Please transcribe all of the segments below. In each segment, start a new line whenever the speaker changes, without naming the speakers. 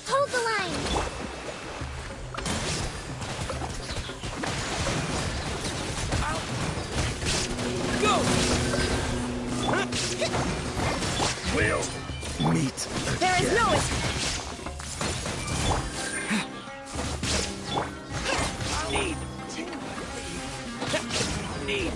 Hold the line.
Go. We'll meet.
There is no escape.
Need.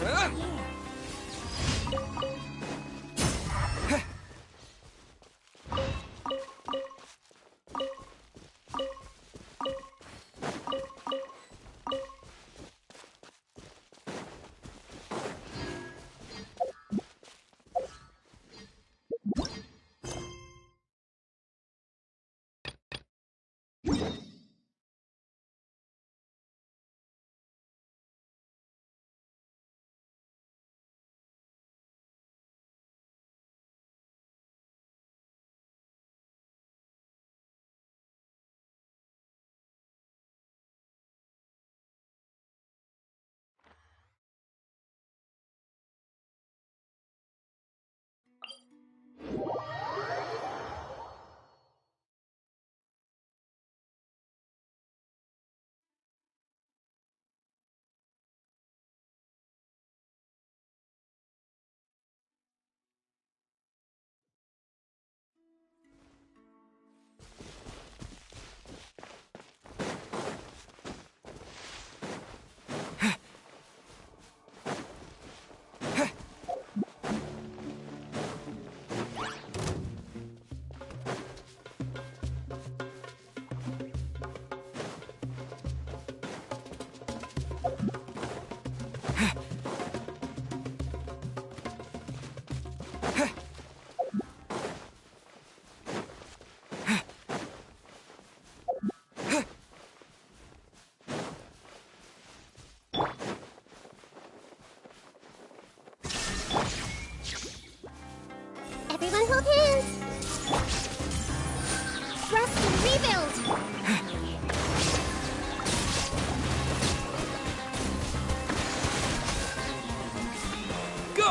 Everyone hold hands. Rest and rebuild.
Go.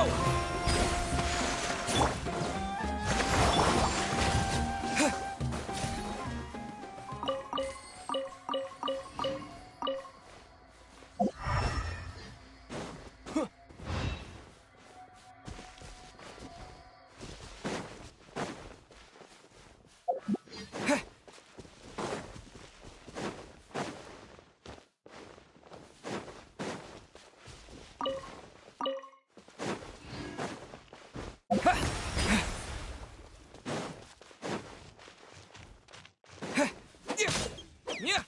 Yeah.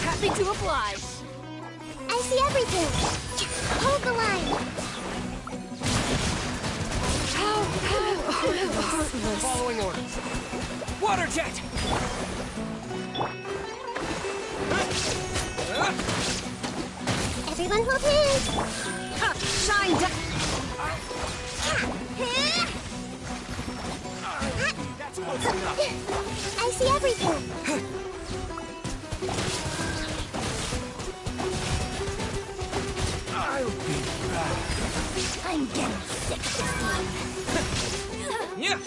Happy to oblige. I see everything. Hold the line.
How heartless. Following orders. Water jet.
Everyone hold hands.
Shine down.
That's close enough.
I see everything.
I'll be back.
I'm getting sick of this game.
Yeah.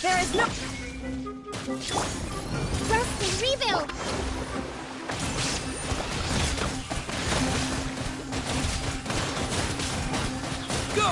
There is no...
Rest and rebuild.
Go!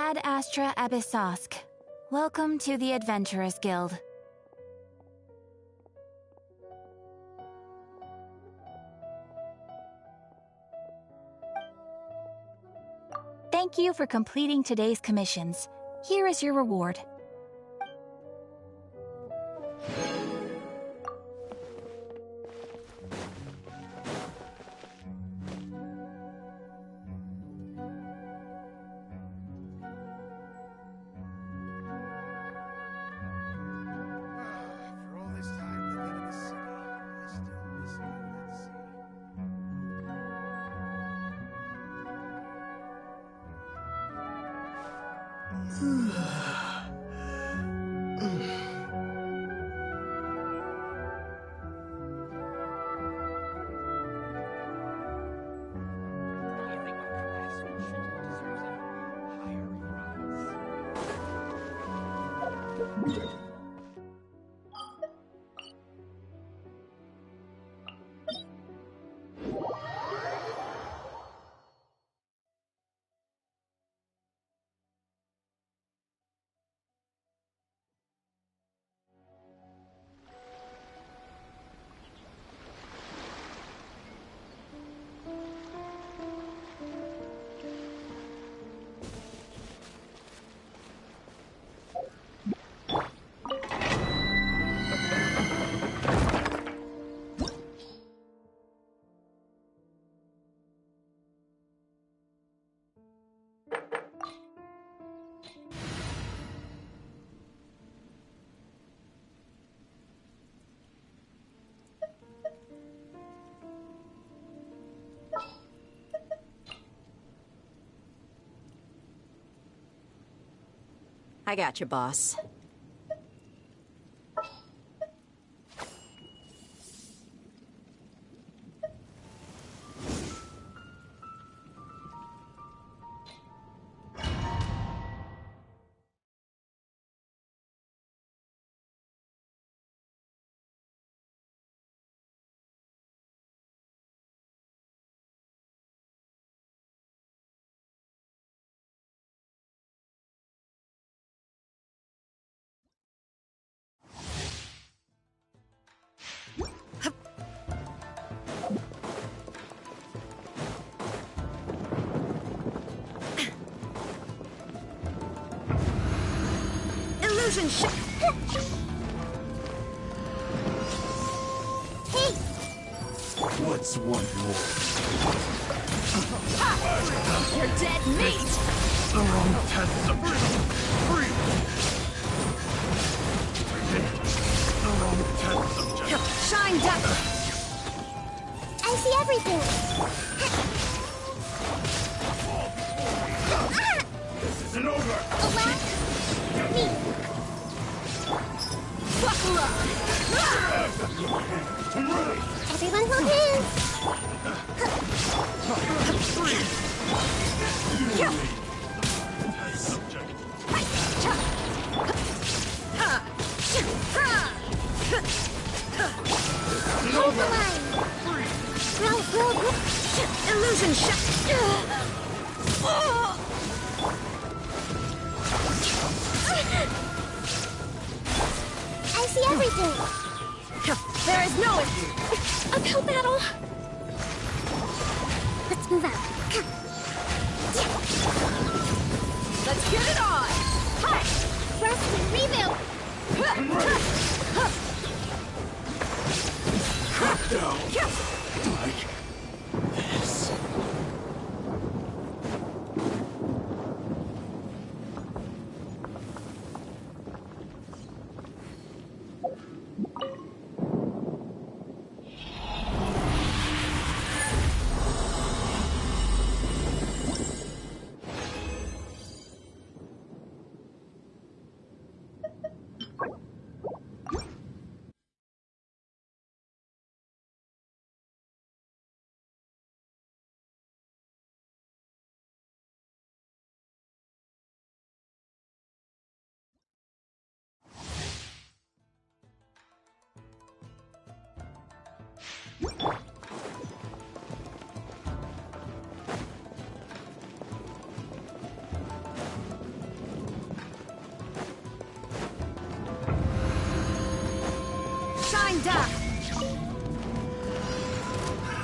Ad Astra Abyssosk. Welcome to the Adventurers Guild. Thank you for completing today's commissions. Here is your reward.
I got you, boss. Illusion
Hey!
What's one more?
You're dead meat!
The wrong test subject. Free. The wrong test subject.
Shine down!
I see everything!
This isn't over.
Allow me!
Buckle up!
I'm ready.
Everyone hold hands!
Test subject.
Hold the line! Grow!
Illusion shot!
I see everything!
There is no
Uphill battle! Let's move out.
Let's get it on! Hi!
First, rebuild!
Down. Like this.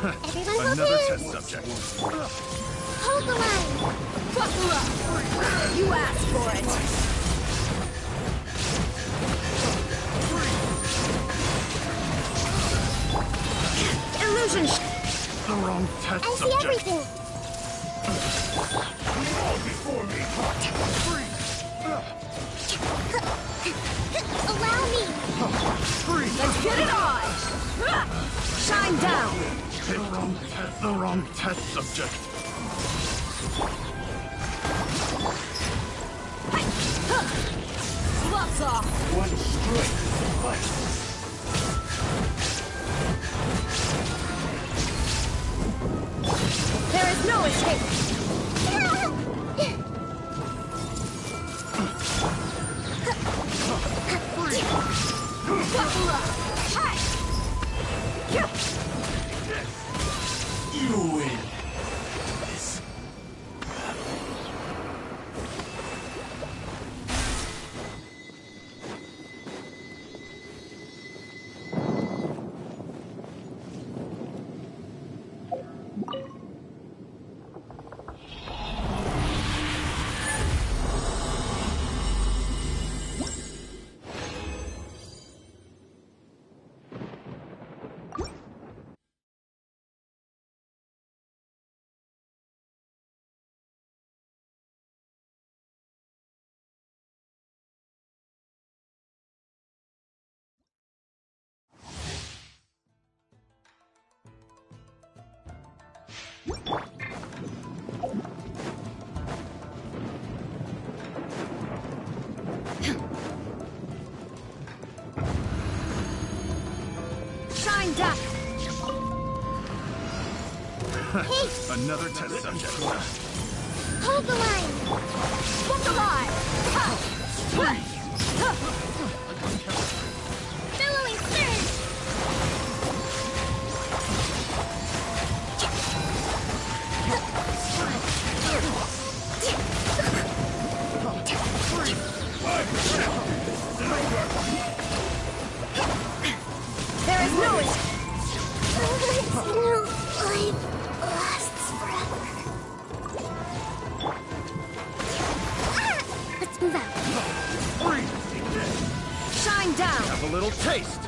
Everyone hold
Another
hands.
test subject.
Hold the line.
Buckle up! You asked for it! Illusion
The wrong test
I see
subject.
everything.
All before me.
Allow me.
Let's get it on! Shine down!
The wrong test subject.
Gloves off!
One strike. Fight.
There is no escape! Buckle up! Hi!
You win. This.
Shine down!
Hey,
Another test subject.
hold the line.
Look alive! Ha! Ha! Ha!
Billowing surge.
There is no escape!
No life lasts forever. Let's move out.
Shine down!
Have a little taste.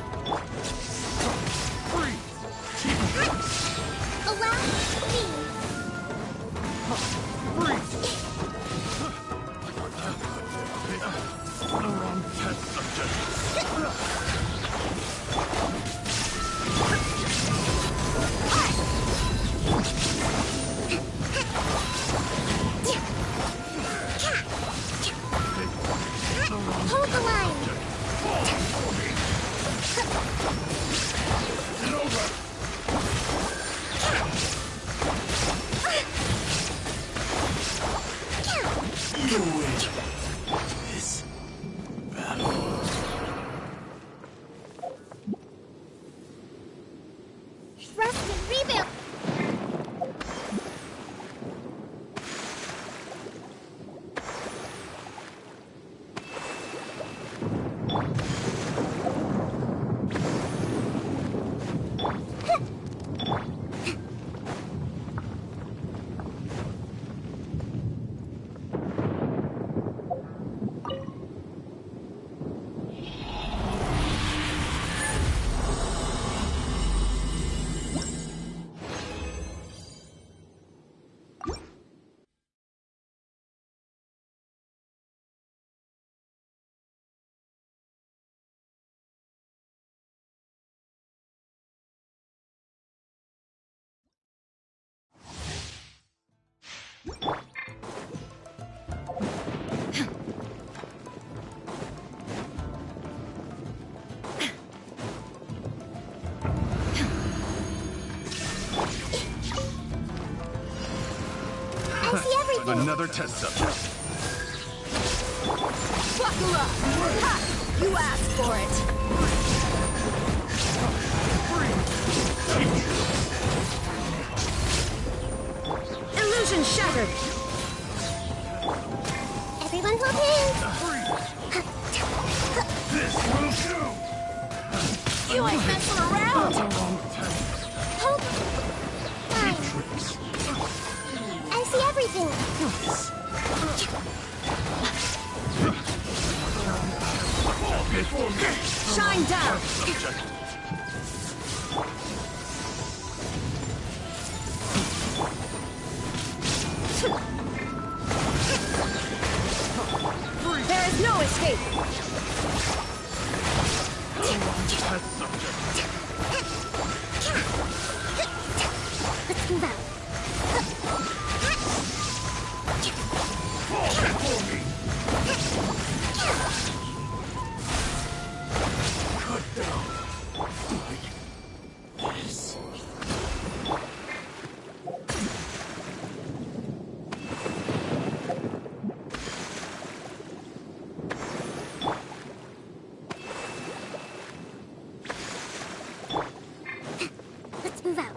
Allow me.
The wrong test subject.
Hold the line.
You win. This battle.
Trust and rebuild. I see everything.
Another test subject.
Buckle up! Ha! You asked for it! Illusion shattered!
Everyone hold hands.
This will do.
You ain't messing around!
The wrong test.
Hold. everything.
Shine down. There is no escape.
Let's move out.
Cut down. This.
Let's move out.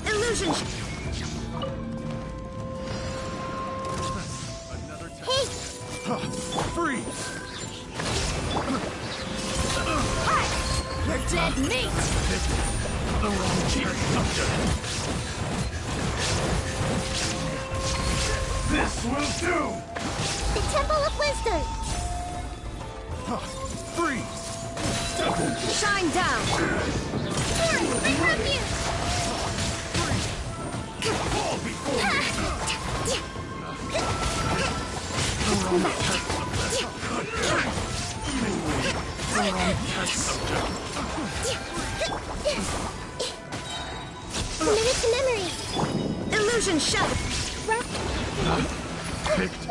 Illusion.
Another test.
Hey!
Freeze!
You're dead meat.
The wrong test subject. This will do!
The Temple of Wisdom!
Freeze!
Shine down.
Here, bring refuge!
Fall before me! The wrong test subject. The wrong test subject.
Committed to memory!
Illusion shattered.
Picked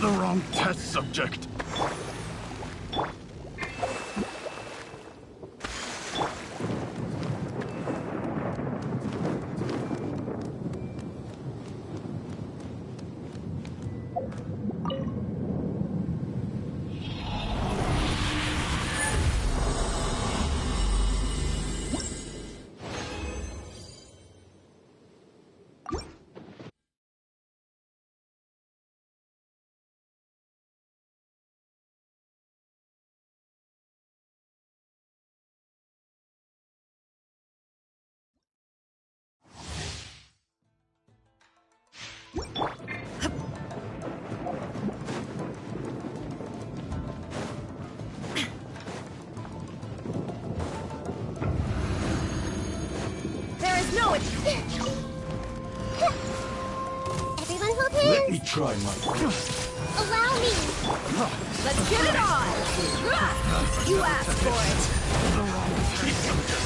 the wrong test subject.
There is no.
Everyone hold hands!
Let me try my
Allow me!
Let's get it on. You asked for it.
the wrong test subject.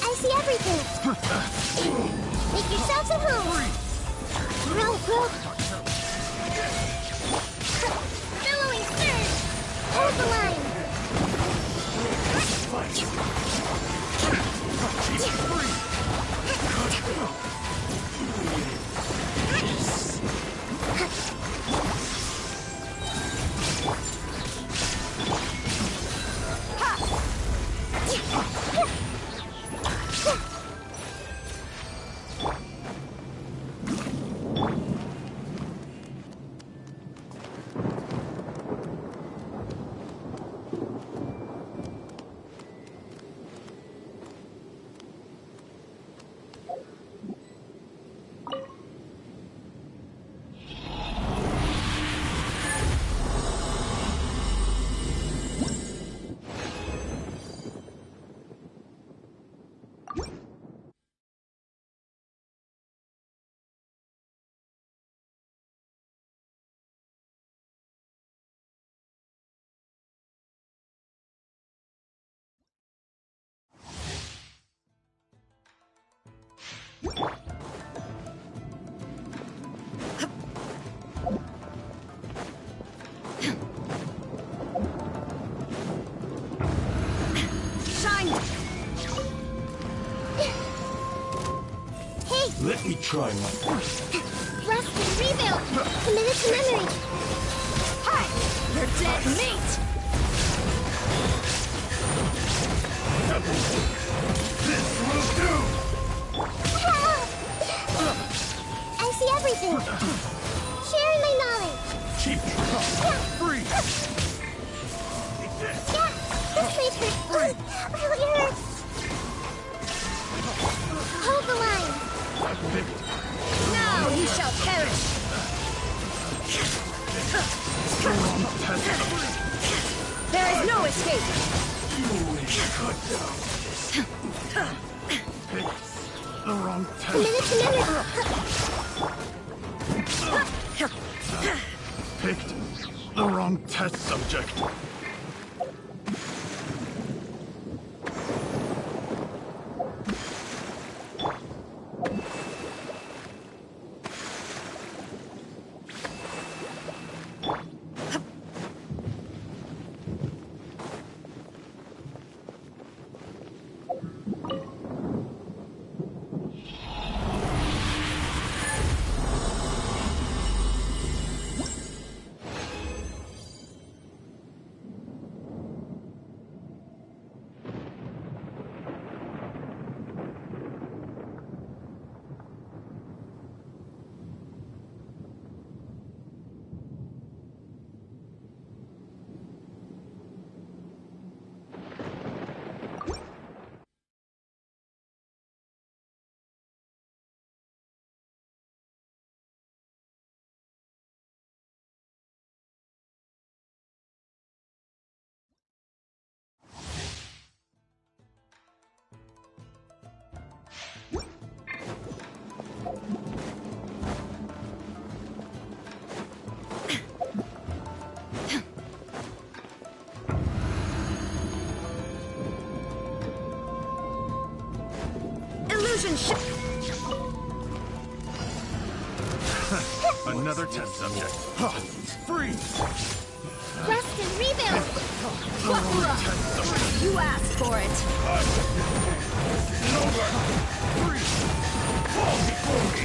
I see everything! Make yourselves at home! Grow, grow! Billowing surge! Hold the line!
Let me try my best.
Rest and rebuild. Committed to memory.
Hi! You're dead meat!
This will do!
I see everything. Sharing my knowledge.
Keep free!
Yeah, this place hurts. Really hurts. Hold the line.
Now you shall perish! There is no escape!
The wrong test.
Committed to memory.
Picked the wrong test subject. Another test subject. Freeze!
Rest and rebuild.
You asked for it.
Over! Freeze! Fall before me!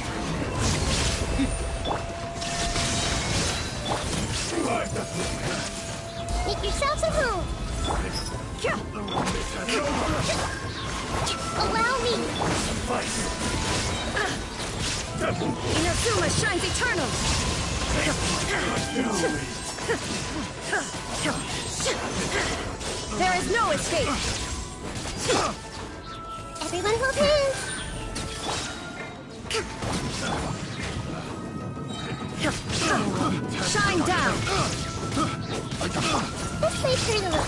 Make yourselves at home. Allow me.
Inazuma shines eternal. There is no escape.
Everyone hold hands.
Shine down.
This place hurt a little.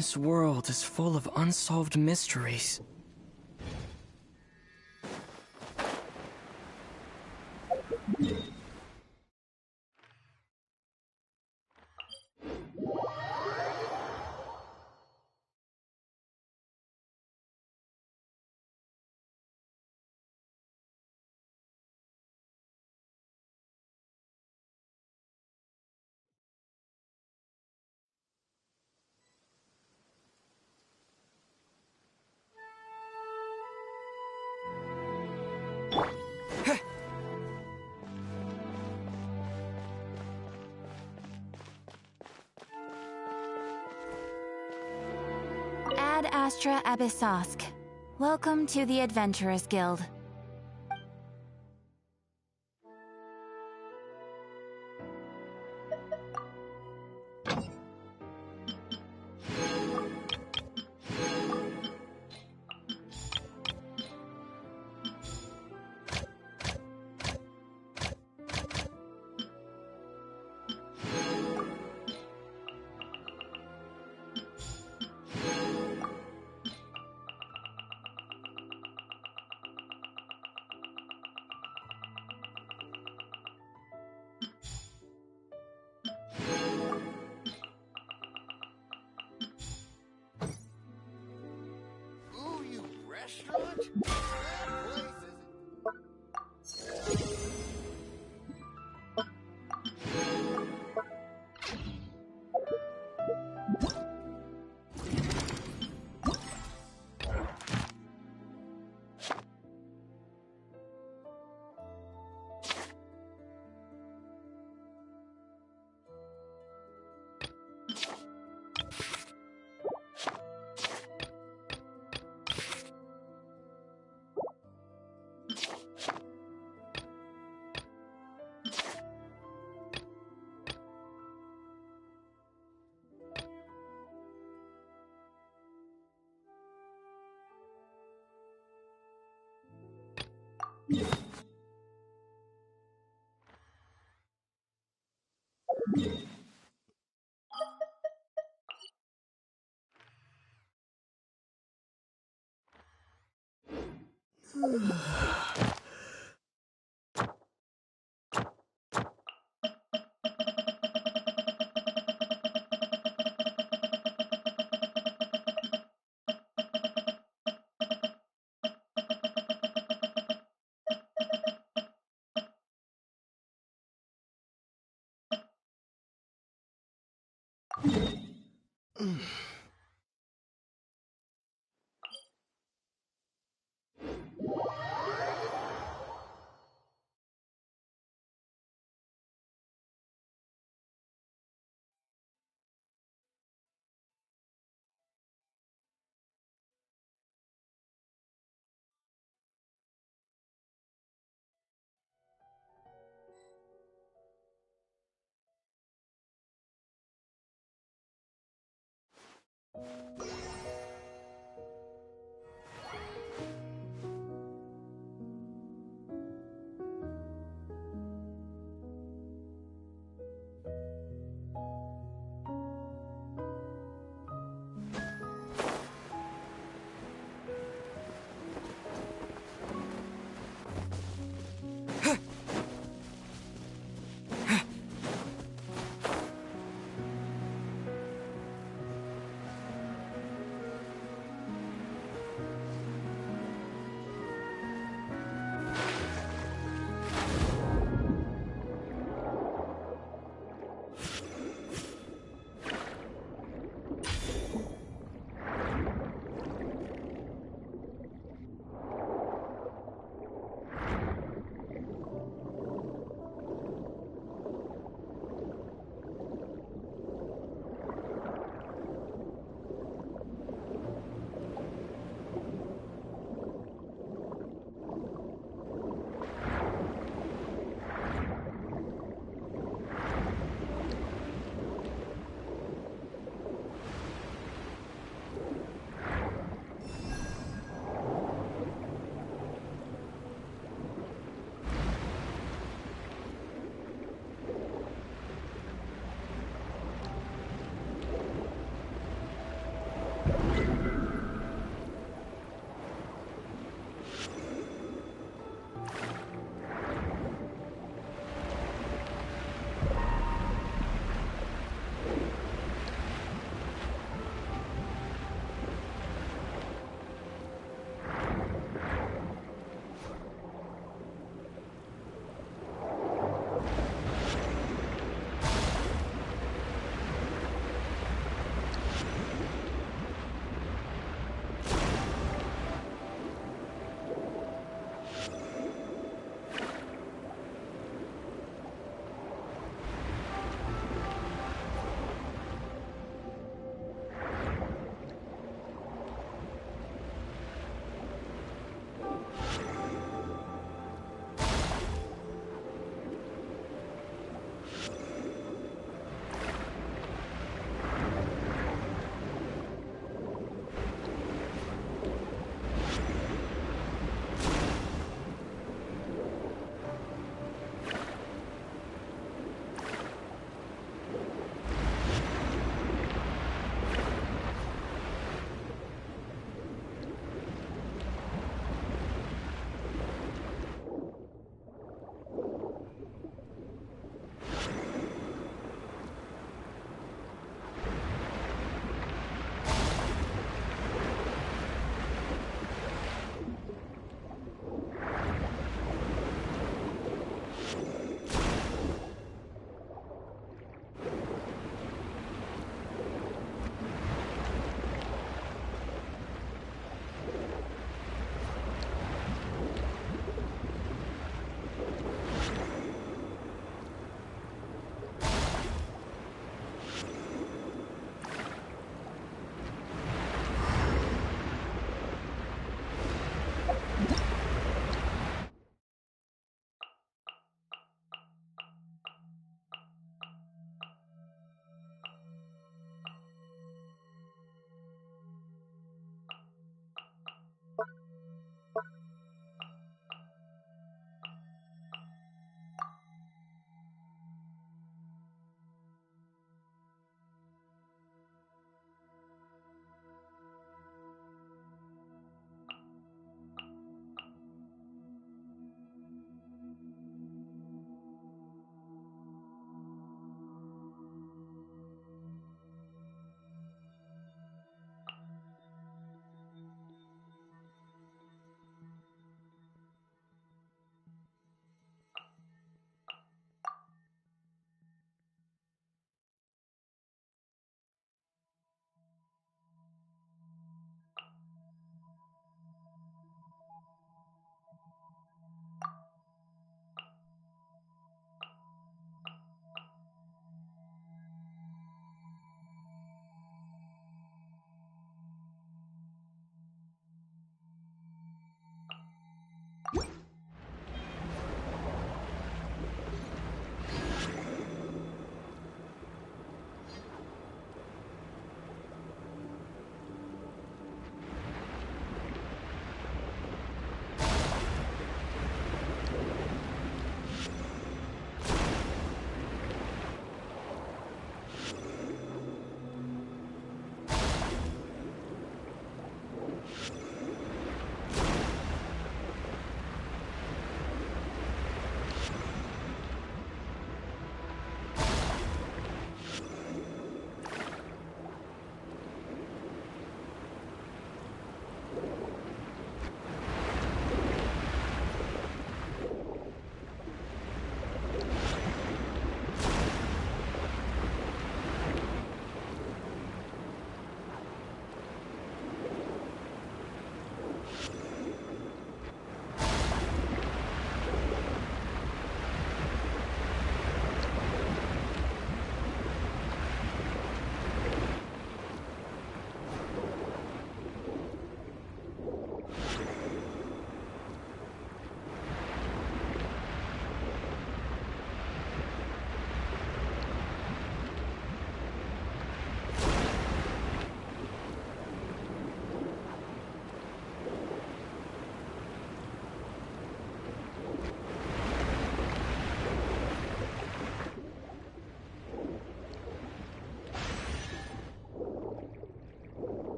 This world is full of unsolved mysteries.
Ad Astra Abyssosk. Welcome to the Adventurers Guild.
Ooh, you restaurant? That place is...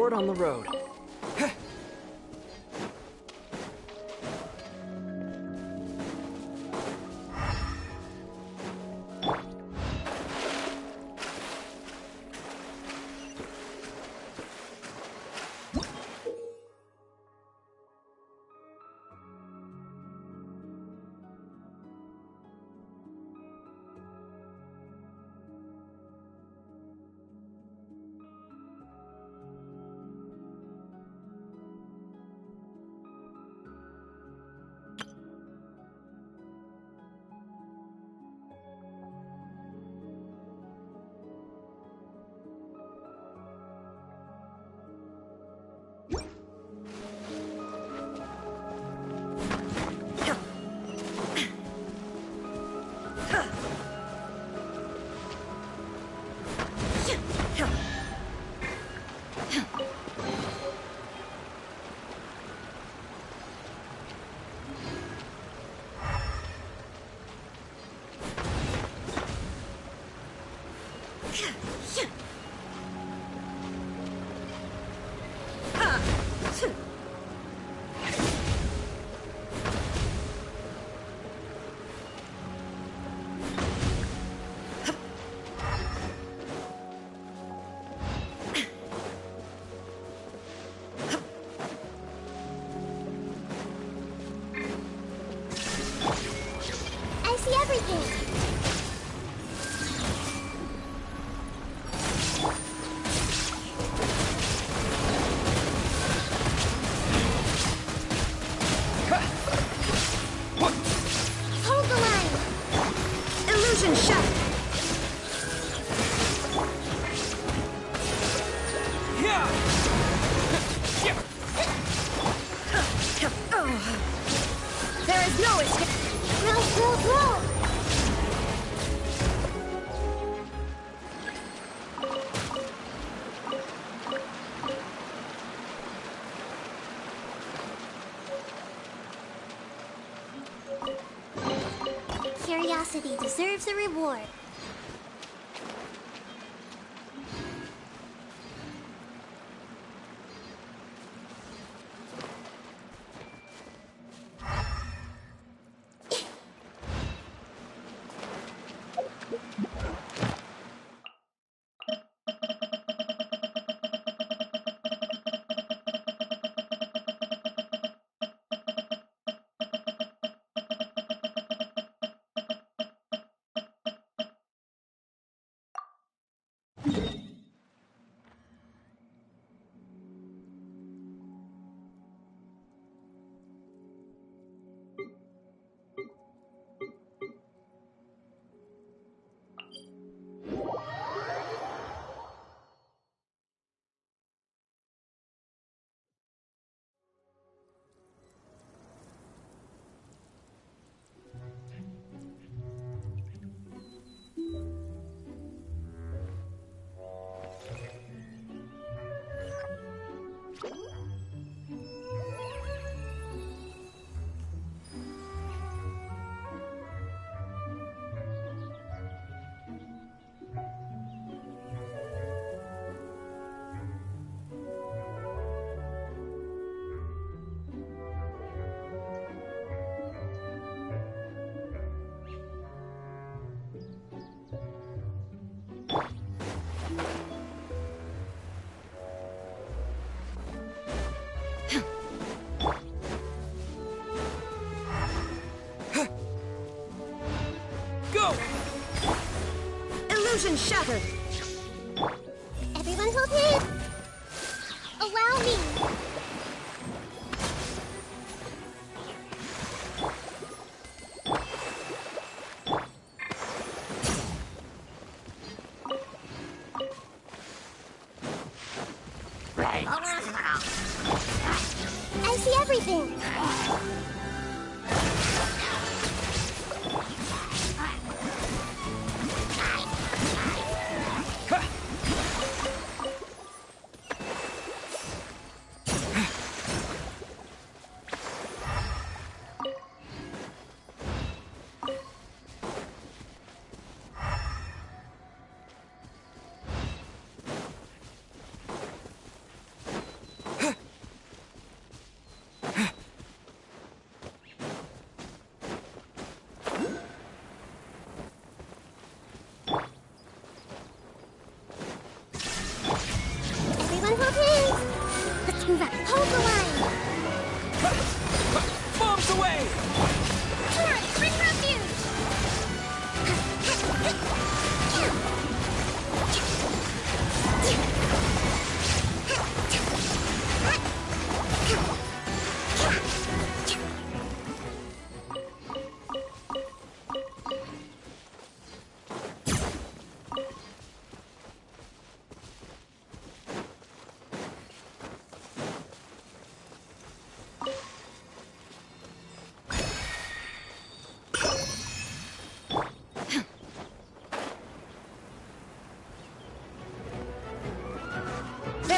sword on the road.
I see everything. Hold the line.
Illusion shut. There is no escape.
Roll. Curiosity deserves a reward.
Illusion shattered.
Everyone hold hands. Allow me. I see everything.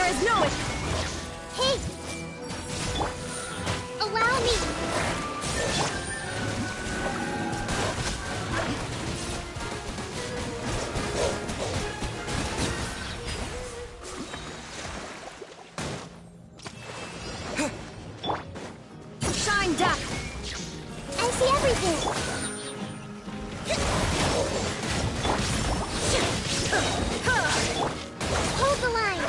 There is no...
Hey! Allow me!
Shine down!
I see everything! Hold the line!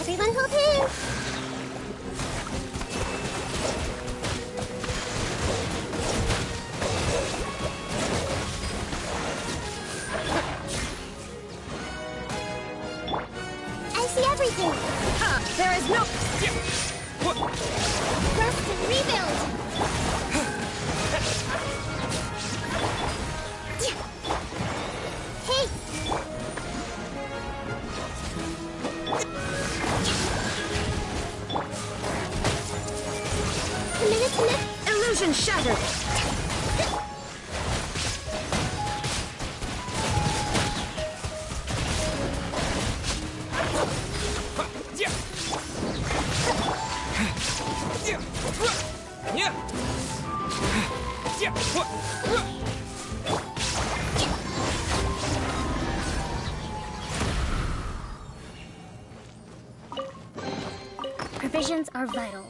Everyone hold hands! I see everything!
There is no...
Rest and rebuild! Hey!
Illusion shattered!
Provisions are vital.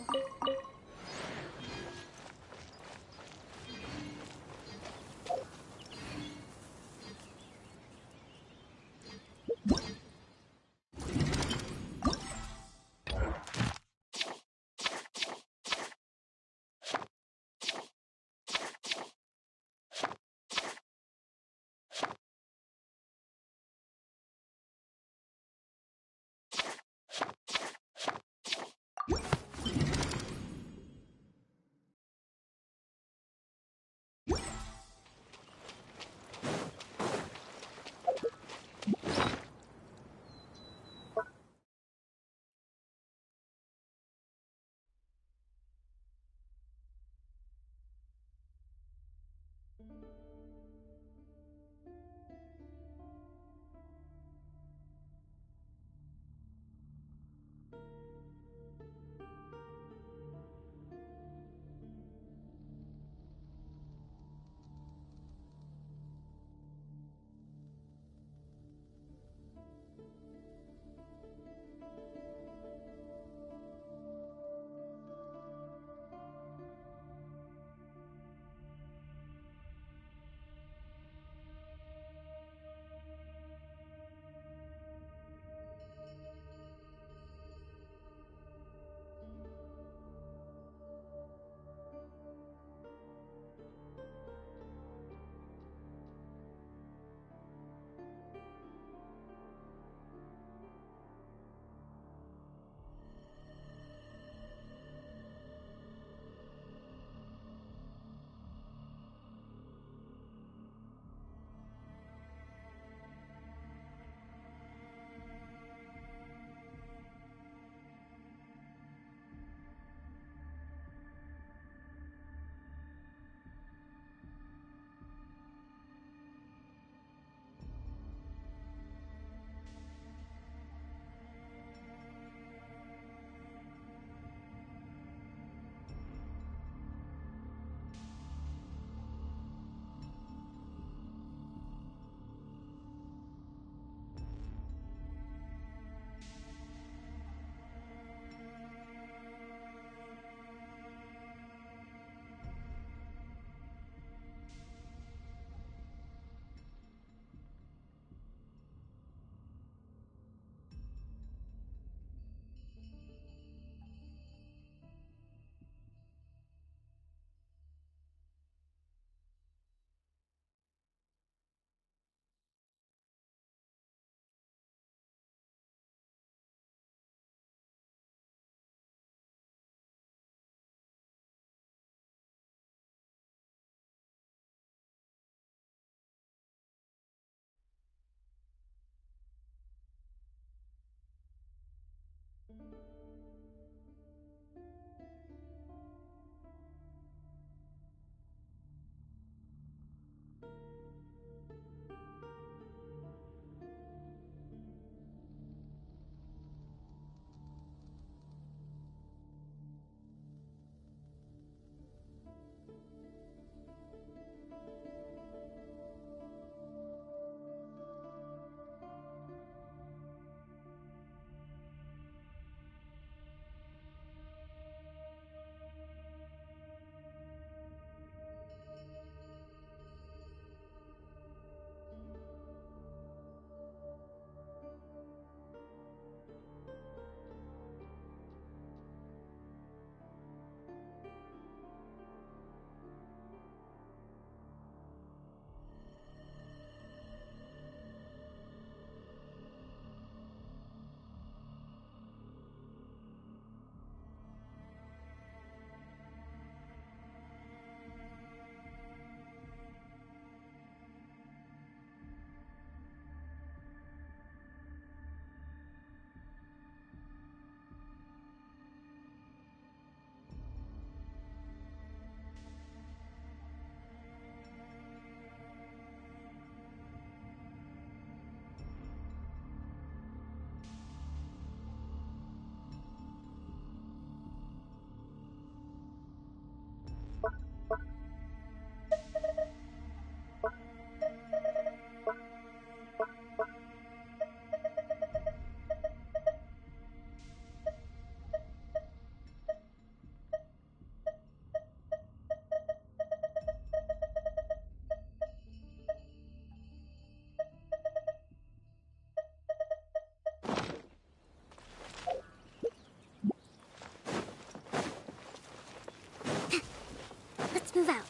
move out.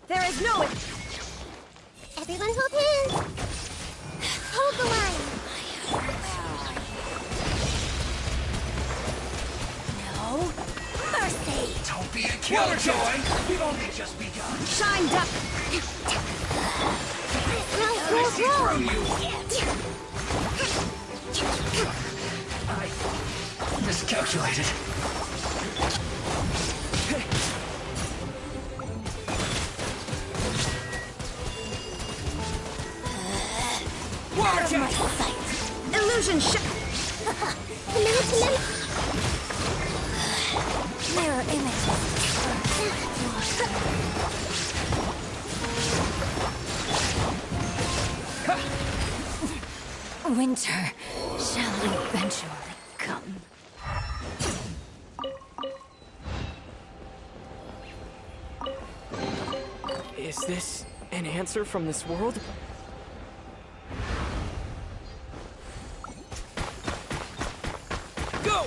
There is no...
Everyone hold hands. Hold the line.
No mercy.
Don't be a killjoy! We've only just begun.
Shined up.
Roll,
I
roll,
see
roll.
through you! I miscalculated.
Out of my sight. Illusion shot. Mirror image. Winter shall eventually come.
Is this an answer from this world? Go!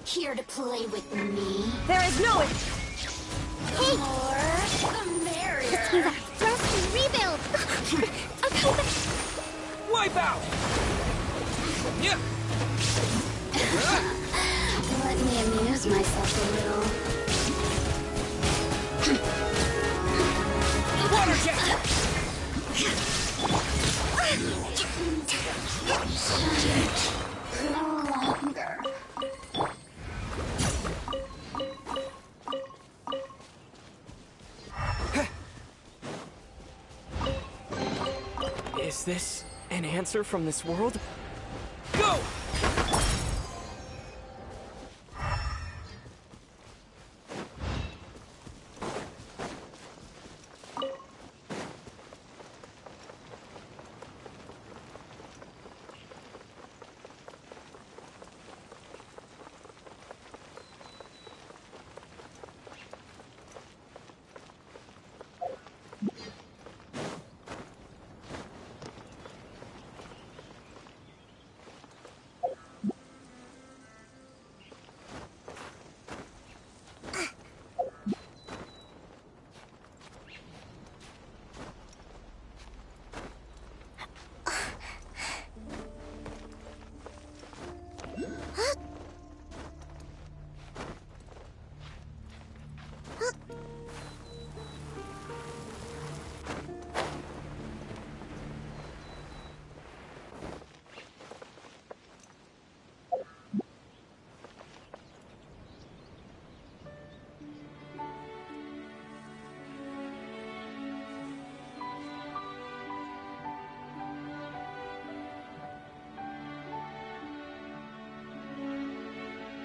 Here to play with me.
There is no...
Hey!
More, the merrier.
Let's move out. Rest and rebuild. Okay, but
Wipe out! Yeah!
let me amuse myself a little.
Water jet!
No longer.
Is this an answer from this world? Go!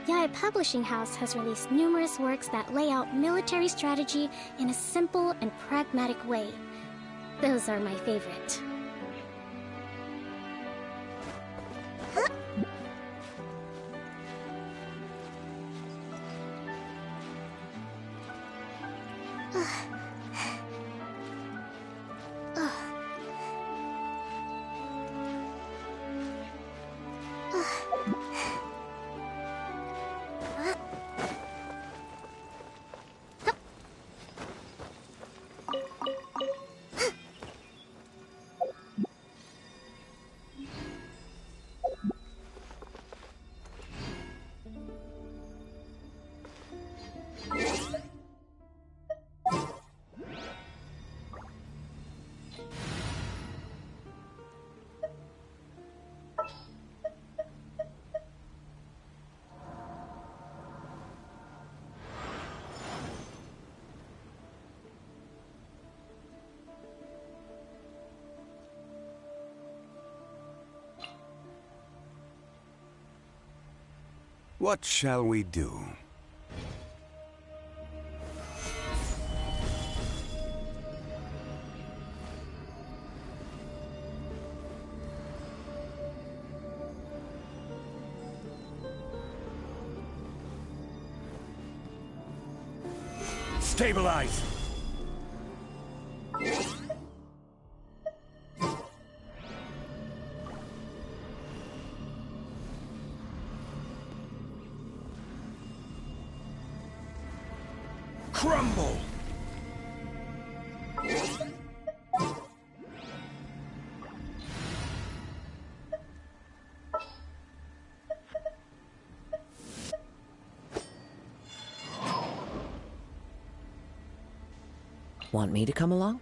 Yai Publishing House has released numerous works that lay out military strategy in a simple and pragmatic way. Those are my favorite.
What shall we do? Stabilize! Crumble!
Want me to come along?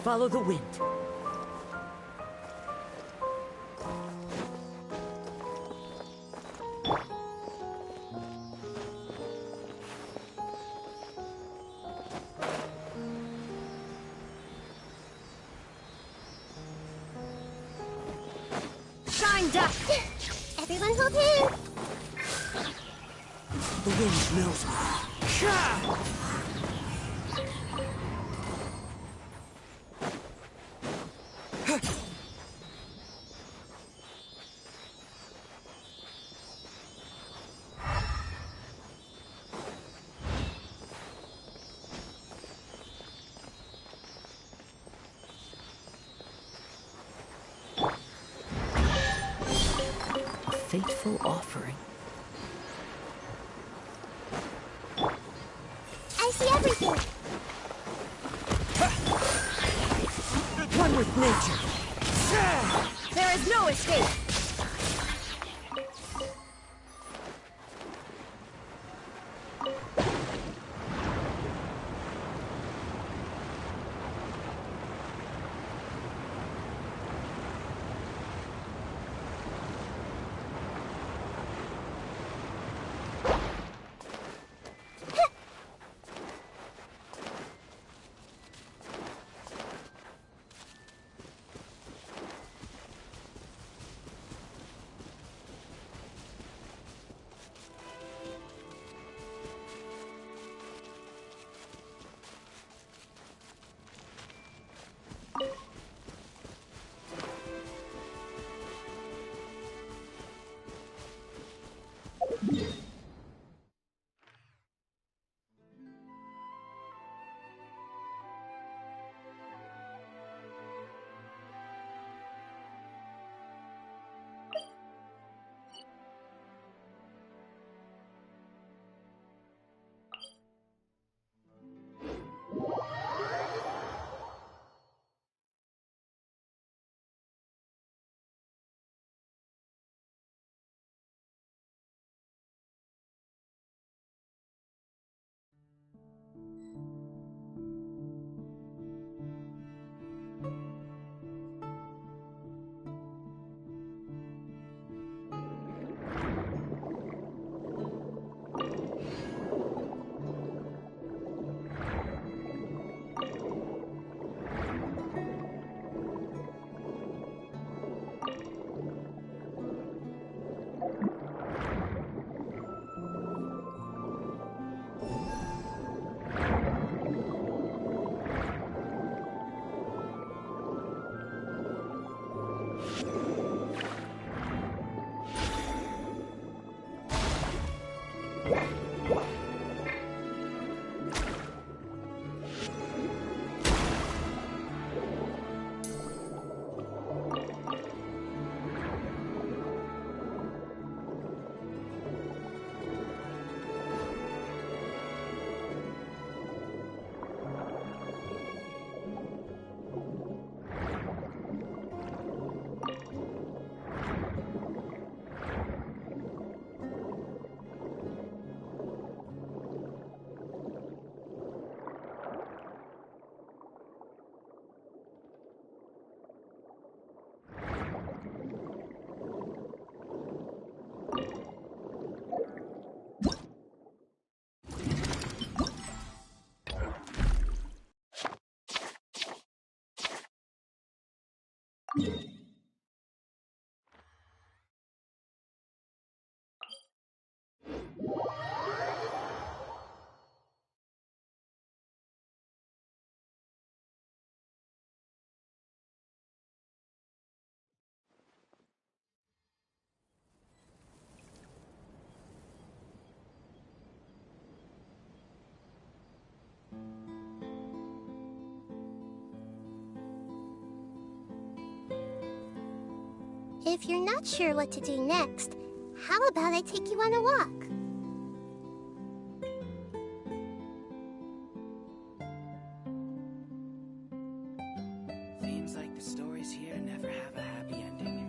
Follow the wind.
Shine duck!
Everyone hold hands!
The wind knows me. Fateful offering.
I see everything!
One with nature.
There is no escape!
If you're not sure what to do next, how about I take you on a walk?
Seems like the stories here never have a happy ending.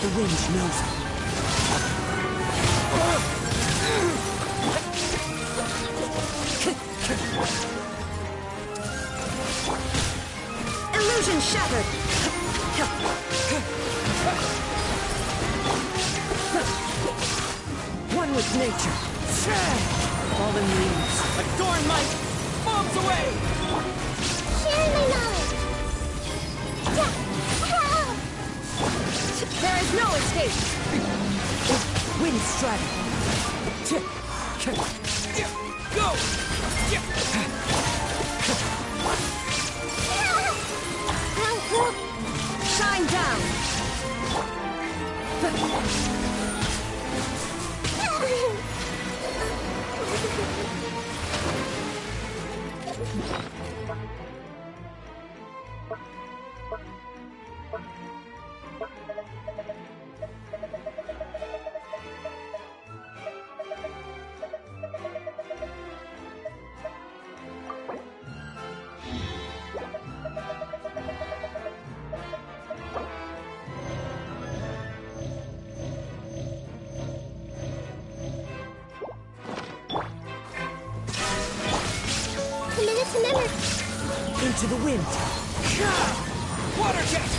The wind knows it.
Illusion shattered!
One with nature. Fallen leaves.
Adorn my bombs away!
Sharing my knowledge!
There is no escape!
Wind strike.
Go!
Shine down!
Into the wind.
Water jet!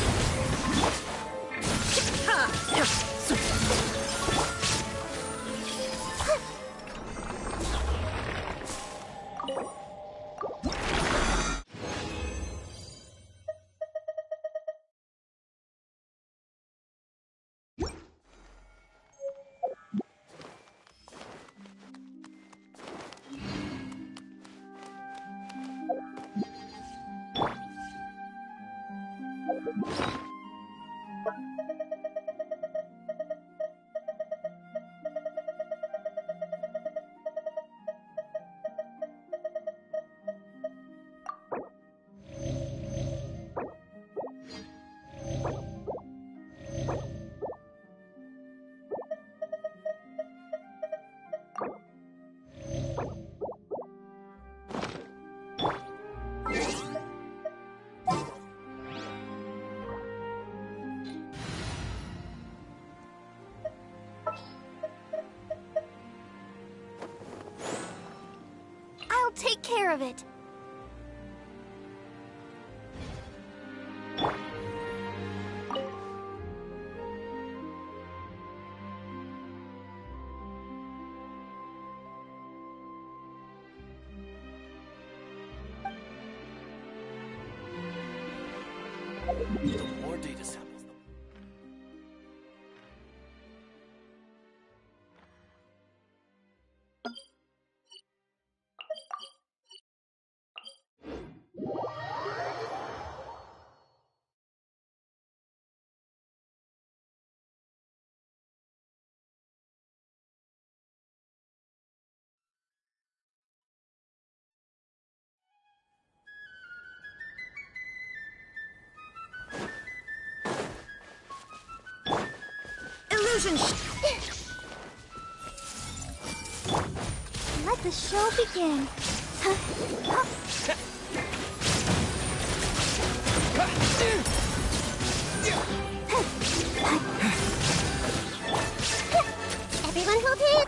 I'll take care of it.
The more data samples, the
Illusion
Let the show begin. Everyone hold it.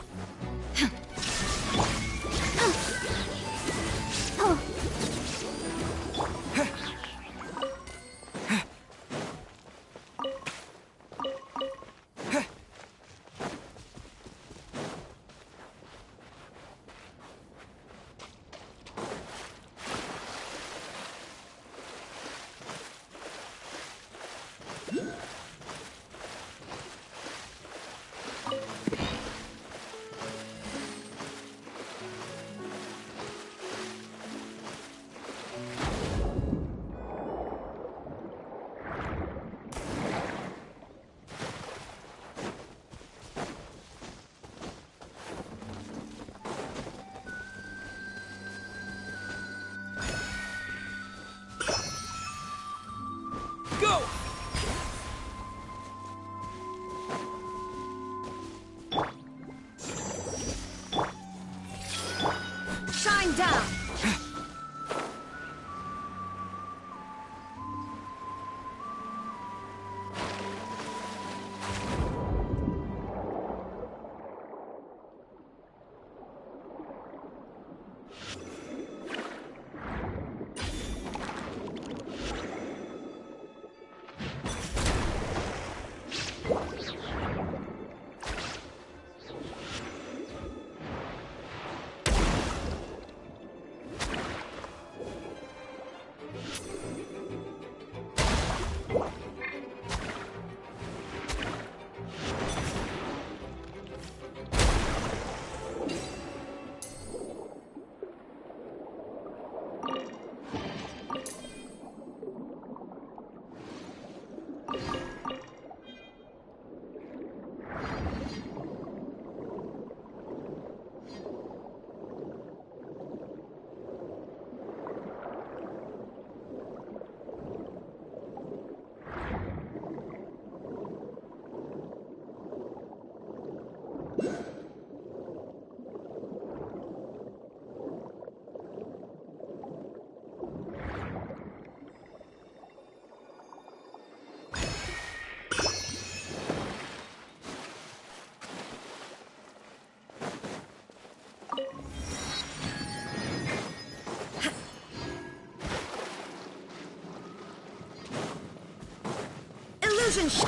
Illusion.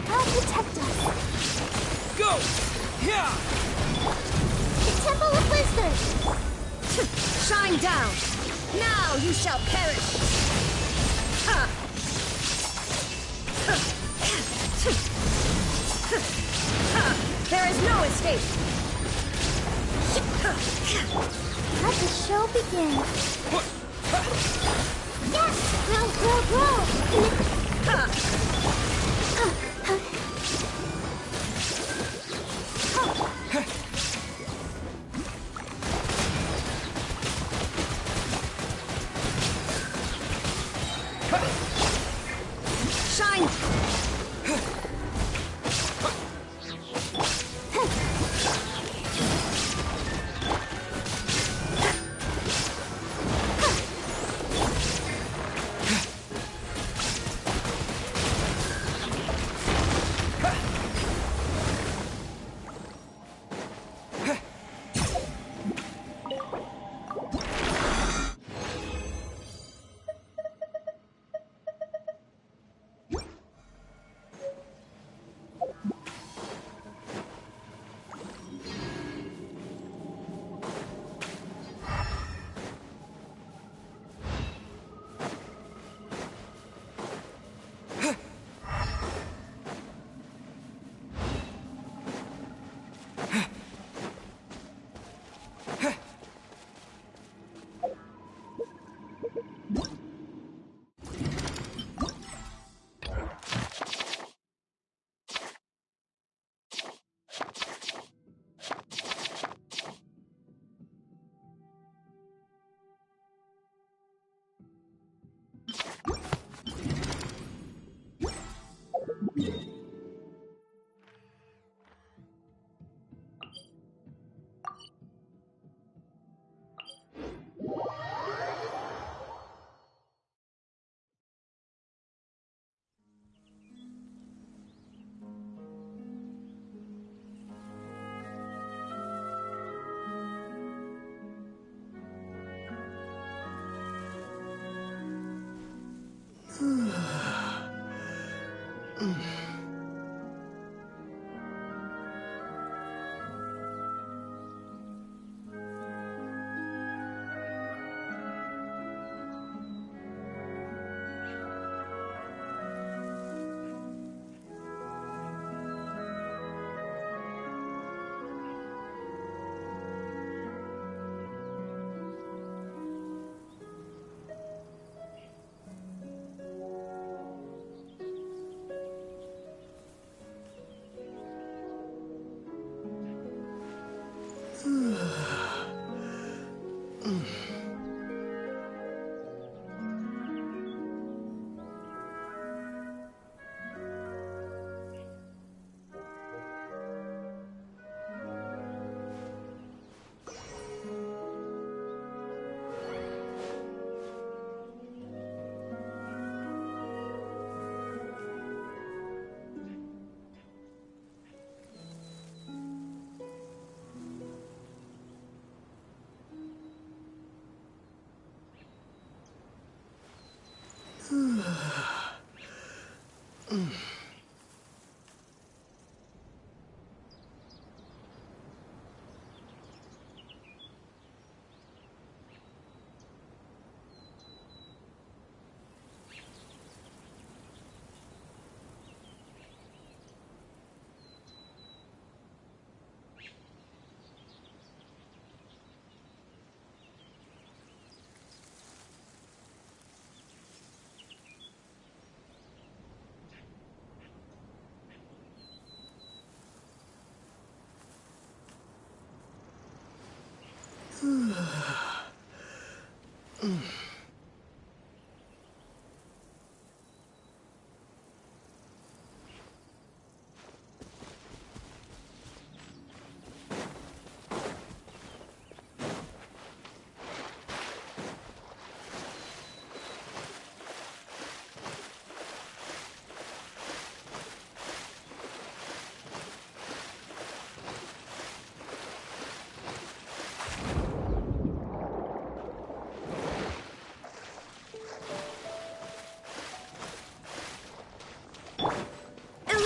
I'll protect us.
Go! Yeah!
The Temple of Wisdom.
Shine down. Now you shall perish. There is no escape.
Let the show begin. Yes! Grow, grow, grow!
Shine.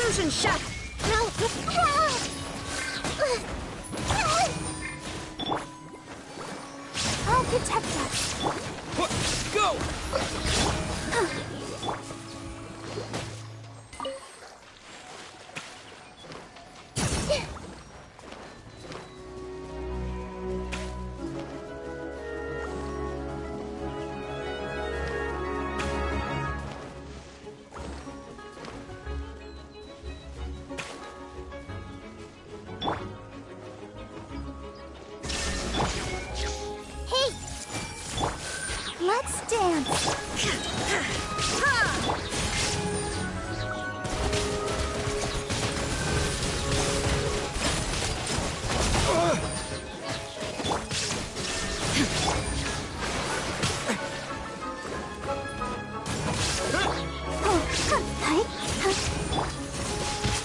Fusion shot.
No. I'll protect us.
Go!
Hey! Let's dance.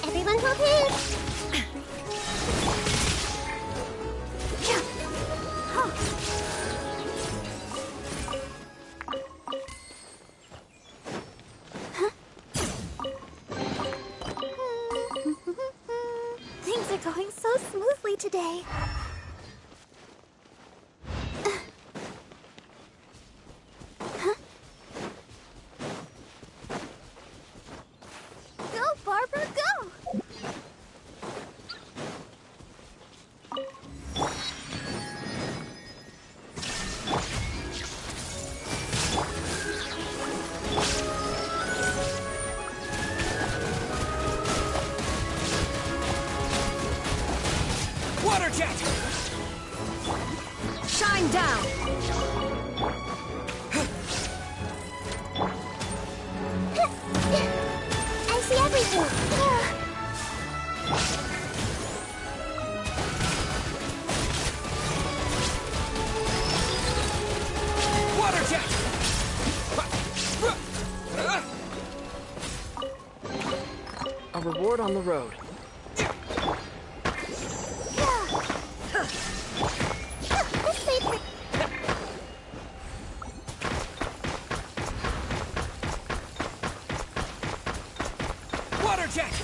Everyone hold hands. Things are going so smoothly today. Go, Barbara, go!
Water jet!
Shine down.
I see everything.
Water jet! A reward on the road.
Let's save the...
Water jet!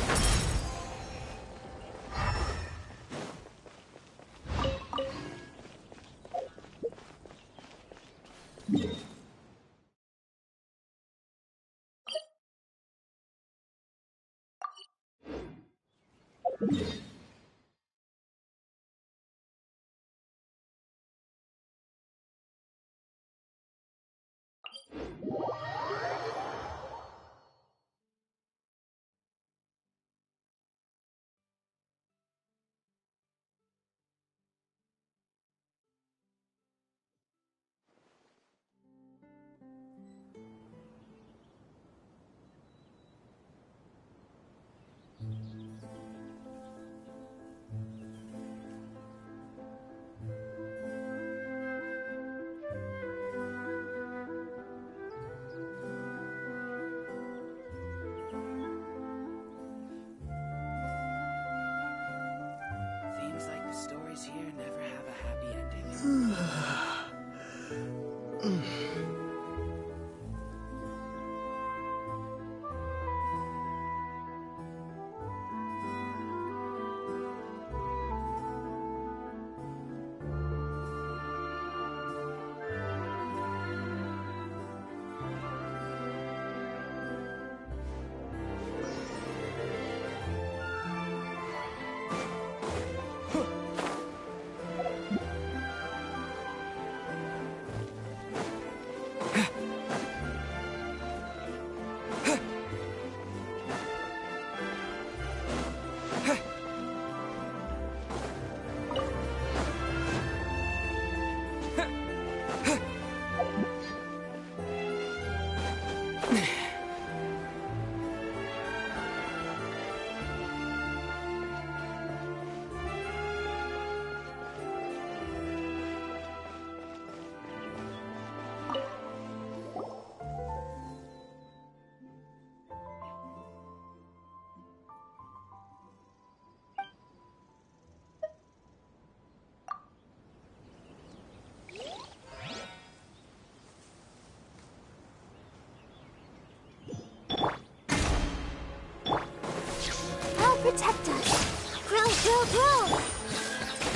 Roll!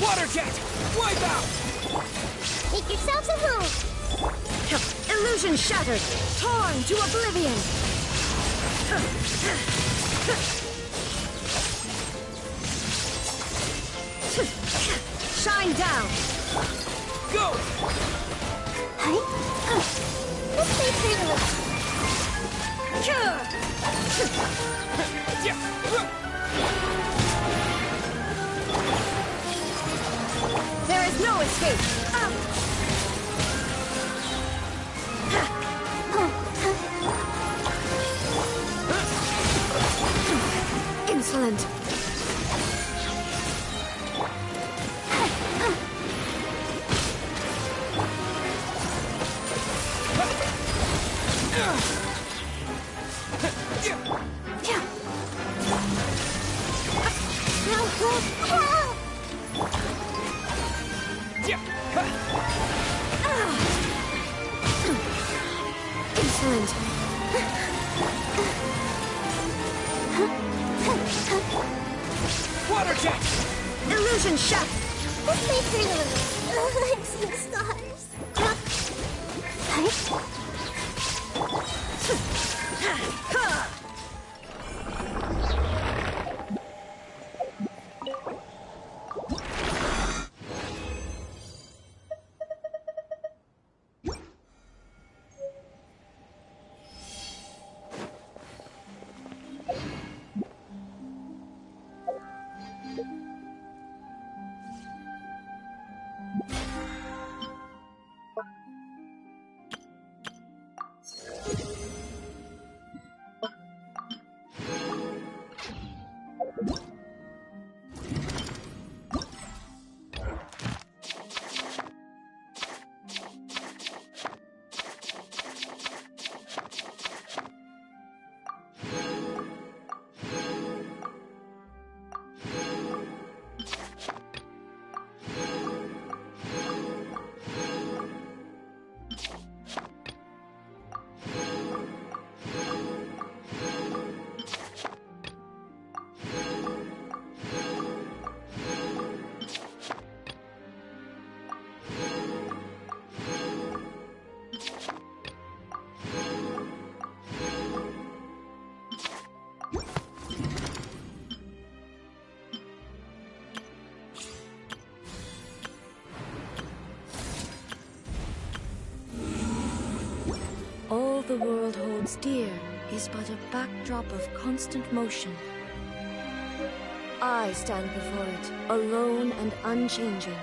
Water jet! Wipe out!
Make yourselves at home!
Illusion shattered! Torn to oblivion! Shine down!
Go!
This may prove a little.
There is no escape! Insolent!
Help!
Insolent!
Water jet!
Illusion shot!
This may prove a little. I'm seeing stars.
All the world holds dear is but a backdrop of constant motion. I stand before it, alone and unchanging.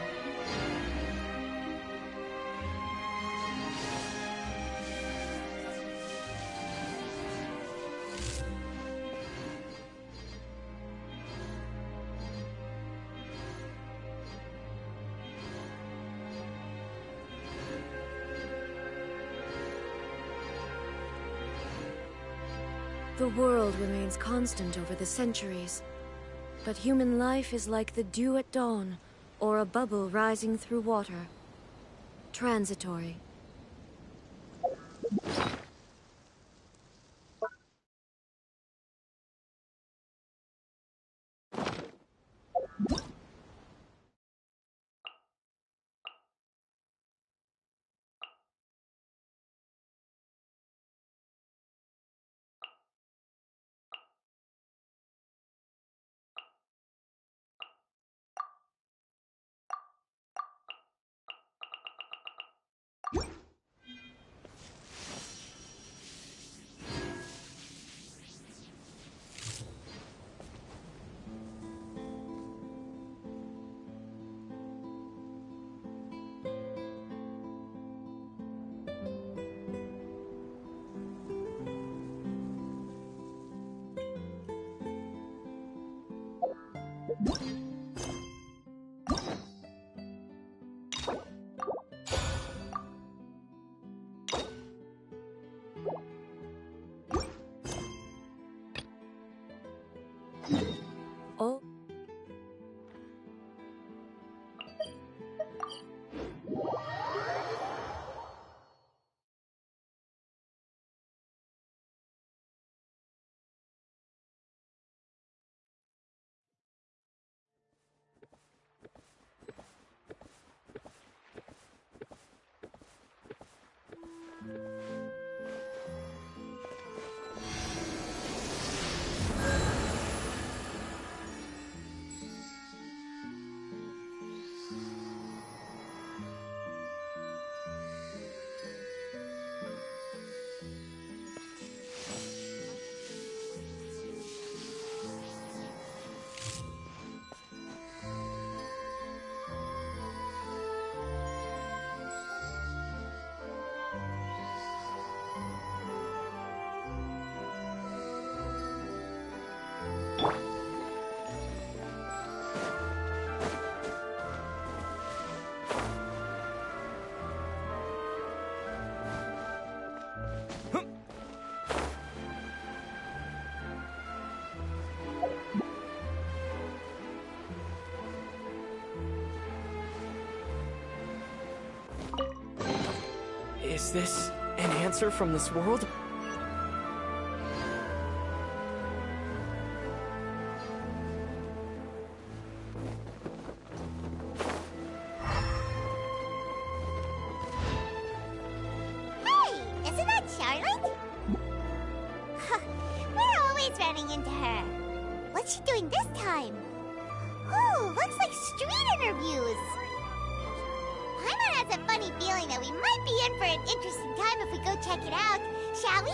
The world remains constant over the centuries, but human life is like the dew at dawn, or a bubble rising through water. Transitory.
Is this an answer from this world?
Hey, isn't that Charlotte? We're always running into her. What's she doing this time? Ooh, looks like street interviews. Paimon has a funny feeling that we might be in for an interesting time if we go check it out. Shall we?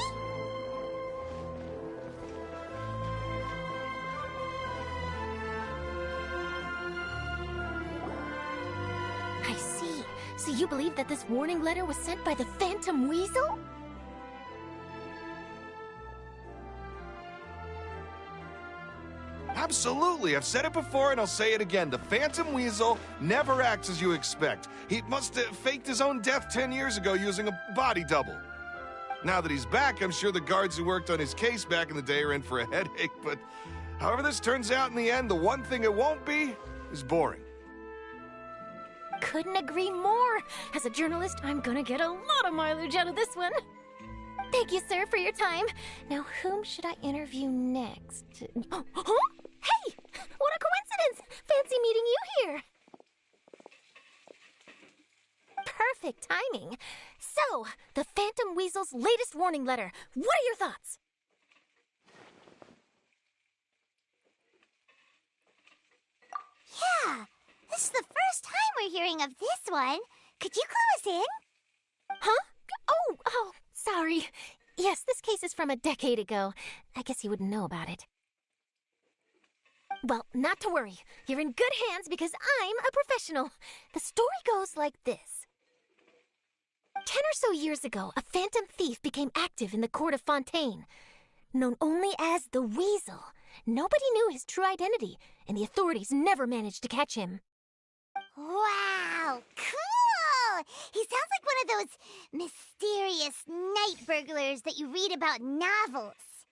I see. So you believe that this warning letter was sent by the Phantom Weasel?
Absolutely. I've said it before and I'll say it again. The Phantom Weasel never acts as you expect. He must have faked his own death 10 years ago using a body double. Now that he's back, I'm sure the guards who worked on his case back in the day are in for a headache, but however this turns out in the end, the one thing it won't be is boring.
Couldn't agree more. As a journalist, I'm gonna get a lot of mileage out of this one. Thank you, sir, for your time. Now, whom should I interview next? Oh, huh? Hey! What a coincidence! Fancy meeting you here. Perfect timing. So, the Phantom Weasel's latest warning letter. What are your thoughts?
Yeah, this is the first time we're hearing of this one. Could you clue us in?
Huh? Oh, sorry. Yes, this case is from a decade ago. I guess you wouldn't know about it. Well, not to worry. You're in good hands because I'm a professional. The story goes like this. 10 or so years ago, a phantom thief became active in the court of Fontaine. Known only as the Weasel, nobody knew his true identity, and the authorities never managed to catch him.
Wow, cool! He sounds like one of those mysterious night burglars that you read about in novels.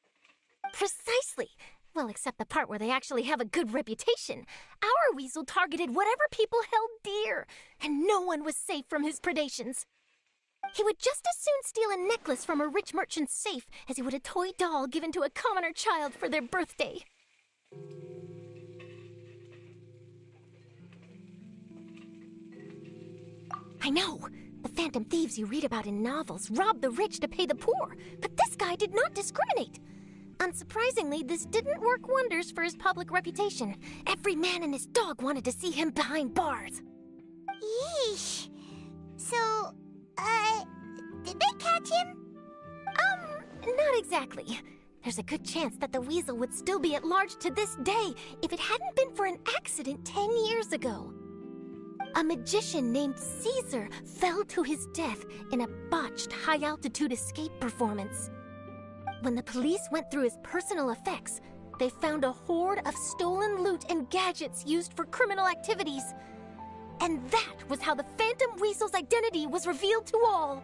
Precisely. Well, except the part where they actually have a good reputation. Our Weasel targeted whatever people held dear, and no one was safe from his predations. He would just as soon steal a necklace from a rich merchant's safe as he would a toy doll given to a commoner child for their birthday. I know. The phantom thieves you read about in novels rob the rich to pay the poor, but this guy did not discriminate. Unsurprisingly, this didn't work wonders for his public reputation. Every man and his dog wanted to see him behind bars.
Yeesh. So, did they catch him?
Not exactly. There's a good chance that the Weasel would still be at large to this day if it hadn't been for an accident 10 years ago. A magician named Caesar fell to his death in a botched high-altitude escape performance. When the police went through his personal effects, they found a hoard of stolen loot and gadgets used for criminal activities. And that was how the Phantom Weasel's identity was revealed to all.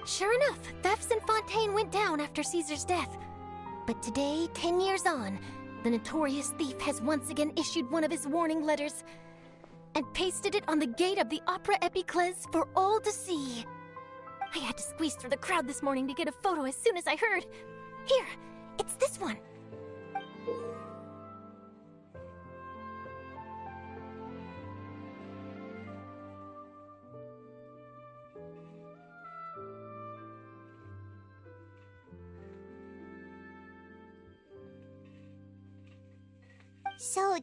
Sure enough, thefts in Fontaine went down after Caesar's death. But today, 10 years on, the notorious thief has once again issued one of his warning letters and pasted it on the gate of the Opera Epiclese for all to see. I had to squeeze through the crowd this morning to get a photo as soon as I heard. Here, it's this one.
So,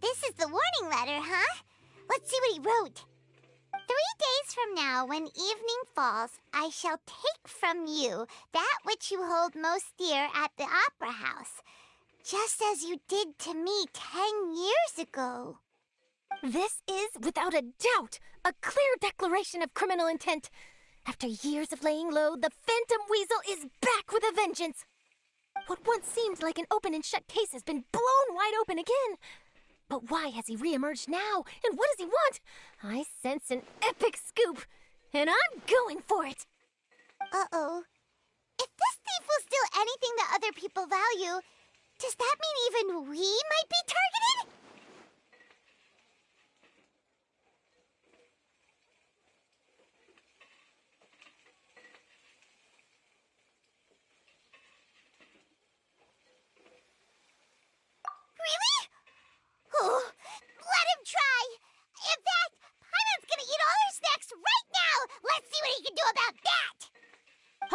this is the warning letter, huh? Let's see what he wrote. 3 days from now, when evening falls, I shall take from you that which you hold most dear at the opera house, just as you did to me 10 years ago.
This is, without a doubt, a clear declaration of criminal intent. After years of laying low, the Phantom Weasel is back with a vengeance. What once seemed like an open and shut case has been blown wide open again. But why has he re-emerged now, and what does he want? I sense an epic scoop, and I'm going for it.
Uh-oh. If this thief will steal anything that other people value, does that mean even we might be targeted? Really? Oh, let him try! In fact, Paimon's gonna eat all her snacks right now! Let's see what he can do about that!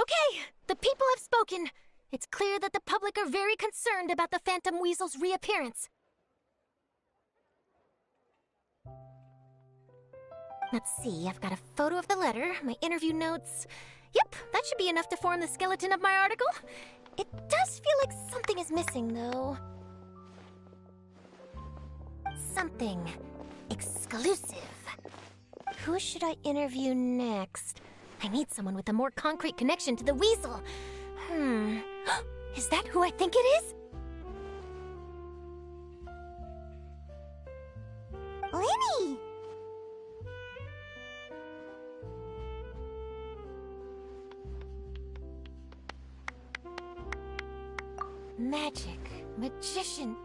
Okay, the people have spoken. It's clear that the public are very concerned about the Phantom Weasel's reappearance. Let's see, I've got a photo of the letter, my interview notes. Yep, that should be enough to form the skeleton of my article. It does feel like something is missing, though. Something exclusive. Who should I interview next? I need someone with a more concrete connection to the weasel. Is that who I think it is?
Lyney!
Magic, magician,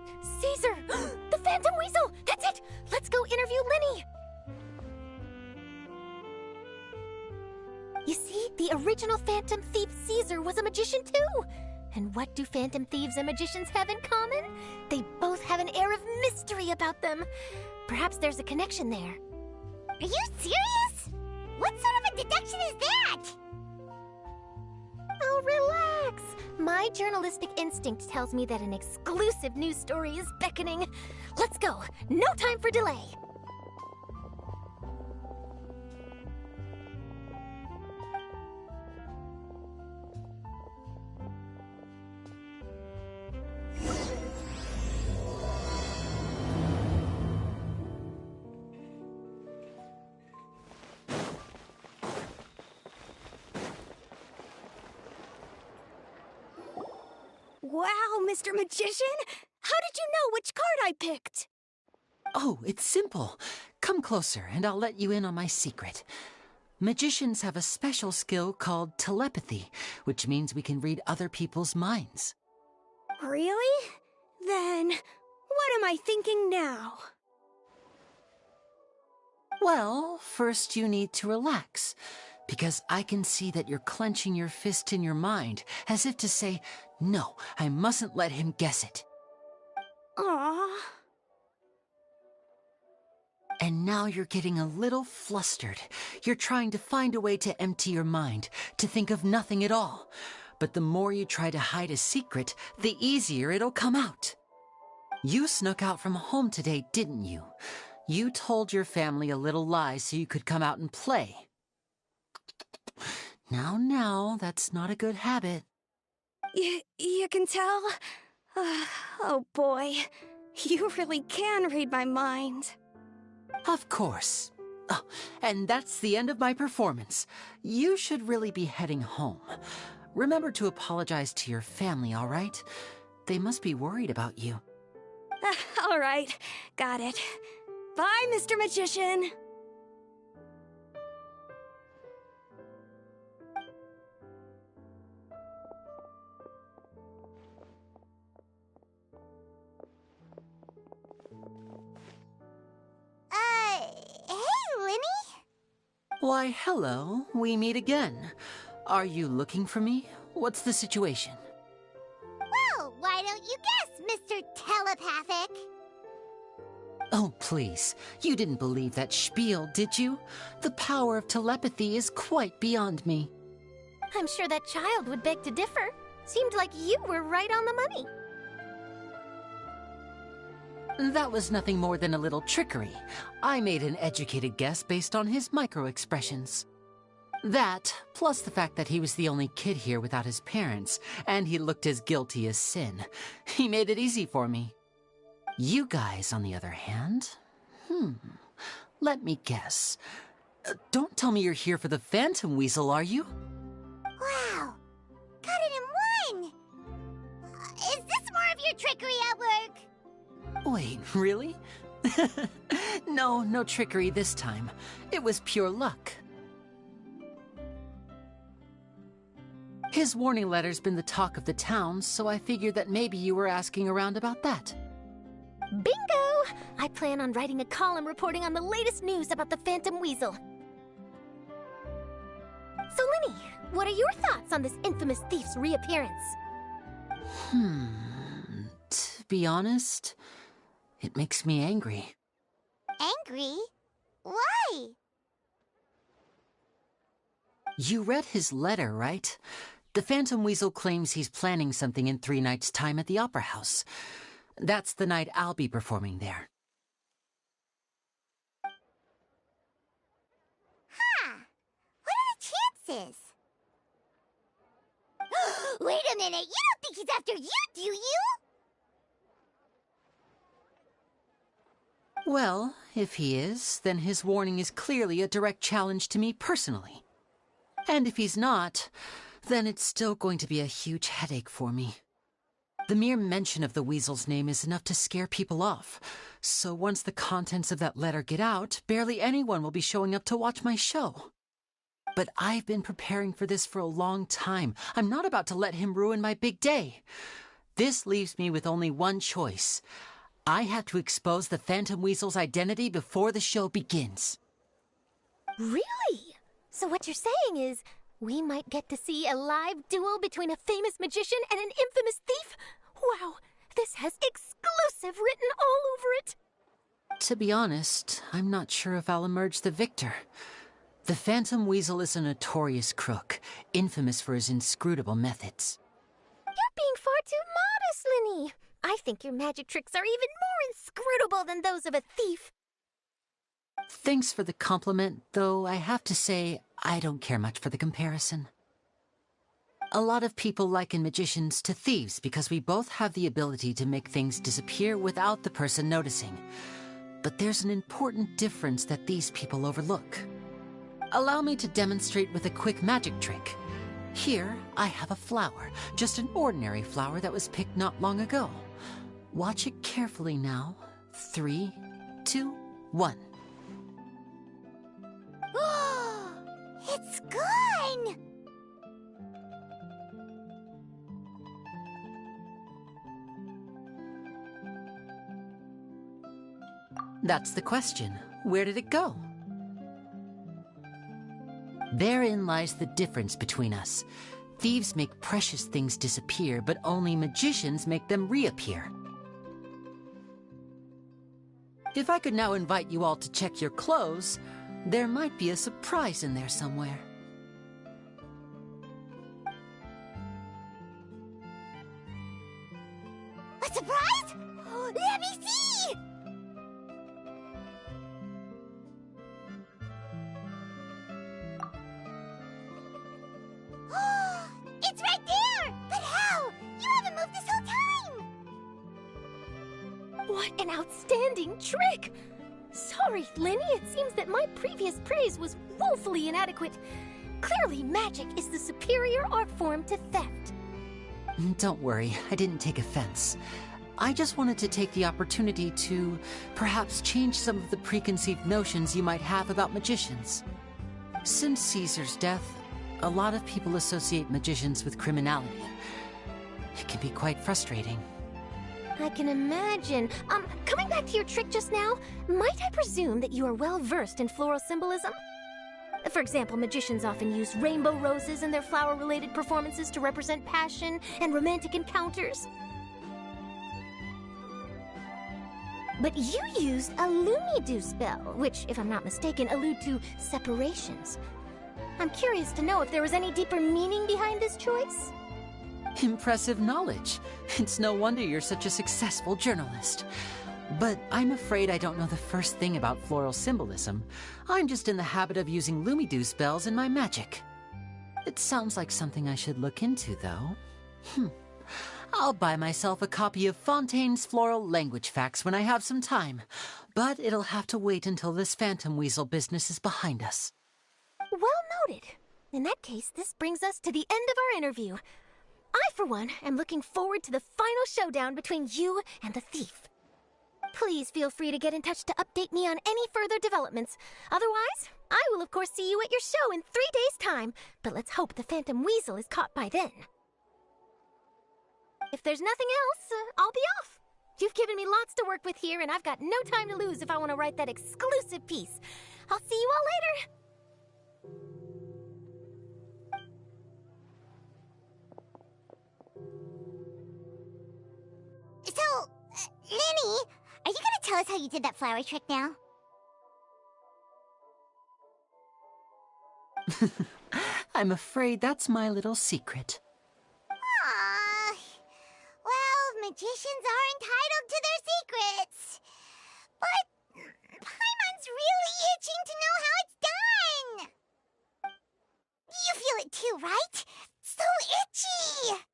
Caesar! The Phantom Weasel! That's it! Let's go interview Lyney! You see, the original Phantom Thief Caesar was a magician too! And what do Phantom Thieves and magicians have in common? They both have an air of mystery about them. Perhaps there's a connection there.
Are you serious? What sort of a deduction is that?
Oh, relax! My journalistic instinct tells me that an exclusive news story is beckoning. Let's go! No time for delay!
Wow, Mr. Magician! How did you know which card I picked?
Oh, it's simple. Come closer and I'll let you in on my secret. Magicians have a special skill called telepathy, which means we can read other people's minds.
Really? Then, what am I thinking now?
Well, first you need to relax, because I can see that you're clenching your fist in your mind, as if to say, no, I mustn't let him guess it.
Aww.
And now you're getting a little flustered. You're trying to find a way to empty your mind, to think of nothing at all. But the more you try to hide a secret, the easier it'll come out. You snuck out from home today, didn't you? You told your family a little lie so you could come out and play. Now, that's not a good habit.
You can tell? Oh boy, you really can read my mind.
Of course. Oh, and that's the end of my performance. You should really be heading home. Remember to apologize to your family, all right? They must be worried about you.
All right, got it. Bye, Mr. Magician.
Hey, Lyney?
Why, hello. We meet again. Are you looking for me? What's the situation?
Well, why don't you guess, Mr. Telepathic?
Oh, please. You didn't believe that spiel, did you? The power of telepathy is quite beyond me.
I'm sure that child would beg to differ. Seemed like you were right on the money.
That was nothing more than a little trickery. I made an educated guess based on his micro-expressions. That, plus the fact that he was the only kid here without his parents, and he looked as guilty as sin. He made it easy for me. You guys, on the other hand... Let me guess. Don't tell me you're here for the Phantom Weasel, are you?
Wow! Got it in one! Is this more of your trickery at work?
Wait, really? No trickery this time. It was pure luck. His warning letter's been the talk of the town, so I figured that maybe you were asking around about that.
Bingo! I plan on writing a column reporting on the latest news about the Phantom Weasel. So, Lyney, what are your thoughts on this infamous thief's reappearance?
To be honest, it makes me angry.
Angry? Why?
You read his letter, right? The Phantom Weasel claims he's planning something in 3 nights' time at the Opera House. That's the night I'll be performing there.
Huh. What are the chances? Wait a minute, you don't think he's after you, do you?
Well, if he is, then his warning is clearly a direct challenge to me personally. And if he's not, then it's still going to be a huge headache for me. The mere mention of the Weasel's name is enough to scare people off, so once the contents of that letter get out, barely anyone will be showing up to watch my show. But I've been preparing for this for a long time. I'm not about to let him ruin my big day. This leaves me with only one choice. I have to expose the Phantom Weasel's identity before the show begins.
Really? So what you're saying is, we might get to see a live duel between a famous magician and an infamous thief? Wow, this has exclusive written all over it!
To be honest, I'm not sure if I'll emerge the victor. The Phantom Weasel is a notorious crook, infamous for his inscrutable methods.
You're being far too modest, Lyney. I think your magic tricks are even more inscrutable than those of a thief.
Thanks for the compliment, though I have to say I don't care much for the comparison. A lot of people liken magicians to thieves because we both have the ability to make things disappear without the person noticing. But there's an important difference that these people overlook. Allow me to demonstrate with a quick magic trick. Here, I have a flower, just an ordinary flower that was picked not long ago. Watch it carefully now. 3, 2, 1.
It's gone!
That's the question. Where did it go? Therein lies the difference between us. Thieves make precious things disappear, but only magicians make them reappear. If I could now invite you all to check your clothes, there might be a surprise in there somewhere.
A surprise? Let me see! It's right there! But how? You haven't moved this whole time!
What an outstanding trick! Sorry, Lyney, it seems that my previous praise was woefully inadequate. Clearly, magic is the superior art form to theft.
Don't worry, I didn't take offense. I just wanted to take the opportunity to perhaps change some of the preconceived notions you might have about magicians. Since Caesar's death, a lot of people associate magicians with criminality. It can be quite frustrating.
I can imagine. Coming back to your trick just now, might I presume that you are well-versed in floral symbolism? For example, magicians often use rainbow roses in their flower-related performances to represent passion and romantic encounters. But you used a Lumidu spell, which, if I'm not mistaken, allude to separations. I'm curious to know if there was any deeper meaning behind this choice?
Impressive knowledge. It's no wonder you're such a successful journalist. But I'm afraid I don't know the first thing about floral symbolism. I'm just in the habit of using Lumidu spells in my magic. It sounds like something I should look into, though. I'll buy myself a copy of Fontaine's Floral Language Facts when I have some time, but it'll have to wait until this phantom weasel business is behind us.
Well noted. In that case, this brings us to the end of our interview. I, for one, am looking forward to the final showdown between you and the thief. Please feel free to get in touch to update me on any further developments. Otherwise, I will of course see you at your show in 3 days' time, but let's hope the Phantom Weasel is caught by then. If there's nothing else, I'll be off. You've given me lots to work with here, and I've got no time to lose if I want to write that exclusive piece. I'll see you all later.
So, Lyney, are you gonna tell us how you did that flower trick now?
I'm afraid that's my little secret.
Aww. Well, magicians are entitled to their secrets. But Paimon's really itching to know how it's done. You feel it too, right? So itchy!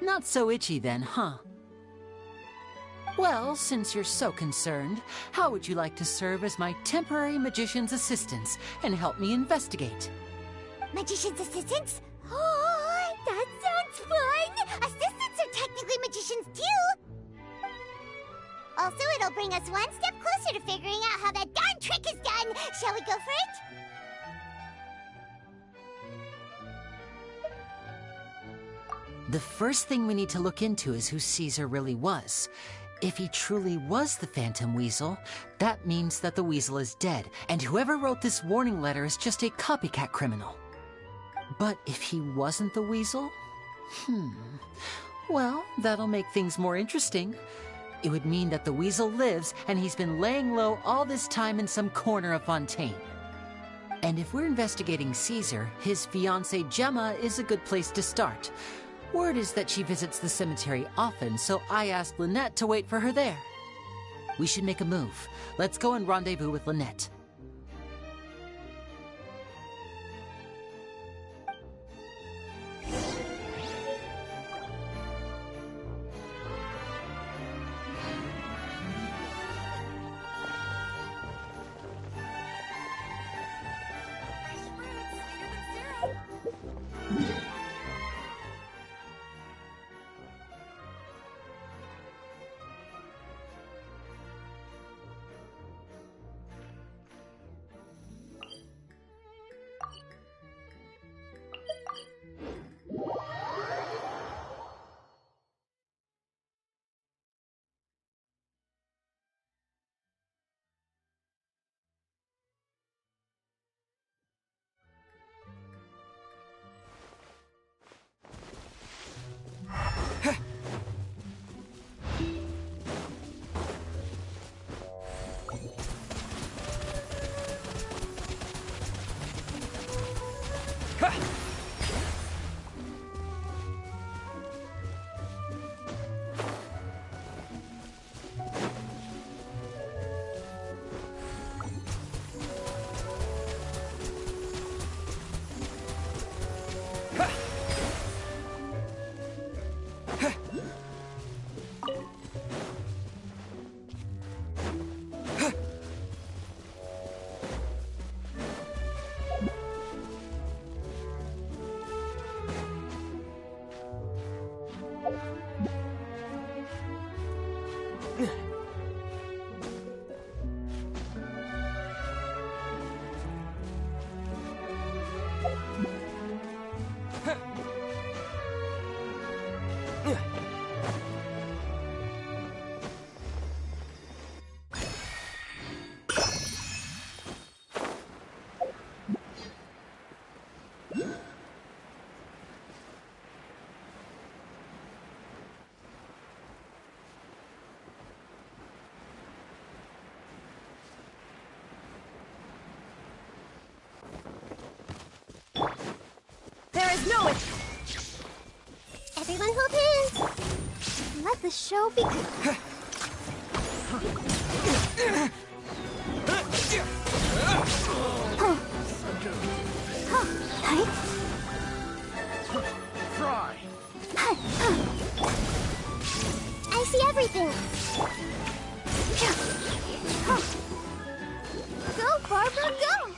Not so itchy then, huh? Well, since you're so concerned, how would you like to serve as my temporary magician's assistants and help me investigate?
Magician's assistants? Oh, that sounds fun! Assistants are technically magicians too! Also, it'll bring us one step closer to figuring out how that darn trick is done! Shall we go for it?
The first thing we need to look into is who Caesar really was. If he truly was the Phantom Weasel, that means that the weasel is dead, and whoever wrote this warning letter is just a copycat criminal. But if he wasn't the weasel? Well, that'll make things more interesting. It would mean that the weasel lives, and he's been laying low all this time in some corner of Fontaine. And if we're investigating Caesar, his fiancée Gemma is a good place to start. Word is that she visits the cemetery often, so I asked Lynette to wait for her there. We should make a move. Let's go and rendezvous with Lynette.
know it!
Everyone hold hands. Let the show begin.
Try.
I see everything. Go, Barbara, go!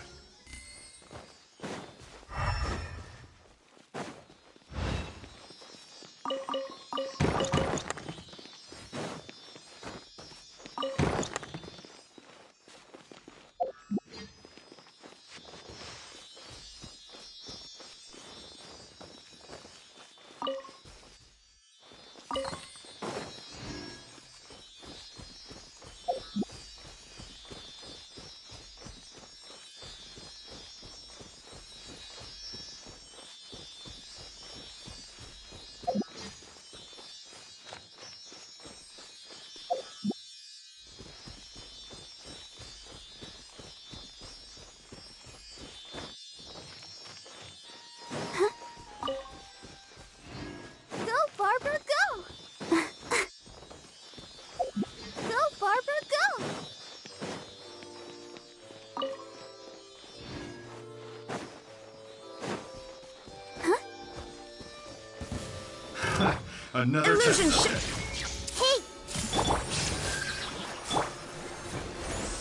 Another
Illusion
Hey!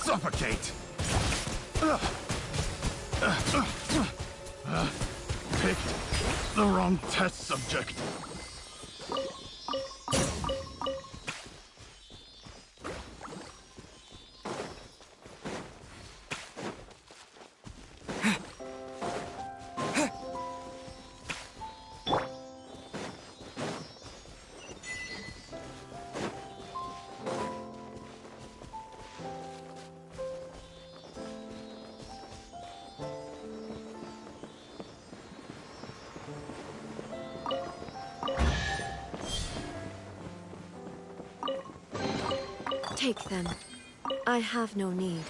Suffocate! Picked the wrong test subject.
Take them. I have no need.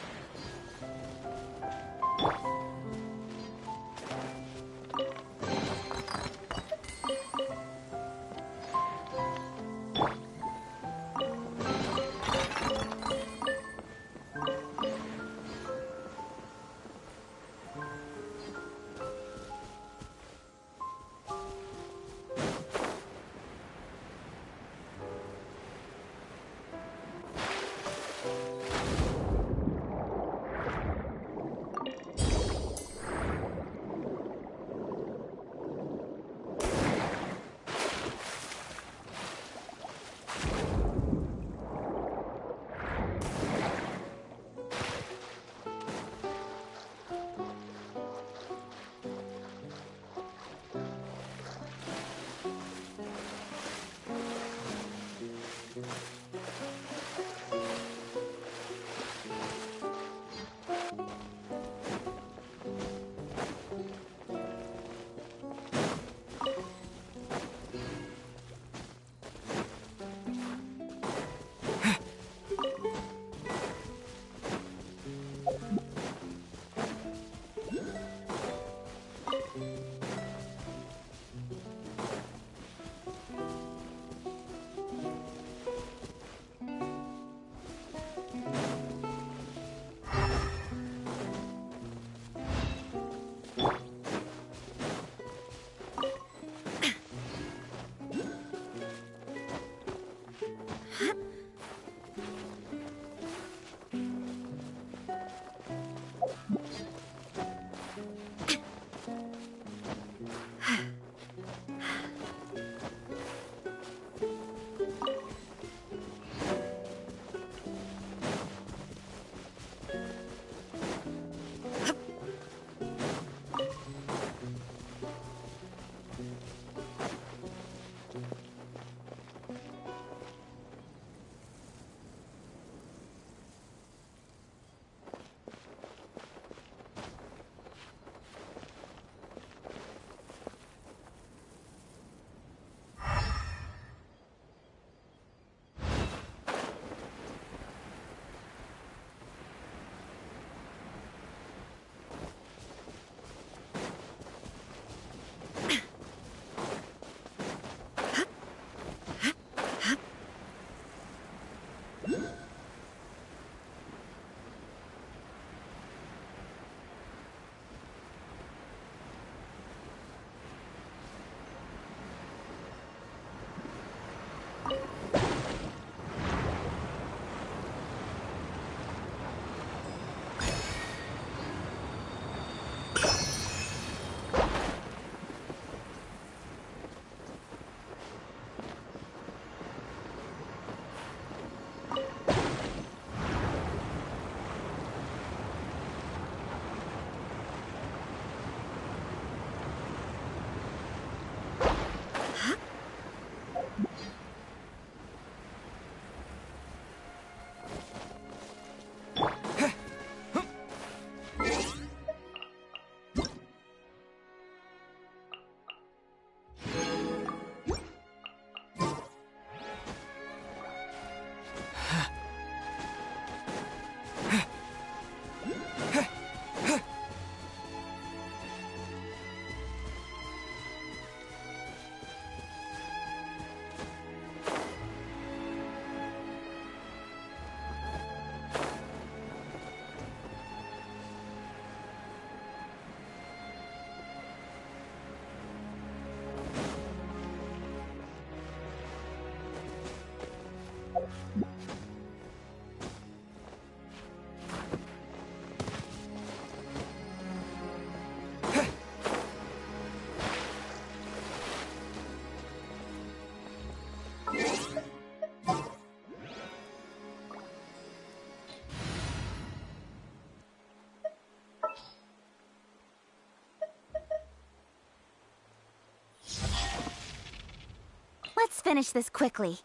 finish this quickly.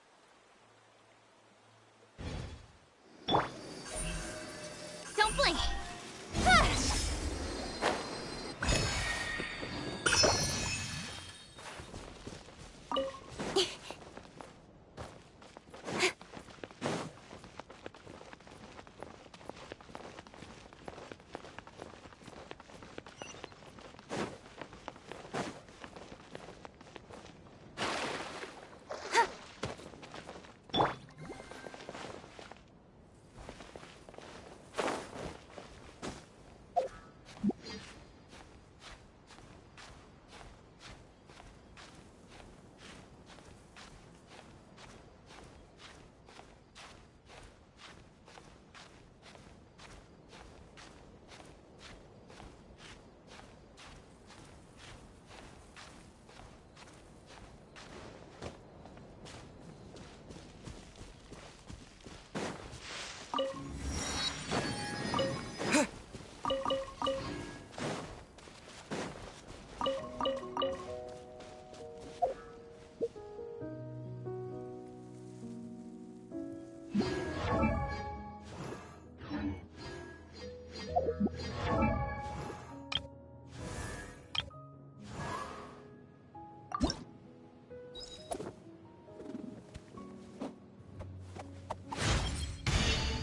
Don't blink!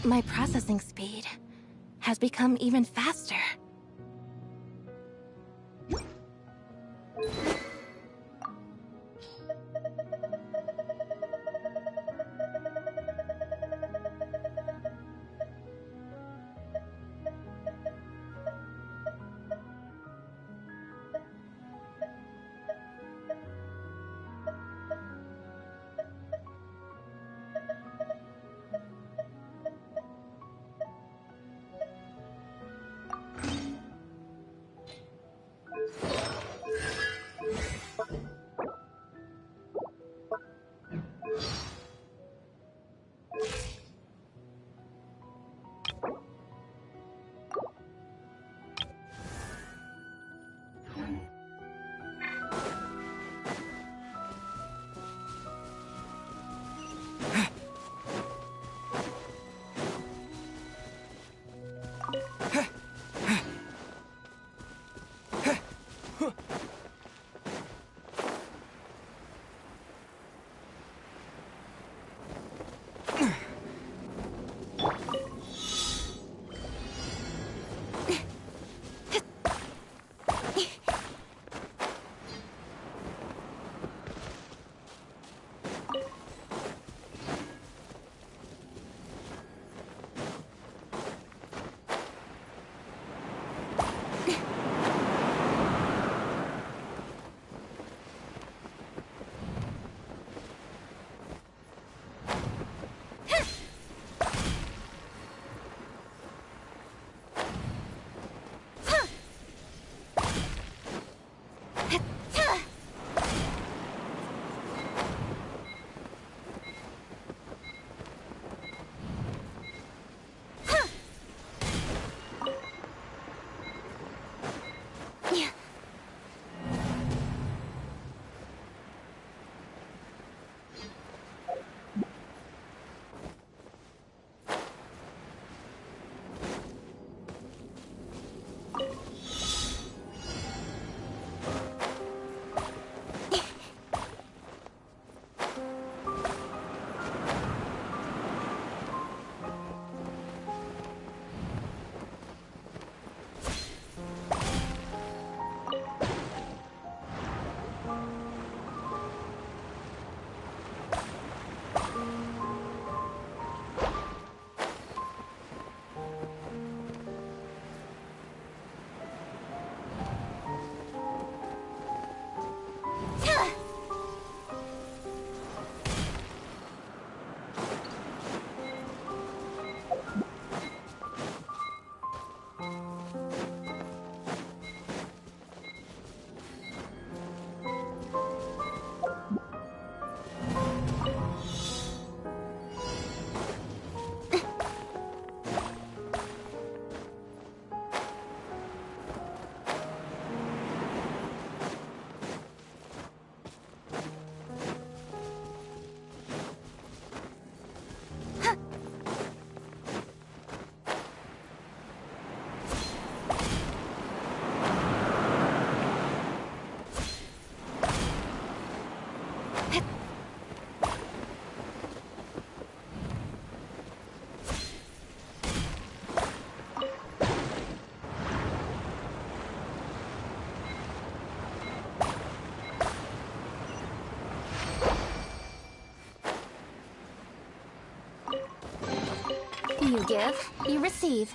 My processing speed has become even faster.
You give, you receive.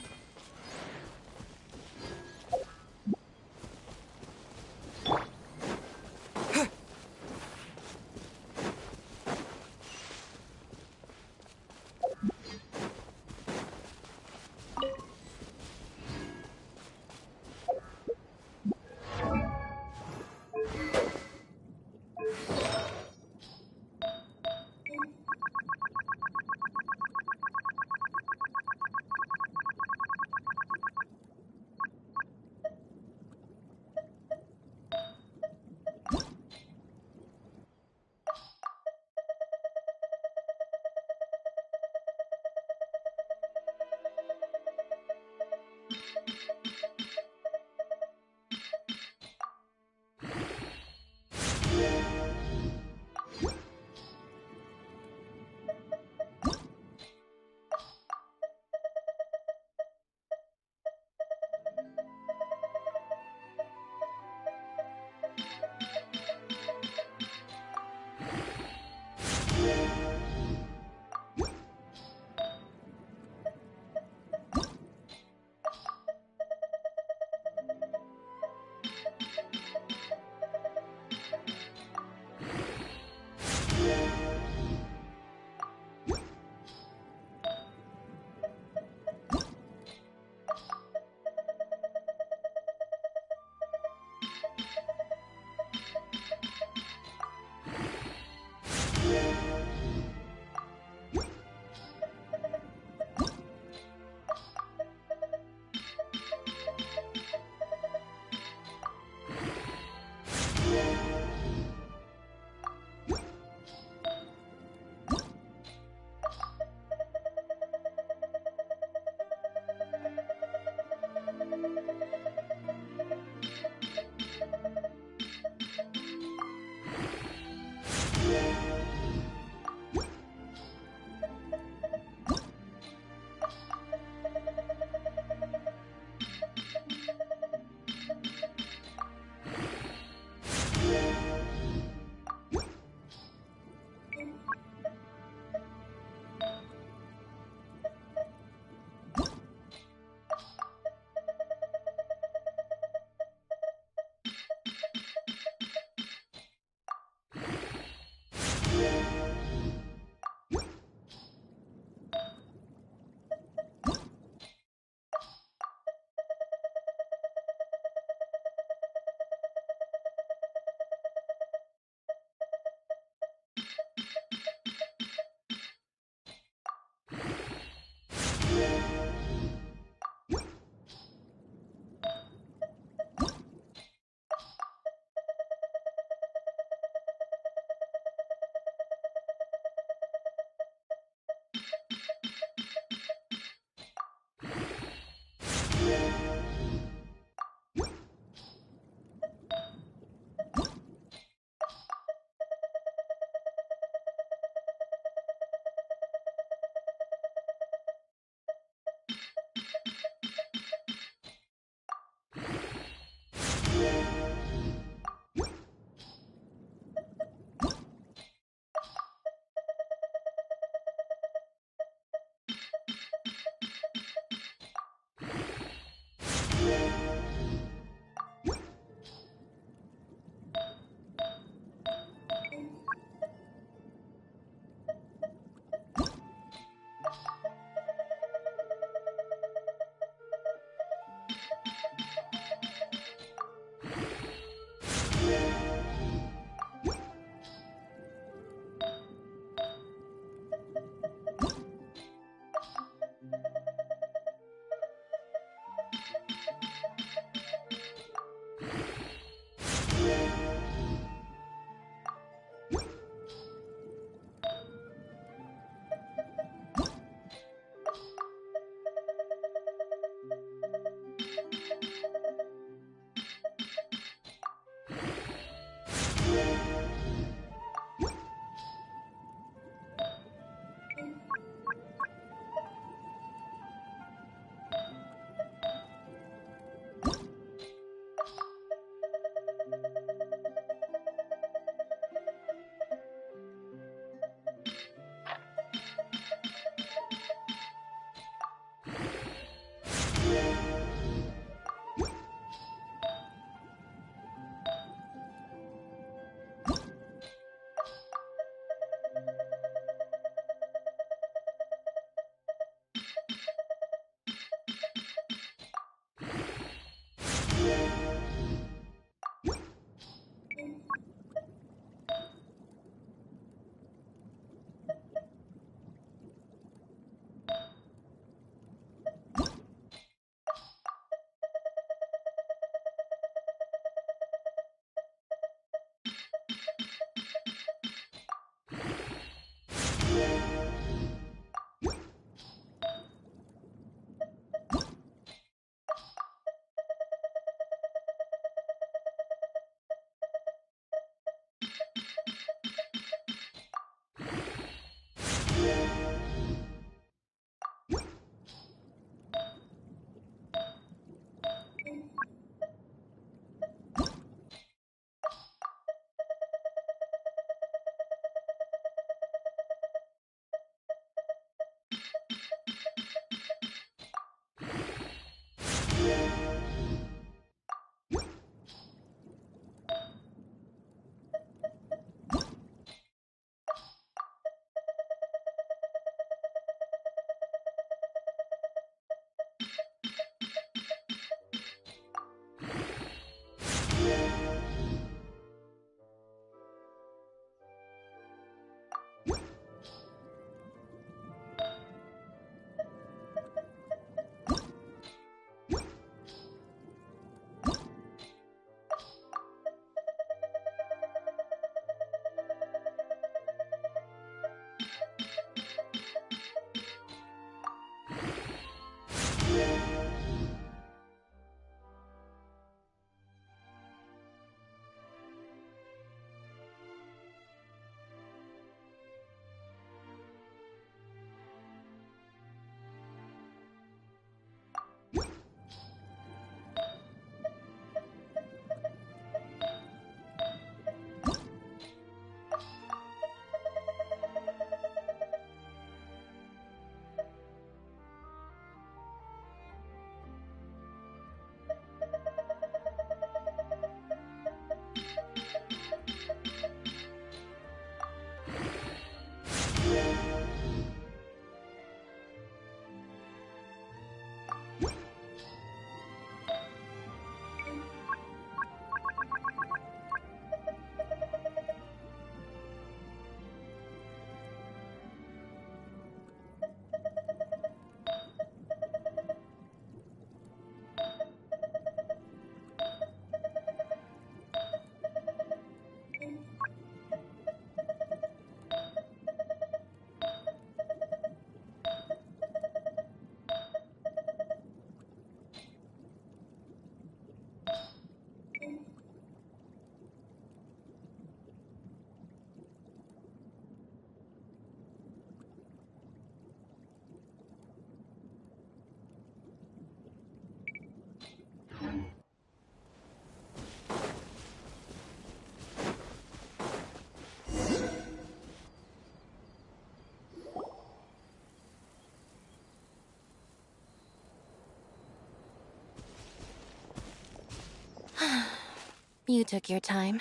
You took your time.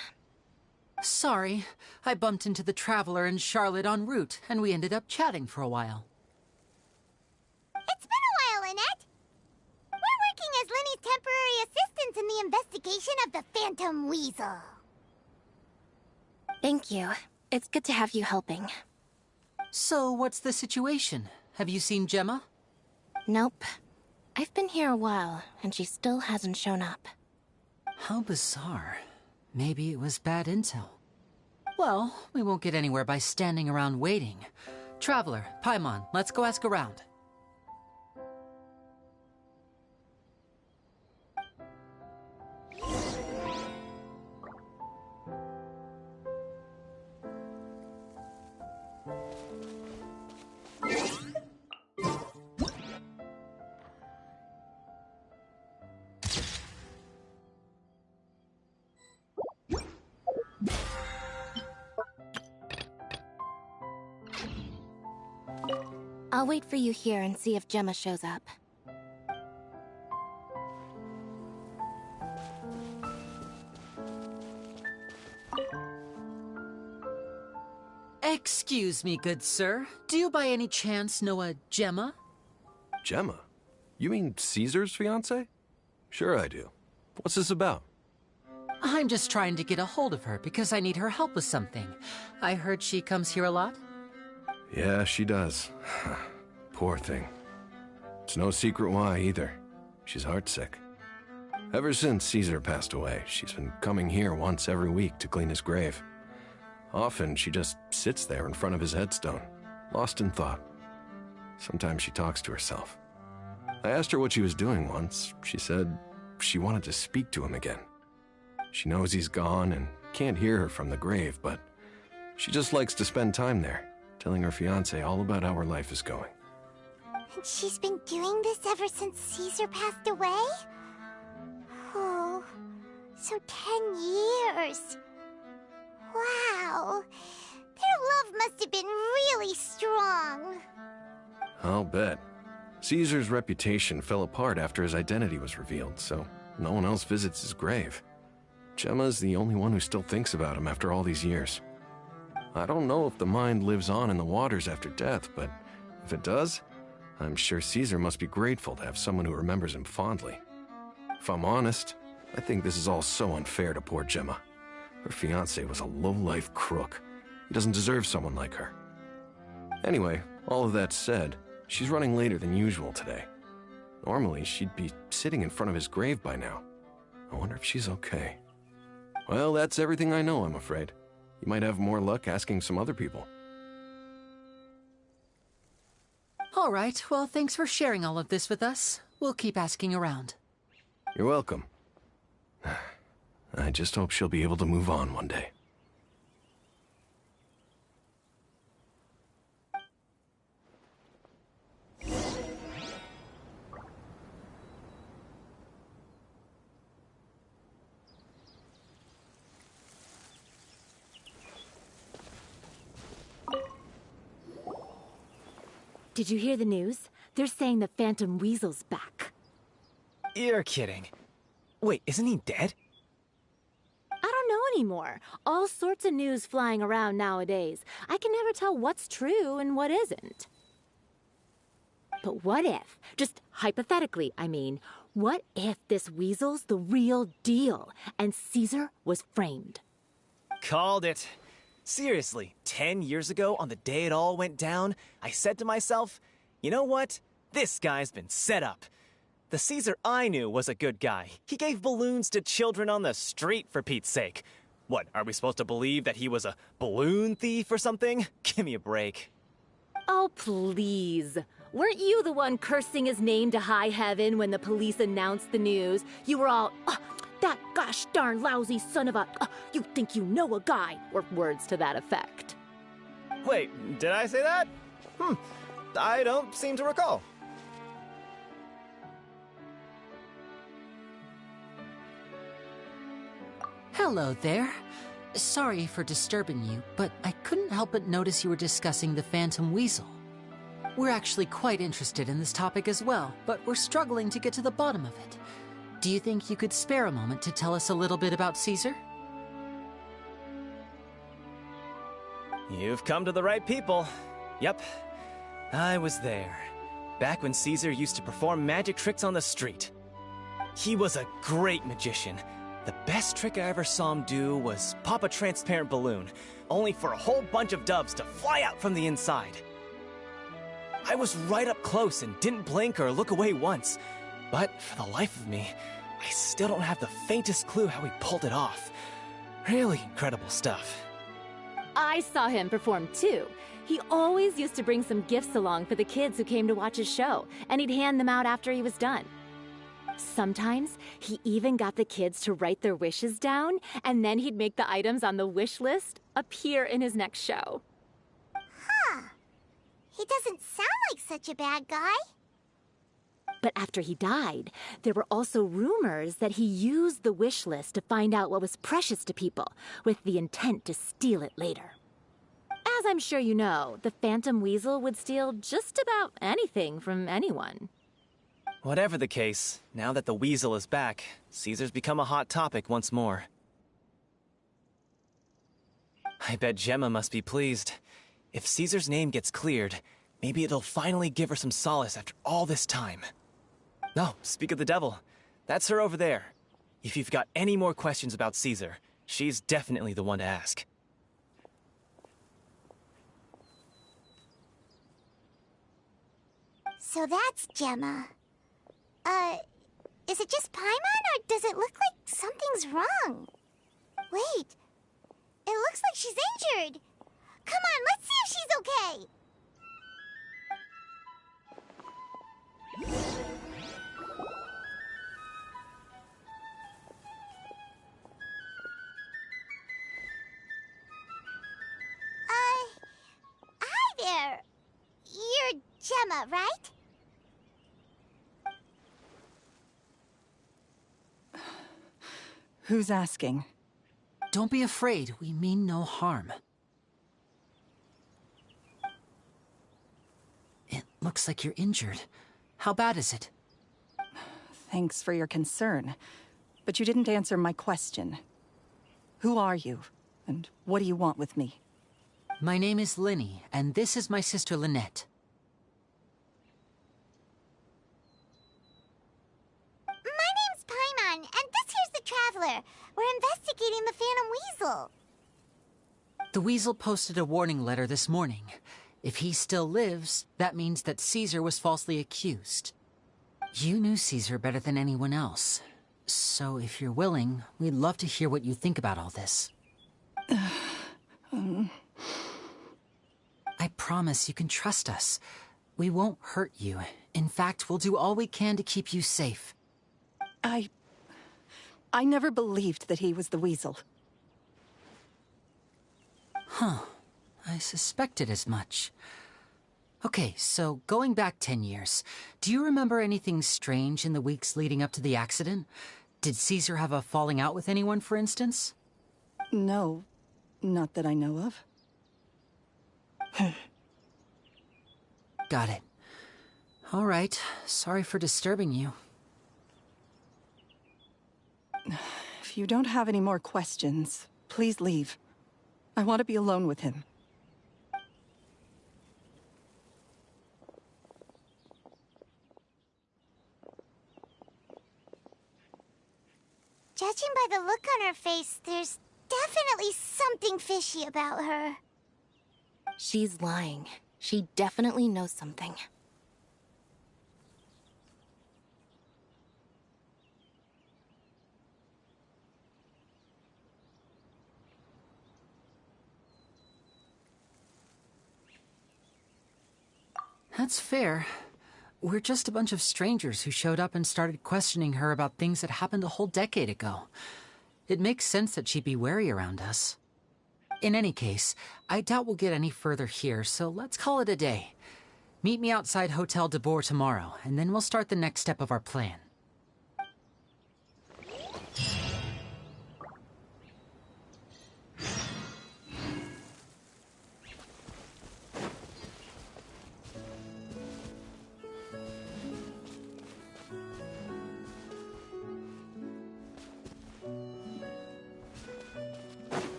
Sorry, I bumped into the Traveler and Charlotte en route, and we ended up chatting for a while.
It's been a while, Annette. We're working as Lyney's temporary assistants in the investigation of the Phantom Weasel.
Thank you. It's good to have you helping.
So, what's the situation? Have you seen Gemma?
Nope. I've been here a while, and she still hasn't shown up.
How bizarre. Maybe it was bad intel. Well, we won't get anywhere by standing around waiting. Traveler, Paimon, let's go ask around.
I'll wait for you here and see if Gemma shows up.
Excuse me, good sir. Do you by any chance know a Gemma?
Gemma? You mean Caesar's fiancée? Sure I do. What's this about?
I'm just trying to get a hold of her because I need her help with something. I heard she comes here a lot.
Yeah, she does. Poor thing. It's no secret why, either. She's heartsick. Ever since Caesar passed away, she's been coming here once every week to clean his grave. Often, she just sits there in front of his headstone, lost in thought. Sometimes she talks to herself. I asked her what she was doing once. She said she wanted to speak to him again. She knows he's gone and can't hear her from the grave, but she just likes to spend time there, telling her fiancé all about how her life is going.
And she's been doing this ever since Caesar passed away? Oh, so 10 years. Wow, their love must have been really strong.
I'll bet. Caesar's reputation fell apart after his identity was revealed, so no one else visits his grave. Gemma's the only one who still thinks about him after all these years. I don't know if the mind lives on in the waters after death, but if it does, I'm sure Caesar must be grateful to have someone who remembers him fondly. If I'm honest, I think this is all so unfair to poor Gemma. Her fiancé was a low-life crook. He doesn't deserve someone like her. Anyway, all of that said, she's running later than usual today. Normally, she'd be sitting in front of his grave by now. I wonder if she's okay. Well, that's everything I know, I'm afraid. You might have more luck asking some other people.
All right, well, thanks for sharing all of this with us. We'll keep asking around.
You're welcome. I just hope she'll be able to move on one day.
Did you hear the news? They're saying the Phantom Weasel's back.
You're kidding. Wait, isn't he dead?
I don't know anymore. All sorts of news flying around nowadays. I can never tell what's true and what isn't. But what if, just hypothetically, I mean, what if this weasel's the real deal and Caesar was framed?
Called it. Seriously, 10 years ago, on the day it all went down, I said to myself, you know what? This guy's been set up. The Caesar I knew was a good guy. He gave balloons to children on the street, for Pete's sake. What, are we supposed to believe that he was a balloon thief or something? Give me a break.
Oh, please. Weren't you the one cursing his name to high heaven when the police announced the news? You were all, that gosh darn lousy son of a, you think you know a guy, or words to that effect.
Wait, did I say that? I don't seem to recall.
Hello there. Sorry for disturbing you, but I couldn't help but notice you were discussing the Phantom Weasel. We're actually quite interested in this topic as well, but we're struggling to get to the bottom of it. Do you think you could spare a moment to tell us a little bit about Caesar?
You've come to the right people. Yep, I was there. Back when Caesar used to perform magic tricks on the street. He was a great magician. The best trick I ever saw him do was pop a transparent balloon, only for a whole bunch of doves to fly out from the inside. I was right up close and didn't blink or look away once. But for the life of me, I still don't have the faintest clue how he pulled it off. Really incredible stuff.
I saw him perform too. He always used to bring some gifts along for the kids who came to watch his show, and he'd hand them out after he was done. Sometimes he even got the kids to write their wishes down, and then he'd make the items on the wish list appear in his next show.
Huh. He doesn't sound like such a bad guy.
But after he died, there were also rumors that he used the wish list to find out what was precious to people, with the intent to steal it later. As I'm sure you know, the Phantom Weasel would steal just about anything from anyone.
Whatever the case, now that the Weasel is back, Caesar's become a hot topic once more. I bet Gemma must be pleased. If Caesar's name gets cleared, maybe it'll finally give her some solace after all this time. Oh, speak of the devil. That's her over there. If you've got any more questions about Caesar, she's definitely the one to ask.
So that's Gemma. Is it just Paimon, or does it look like something's wrong? Wait, it looks like she's injured. Come on, let's see if she's okay. Hi there. You're Gemma, right?
Who's asking?
Don't be afraid. We mean no harm. It looks like you're injured. How bad is it?
Thanks for your concern, but you didn't answer my question. Who are you, and what do you want with me?
My name is Lyney, and this is my sister Lynette.
My name's Paimon, and this here's the Traveler. We're investigating the Phantom Weasel.
The Weasel posted a warning letter this morning. If he still lives, that means that Caesar was falsely accused. You knew Caesar better than anyone else. So if you're willing, we'd love to hear what you think about all this. I promise you can trust us. We won't hurt you. In fact, we'll do all we can to keep you safe.
I never believed that he was the Weasel.
Huh. I suspected as much. Okay, so going back 10 years, do you remember anything strange in the weeks leading up to the accident? Did Caesar have a falling out with anyone, for instance?
No, not that I know of.
Got it. All right. Sorry for disturbing you.
If you don't have any more questions, please leave. I want to be alone with him.
Judging by the look on her face, there's definitely something fishy about her.
She's lying. She definitely knows something.
That's fair. We're just a bunch of strangers who showed up and started questioning her about things that happened a whole decade ago. It makes sense that she'd be wary around us. In any case, I doubt we'll get any further here, so let's call it a day. Meet me outside Hotel de Boer tomorrow, and then we'll start the next step of our plan.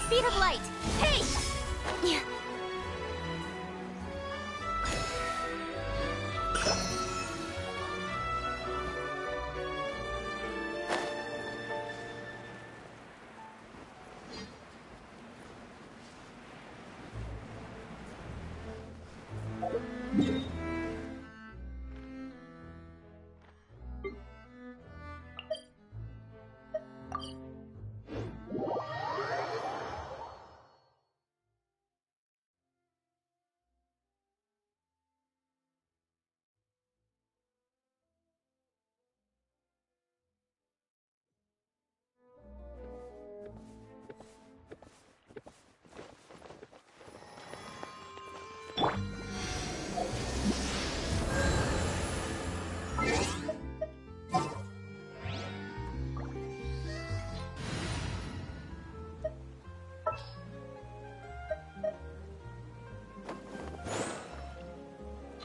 Speed of light! Hey! Yeah.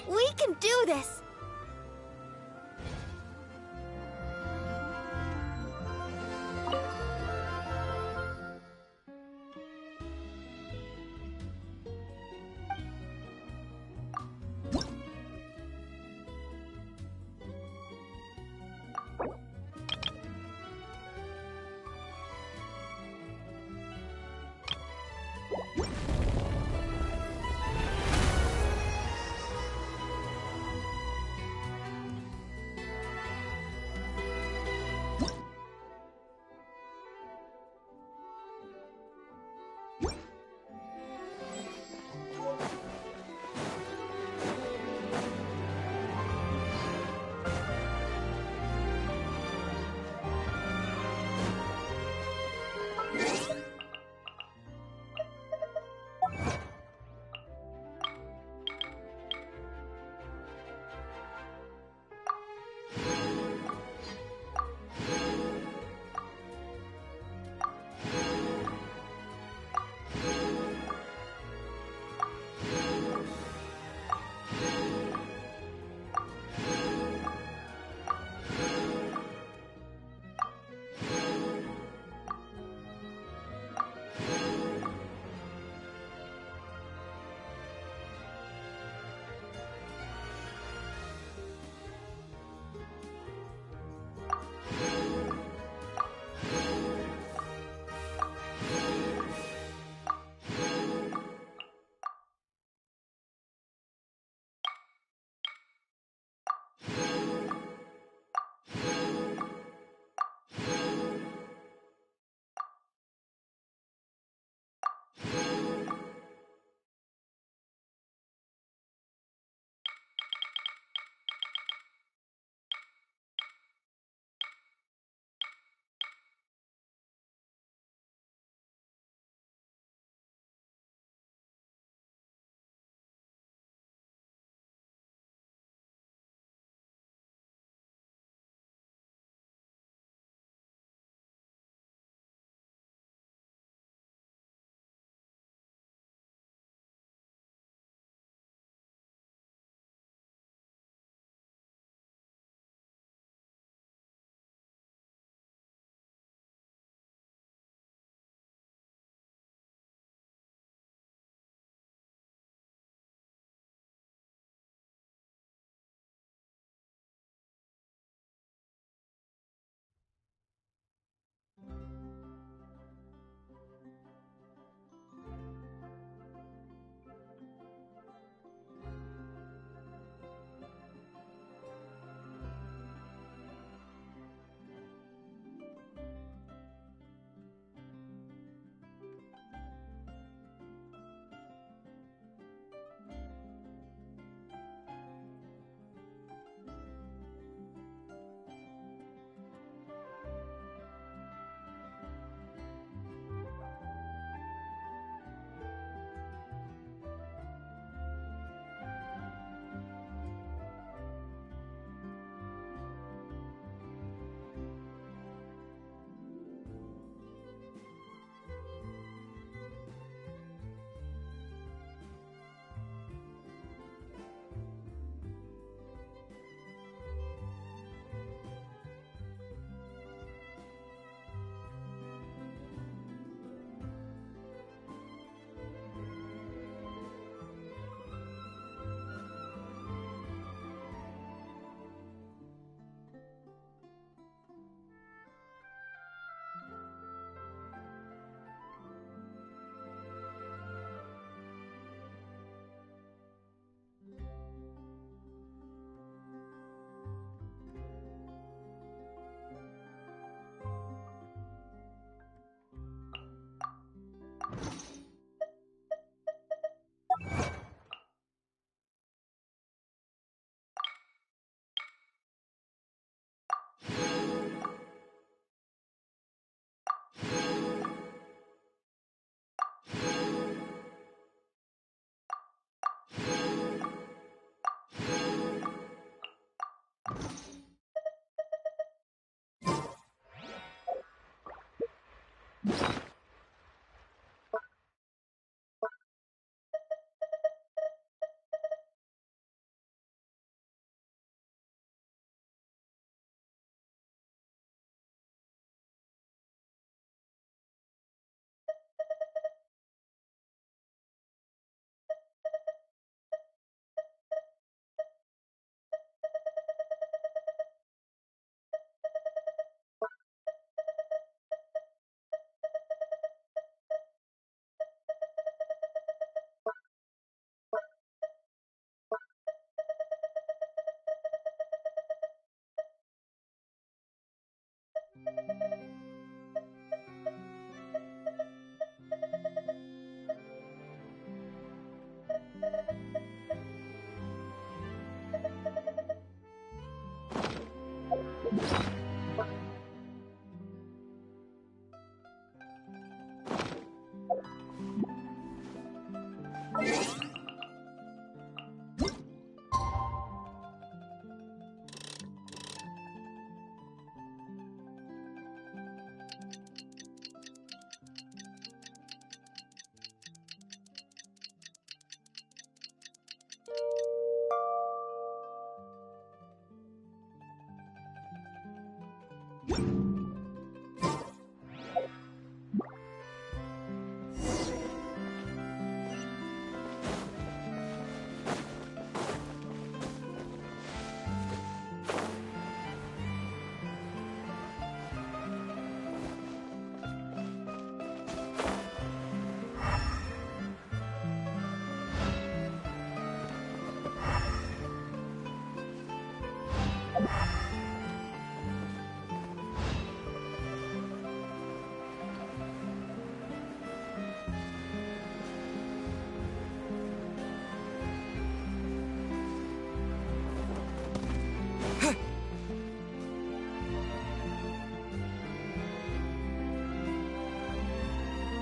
We can do this!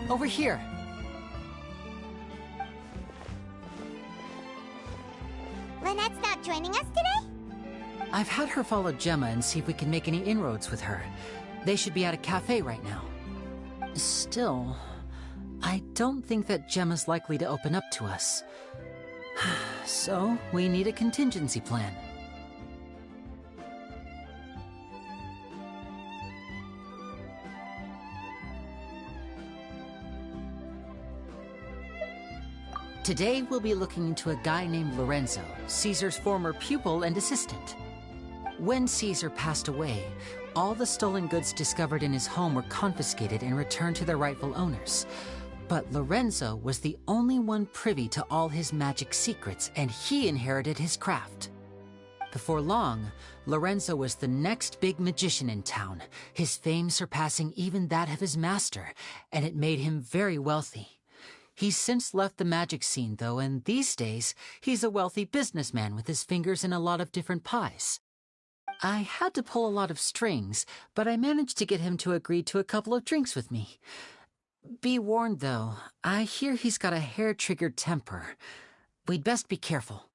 Over here.
Lynette's not joining us today?
I've had her follow Gemma and see if we can make any inroads with her. They should be at a cafe right now. Still, I don't think that Gemma's likely to open up to us. So, we need a contingency plan. Today, we'll be looking into a guy named Lorenzo, Caesar's former pupil and assistant. When Caesar passed away, all the stolen goods discovered in his home were confiscated and returned to their rightful owners. But Lorenzo was the only one privy to all his magic secrets, and he inherited his craft. Before long, Lorenzo was the next big magician in town, his fame surpassing even that of his master, and it made him very wealthy. He's since left the magic scene, though, and these days, he's a wealthy businessman with his fingers in a lot of different pies. I had to pull a lot of strings, but I managed to get him to agree to a couple of drinks with me. Be warned, though, I hear he's got a hair-triggered temper. We'd best be careful.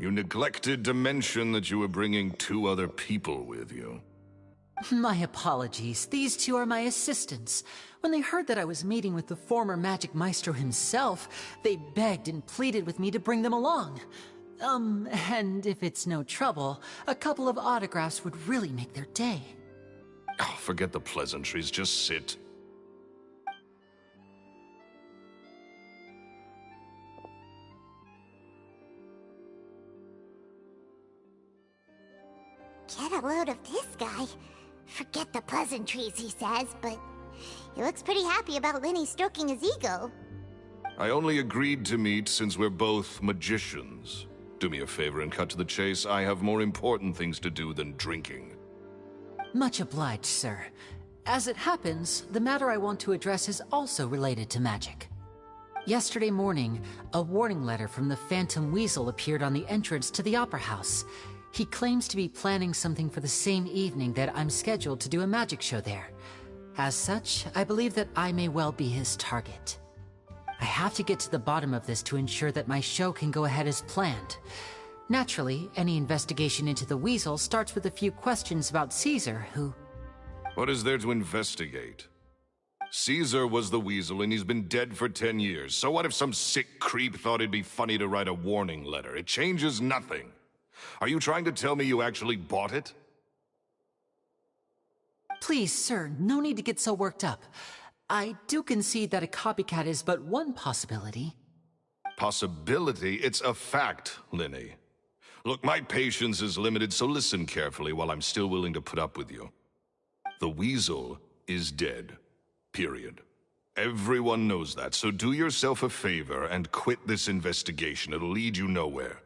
You neglected to mention that you were bringing 2 other people with you.
My apologies. These 2 are my assistants. When they heard that I was meeting with the former magic maestro himself, they begged and pleaded with me to bring them along. And if it's no trouble, a couple of autographs would really make their day.
Oh, forget the pleasantries. Just sit.
Get a load of this guy. Forget the pleasantries, he says, but he looks pretty happy about Lyney stroking his ego.
I only agreed to meet since we're both magicians. Do me a favor and cut to the chase. I have more important things to do than drinking.
Much obliged, sir. As it happens, the matter I want to address is also related to magic. Yesterday morning, a warning letter from the Phantom Weasel appeared on the entrance to the Opera House. He claims to be planning something for the same evening that I'm scheduled to do a magic show there. As such, I believe that I may well be his target. I have to get to the bottom of this to ensure that my show can go ahead as planned. Naturally, any investigation into the Weasel starts with a few questions about Caesar, who...
What is there to investigate? Caesar was the Weasel and he's been dead for 10 years. So what if some sick creep thought it'd be funny to write a warning letter? It changes nothing. Are you trying to tell me you actually bought it?
Please, sir, no need to get so worked up. I do concede that a copycat is but one possibility.
Possibility? It's a fact, Lyney. Look, my patience is limited, so listen carefully while I'm still willing to put up with you. The Weasel is dead. Period. Everyone knows that, so do yourself a favor and quit this investigation. It'll lead you nowhere.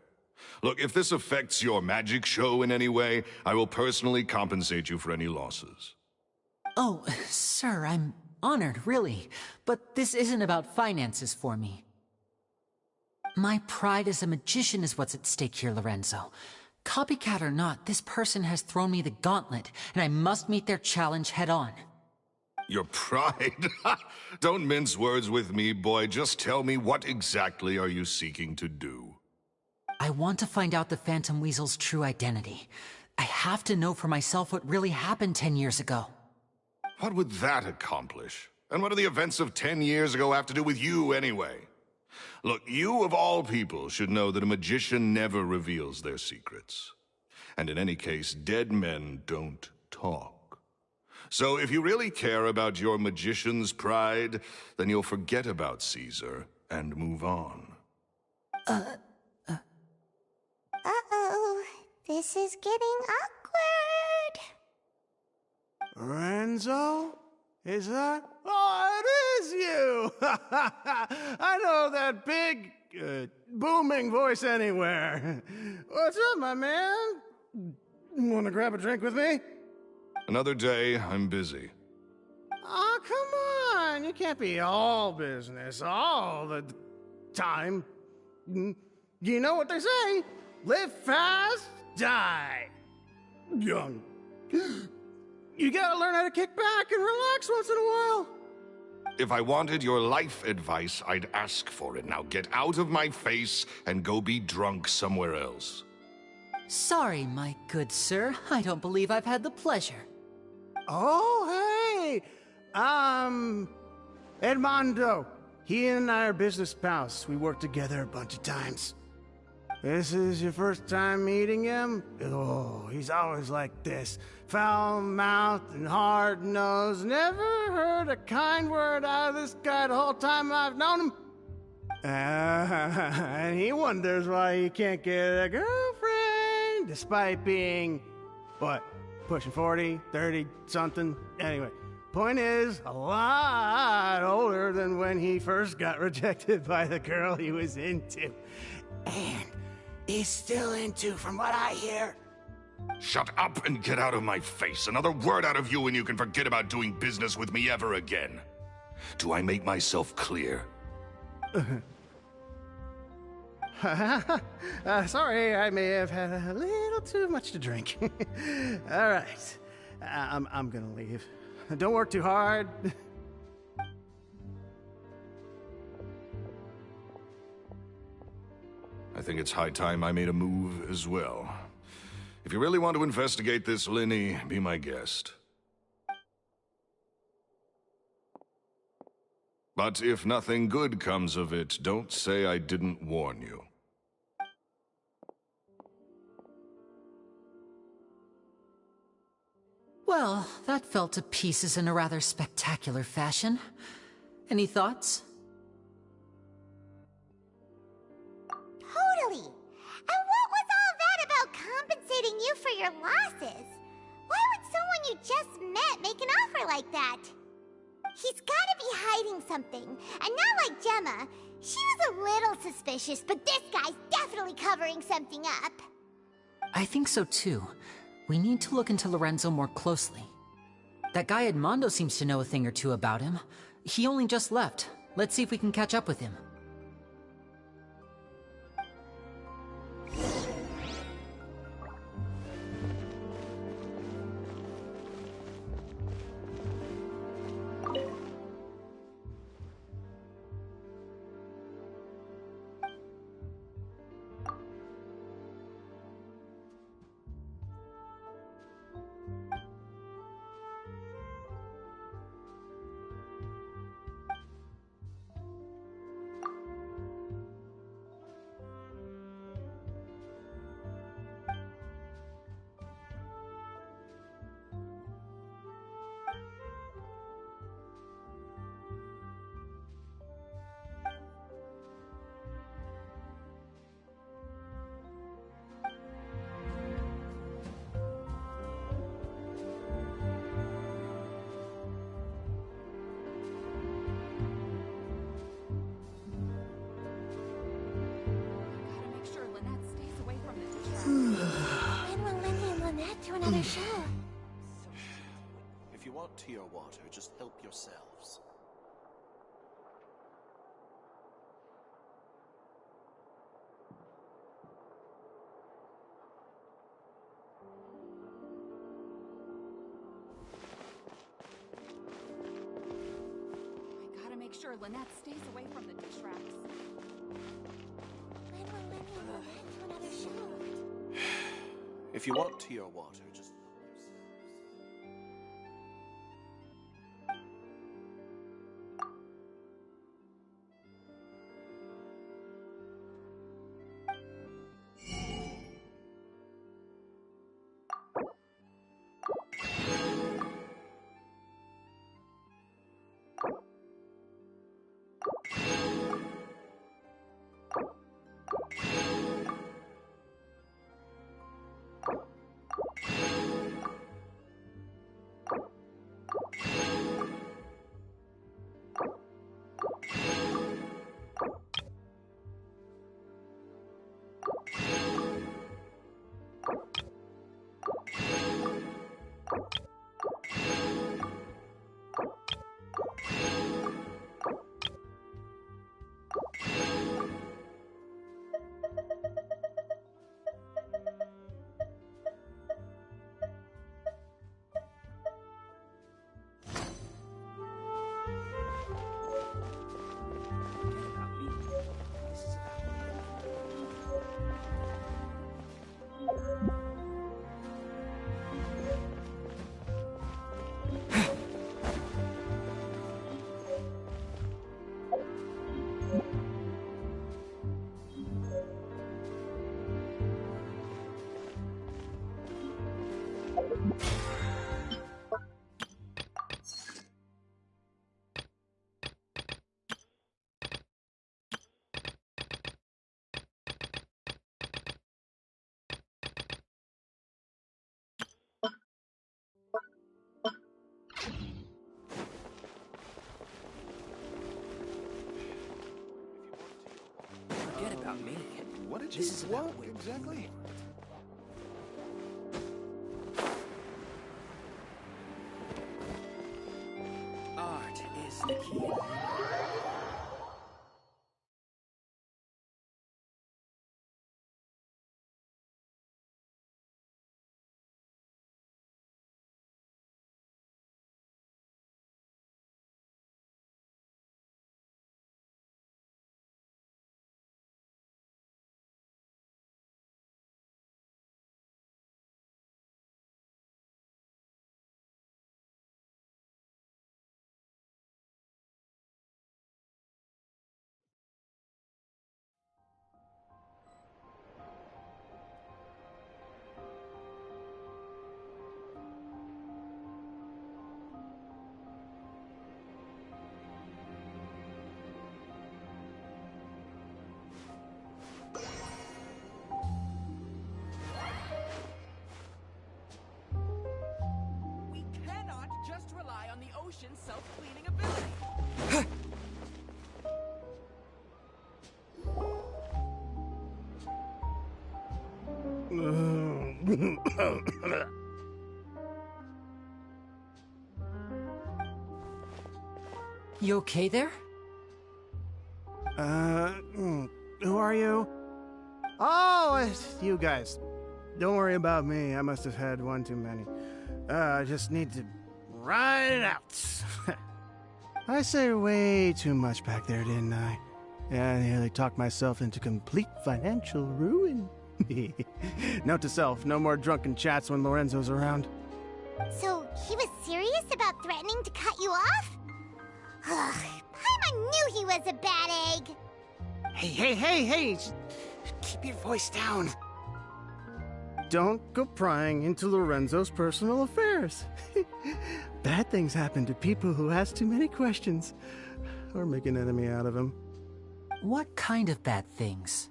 Look, if this affects your magic show in any way, I will personally compensate you for any losses.
Oh, sir, I'm honored, really. But this isn't about finances for me. My pride as a magician is what's at stake here, Lorenzo. Copycat or not, this person has thrown me the gauntlet, and I must meet their challenge head-on.
Your pride? Don't mince words with me, boy. Just tell me, what exactly are you seeking to do?
I want to find out the Phantom Weasel's true identity. I have to know for myself what really happened 10 years ago.
What would that accomplish? And what do the events of 10 years ago have to do with you, anyway? Look, you of all people should know that a magician never reveals their secrets. And in any case, dead men don't talk. So if you really care about your magician's pride, then you'll forget about Caesar and move on.
Uh-oh. This is getting awkward.
Lorenzo? Is that? Oh, it is you! I know that big, booming voice anywhere. What's up, my man? Want to grab a drink with me?
Another day, I'm busy.
Oh, come on. You can't be all business all the time. You know what they say? Live fast, die young. You gotta learn how to kick back and relax once in a while.
If I wanted your life advice, I'd ask for it. Now get out of my face and go be drunk somewhere else.
Sorry, my good sir. I don't believe I've had the pleasure.
Oh, hey! Edmondo. He and I are business pals. We worked together a bunch of times. This is your first time meeting him? Oh, he's always like this. Foul-mouthed and hard-nosed. Never heard a kind word out of this guy the whole time I've known him. And he wonders why he can't get a girlfriend, despite being, what, pushing 40, 30, something? Anyway, point is, a lot older than when he first got rejected by the girl he was into. And he's still into, from what I hear.
Shut up and get out of my face. Another word out of you and you can forget about doing business with me ever again. Do I make myself clear?
Sorry, I may have had a little too much to drink. All right, I'm gonna leave. Don't work too hard.
I think it's high time I made a move as well. If you really want to investigate this, Lyney, be my guest. But if nothing good comes of it, don't say I didn't warn you.
Well, that fell to pieces in a rather spectacular fashion. Any thoughts?
Totally. And what was all that about compensating you for your losses? Why would someone you just met make an offer like that? He's gotta be hiding something. And not like Gemma. She was a little suspicious, but this guy's definitely covering something up.
I think so too. We need to look into Lorenzo more closely. That guy Edmondo seems to know a thing or two about him. He only just left. Let's see if we can catch up with him.
When will Lyney and Lynette do another show?
If you want
want to your water, just help yourselves.
I gotta make sure Lynette stays away from the dish racks.
When will Lyney go back to another show?
If you want to your water, just
Forget about me.
What did you
This is about
want exactly?
Art is the key.
We cannot just rely on the ocean's self-cleaning ability.
You okay there?
Who are you? Oh, it's you guys. Don't worry about me. I must have had one too many. I just need to ride it out. I say way too much back there, didn't I? Yeah, I nearly talked myself into complete financial ruin. Note to self, no more drunken chats when Lorenzo's around.
So, he was serious about threatening to cut you off? Paimon knew he was a bad egg!
Hey! Keep your voice down. Don't go prying into Lorenzo's personal affairs. Bad things happen to people who ask too many questions. Or make an enemy out of him.
What kind of bad things?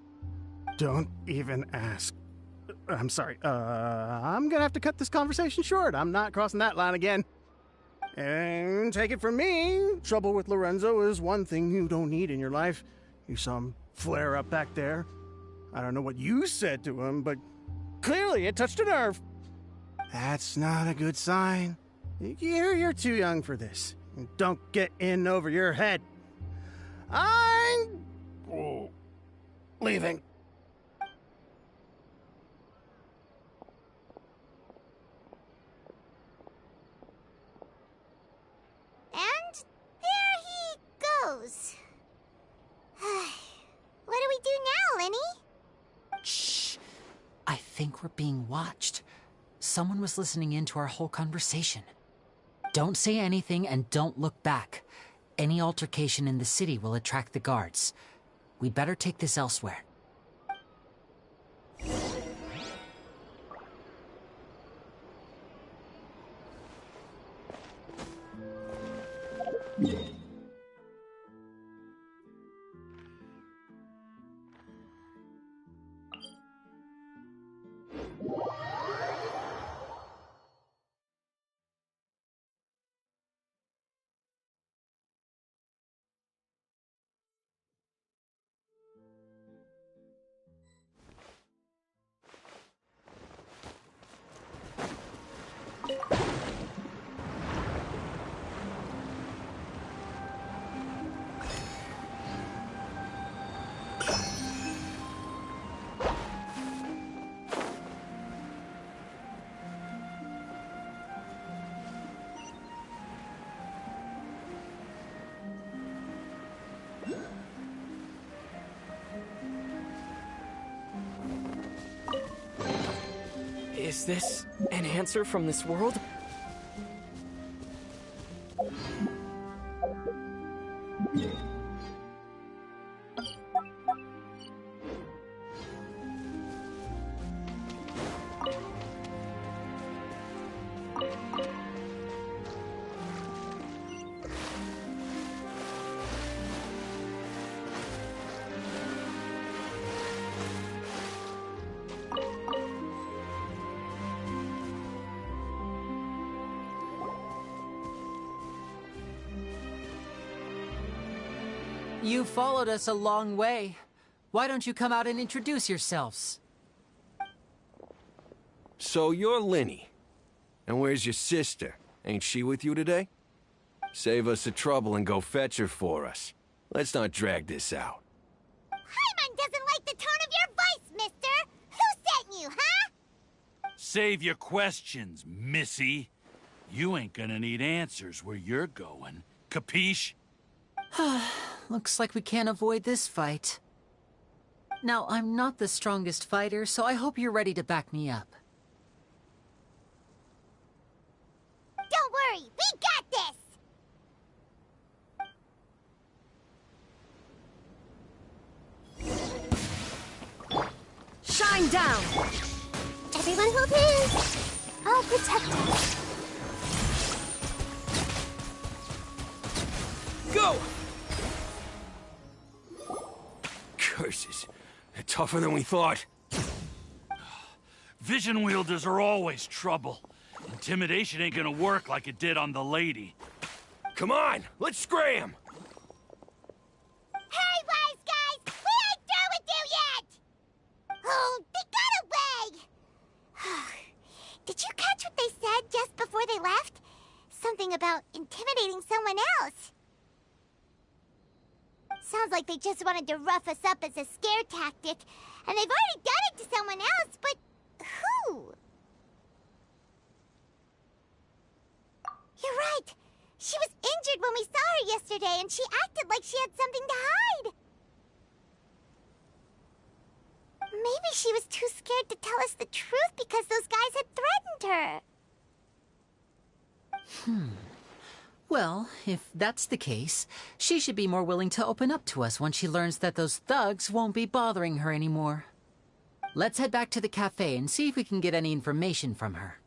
Don't even ask. I'm sorry. I'm gonna have to cut this conversation short. I'm not crossing that line again. And take it from me, trouble with Lorenzo is one thing you don't need in your life. You saw him flare up back there. I don't know what you said to him, but clearly it touched a nerve. That's not a good sign. You're too young for this. Don't get in over your head. I'm leaving.
And there he goes. What do we do now, Lyney?
Shh. I think we're being watched. Someone was listening in to our whole conversation. Don't say anything and don't look back. Any altercation in the city will attract the guards. We'd better take this elsewhere.
Is this an answer from this world?
You followed us a long way. Why don't you come out and introduce yourselves?
So you're Lyney. And where's your sister? Ain't she with you today? Save us the trouble and go fetch her for us. Let's not drag this out.
Paimon doesn't like the tone of your voice, mister! Who sent you, huh?
Save your questions, missy. You ain't gonna need answers where you're going. Capiche?
Looks like we can't avoid this fight. Now, I'm not the strongest fighter, so I hope you're ready to back me up.
Don't worry, we got
this! Shine down!
Everyone hold hands! I'll protect us.
Go! Curses. They're tougher than we thought.
Vision wielders are always trouble. Intimidation ain't gonna work like it did on the lady.
Come on, let's scram!
Hey, wise guys! We ain't through with you yet! Oh, they got away! Did you catch what they said just before they left? Something about intimidating someone else. Sounds like they just wanted to rough us up as a scare tactic, and they've already done it to someone else, but who? You're right. She was injured when we saw her yesterday, and she acted like she had something to hide. Maybe she was too scared to tell us the truth because those guys had threatened her.
Well, if that's the case, she should be more willing to open up to us when she learns that those thugs won't be bothering her anymore. Let's head back to the cafe and see if we can get any information from her.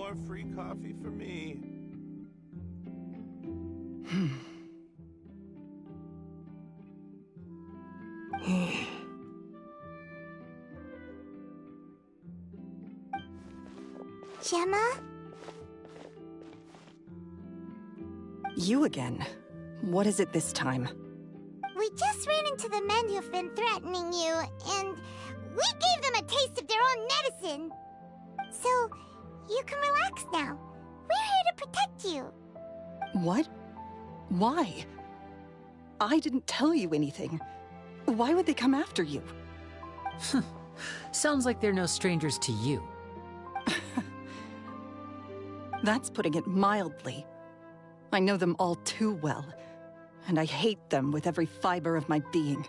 more free coffee for me.
Gemma?
You again. What is it this time?
We just ran into the men who've been threatening you, and we gave them a taste of their own medicine. So, you can relax now. We're here to protect you.
What? Why? I didn't tell you anything. Why would they come after you?
Sounds like they're no strangers to you.
That's putting it mildly. I know them all too well, and I hate them with every fiber of my being.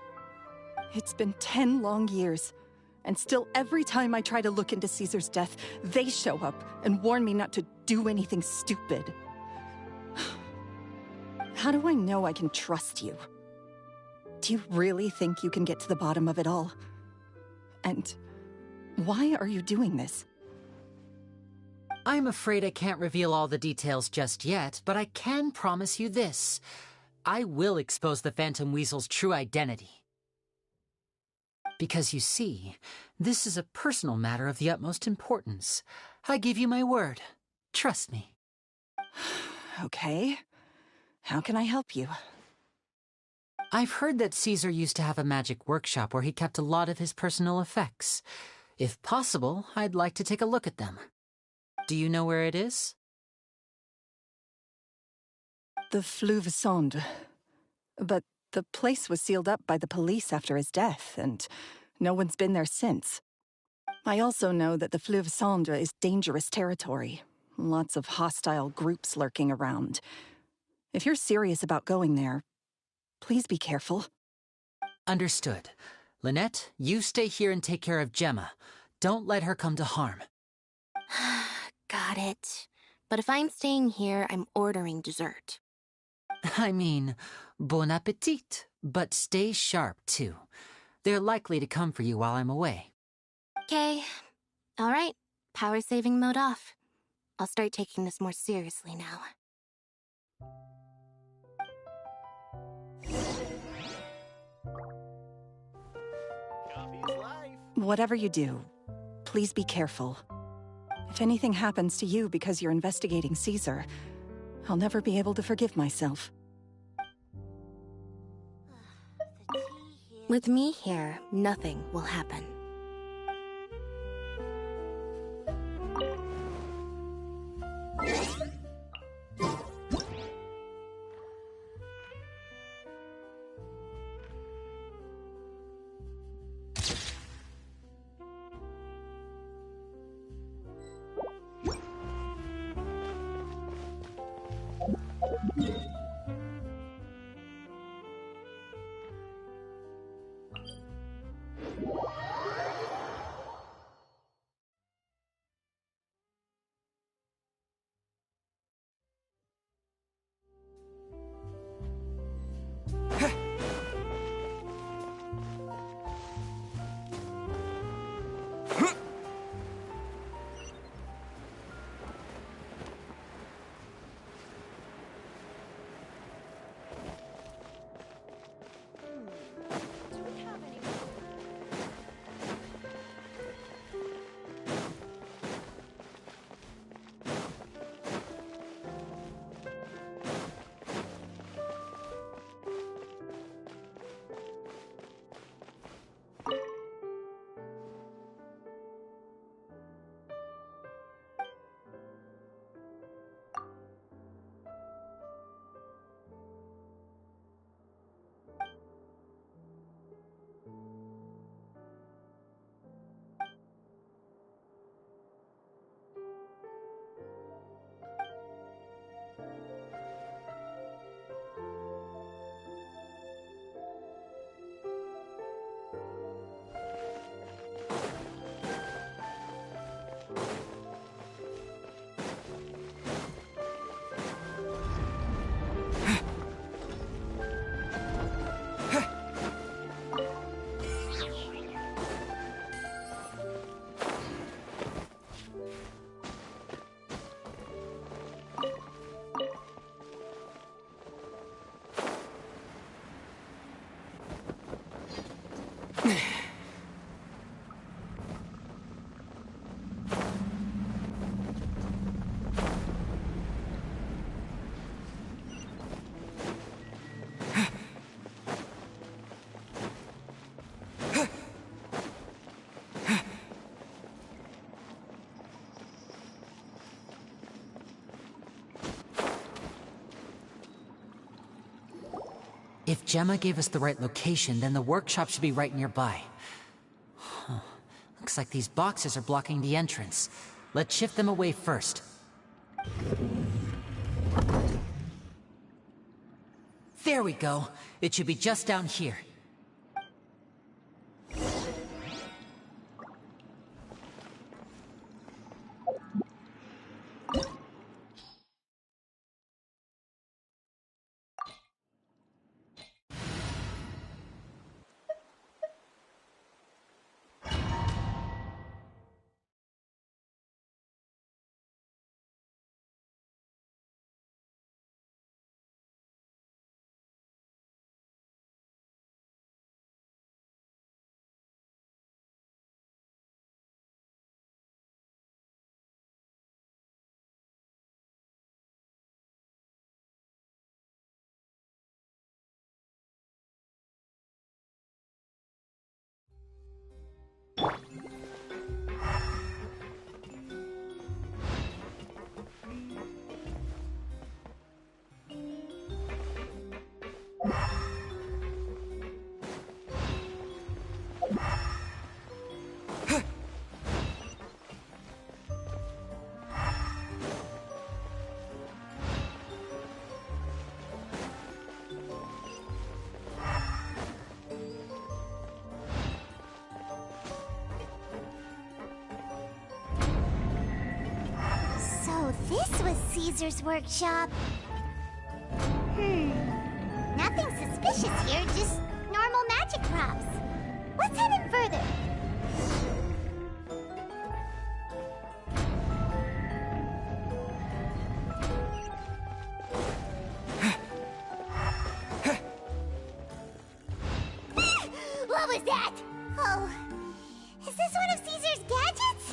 It's been 10 long years, and still every time I try to look into Caesar's death, they show up and warn me not to do anything stupid. How do I know I can trust you? Do you really think you can get to the bottom of it all? And why are you doing this?
I'm afraid I can't reveal all the details just yet, but I can promise you this. I will expose the Phantom Weasel's true identity. Because you see, this is a personal matter of the utmost importance. I give you my word. Trust me.
Okay. How can I help you?
I've heard that Caesar used to have a magic workshop where he kept a lot of his personal effects. If possible, I'd like to take a look at them. Do you know where it is?
The Fleuve Sonde. But the place was sealed up by the police after his death, and no one's been there since. I also know that the Fleuve Sonde is dangerous territory. Lots of hostile groups lurking around. If you're serious about going there, please be careful.
Understood. Lynette, you stay here and take care of Gemma. Don't let her come to harm.
Got it. But if I'm staying here, I'm ordering dessert.
I mean, bon appetit, but stay sharp, too. They're likely to come for you while I'm away.
Okay. All right. Power saving mode off. I'll start taking this more seriously now.
Whatever you do, please be careful. If anything happens to you because you're investigating Caesar, I'll never be able to forgive myself.
With me here, nothing will happen.
If Gemma gave us the right location, then the workshop should be right nearby. Huh. Looks like these boxes are blocking the entrance. Let's shift them away first. There we go. It should be just down here.
This was Caesar's workshop. Nothing suspicious here, just normal magic props. Let's head in further. What was that? Oh, is this one of Caesar's gadgets?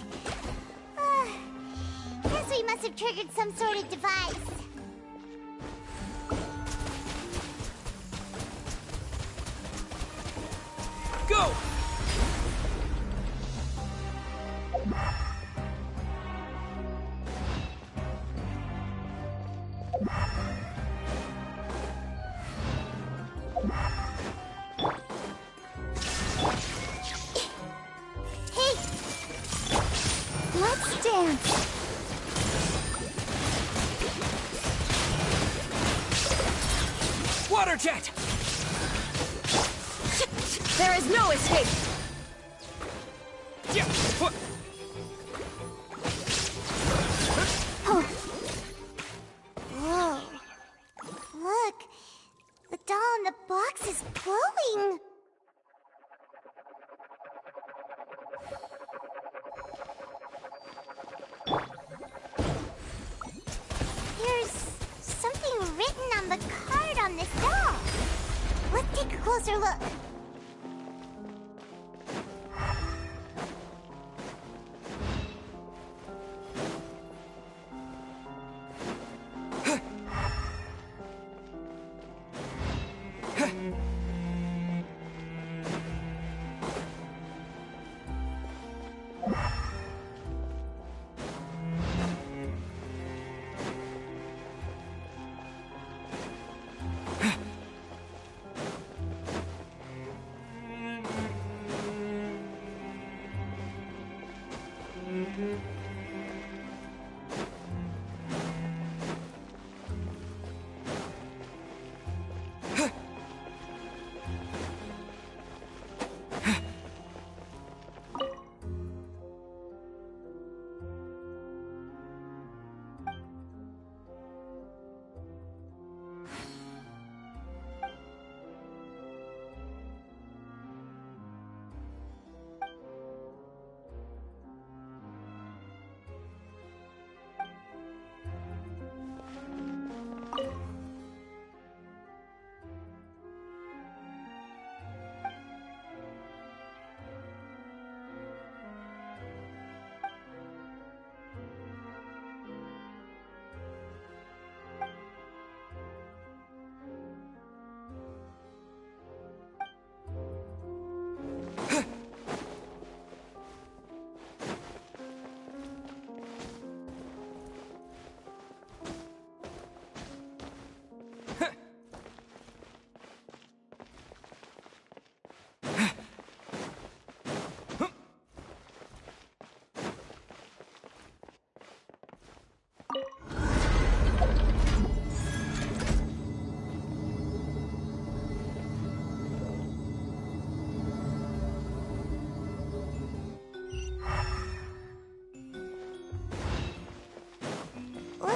Guess we must have triggered some sort of device.
Go!
Hey! Let's dance!
Water jet!
There is no escape!
Yeah.
Oh. Whoa. Look. The doll in the box is glowing. There's something written on the card on this doll. Let's take a closer look.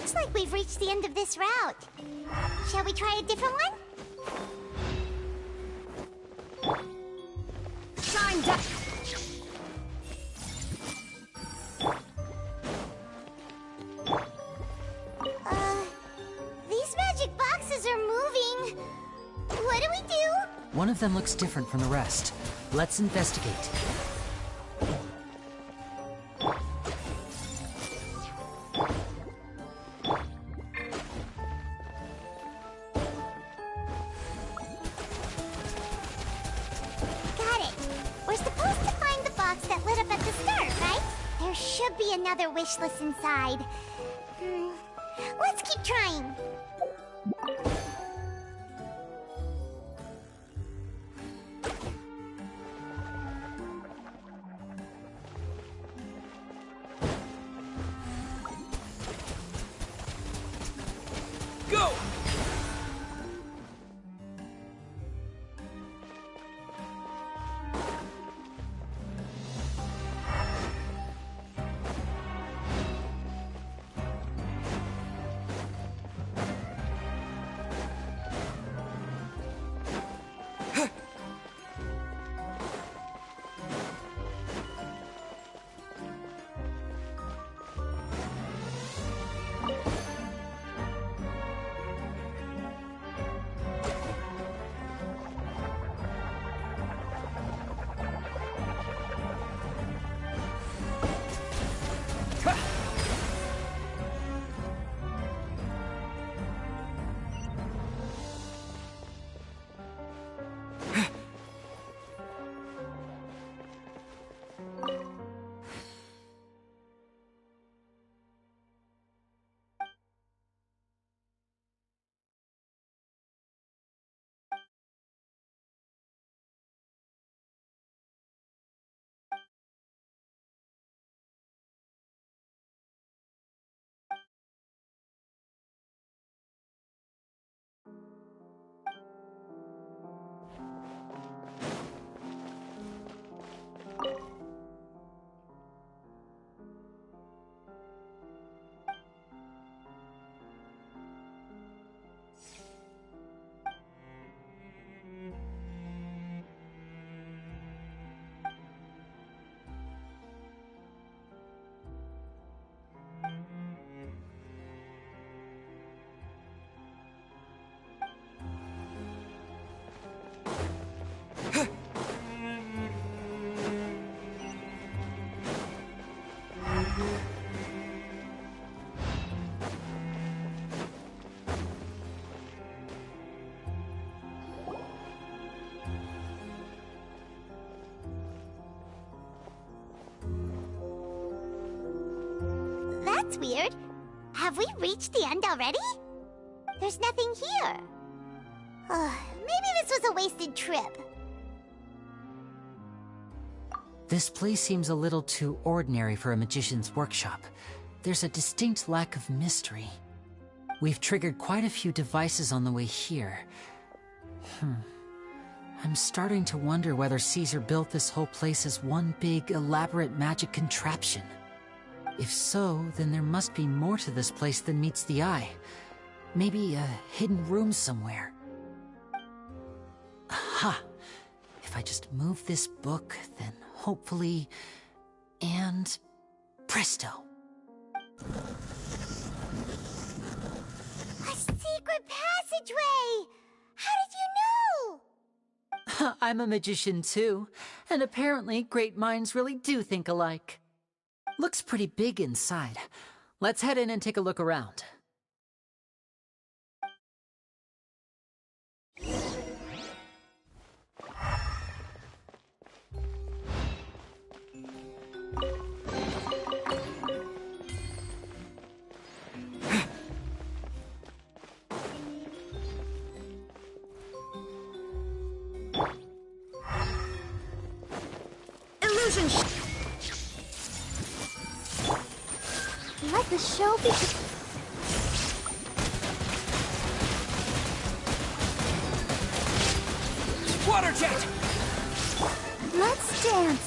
Looks like we've reached the end of this route. Shall we try a different one?
Shine down!
These magic boxes are moving. What do we do?
One of them looks different from the rest. Let's investigate.
Got it. We're supposed to find the box that lit up at the start, right? There should be another wish list inside. Let's keep trying.
Go!
That's weird. Have we reached the end already? There's nothing here. Maybe this was a wasted trip.
This place seems a little too ordinary for a magician's workshop. There's a distinct lack of mystery. We've triggered quite a few devices on the way here. I'm starting to wonder whether Caesar built this whole place as one big, elaborate magic contraption. If so, then there must be more to this place than meets the eye. Maybe a hidden room somewhere. Aha! If I just move this book, then hopefully... and... presto!
A secret passageway! How did you know?
I'm a magician too, and apparently great minds really do think alike. Looks pretty big inside. Let's head in and take a look around.
Illusion!
Let the show begin.
Water jet!
Let's dance.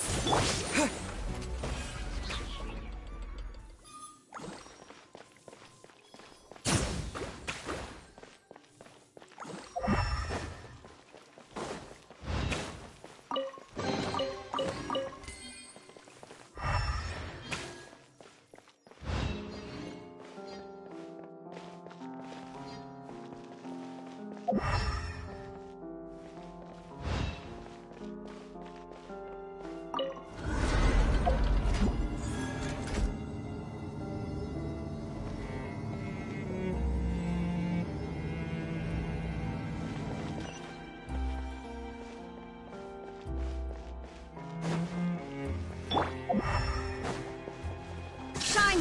Shine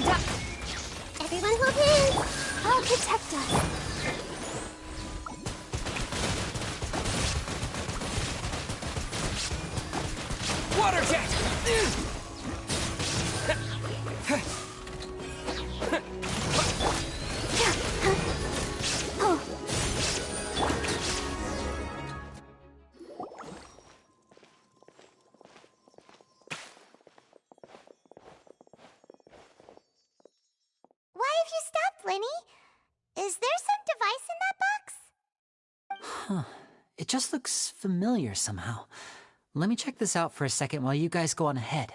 down!
Everyone hold hands! I'll protect us.
Water jet!
Oh.
Why have you stopped, Lyney? Is there some device in that box?
Huh. It just looks familiar somehow. Let me check this out for a second while you guys go on ahead.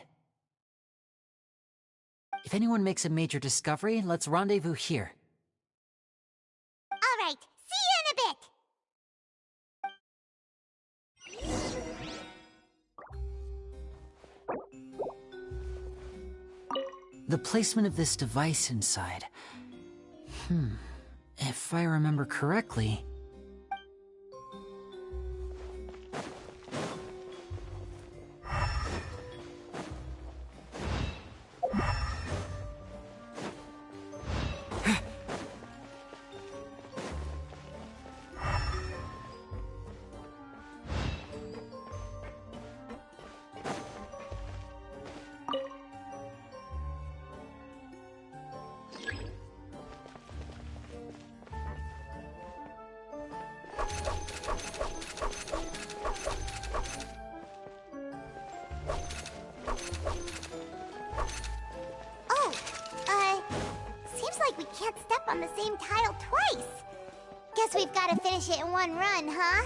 If anyone makes a major discovery, let's rendezvous here.
All right, see you in a bit.
The placement of this device inside. If I remember correctly...
Seems like we can't step on the same tile twice. Guess we've got to finish it in one run, huh?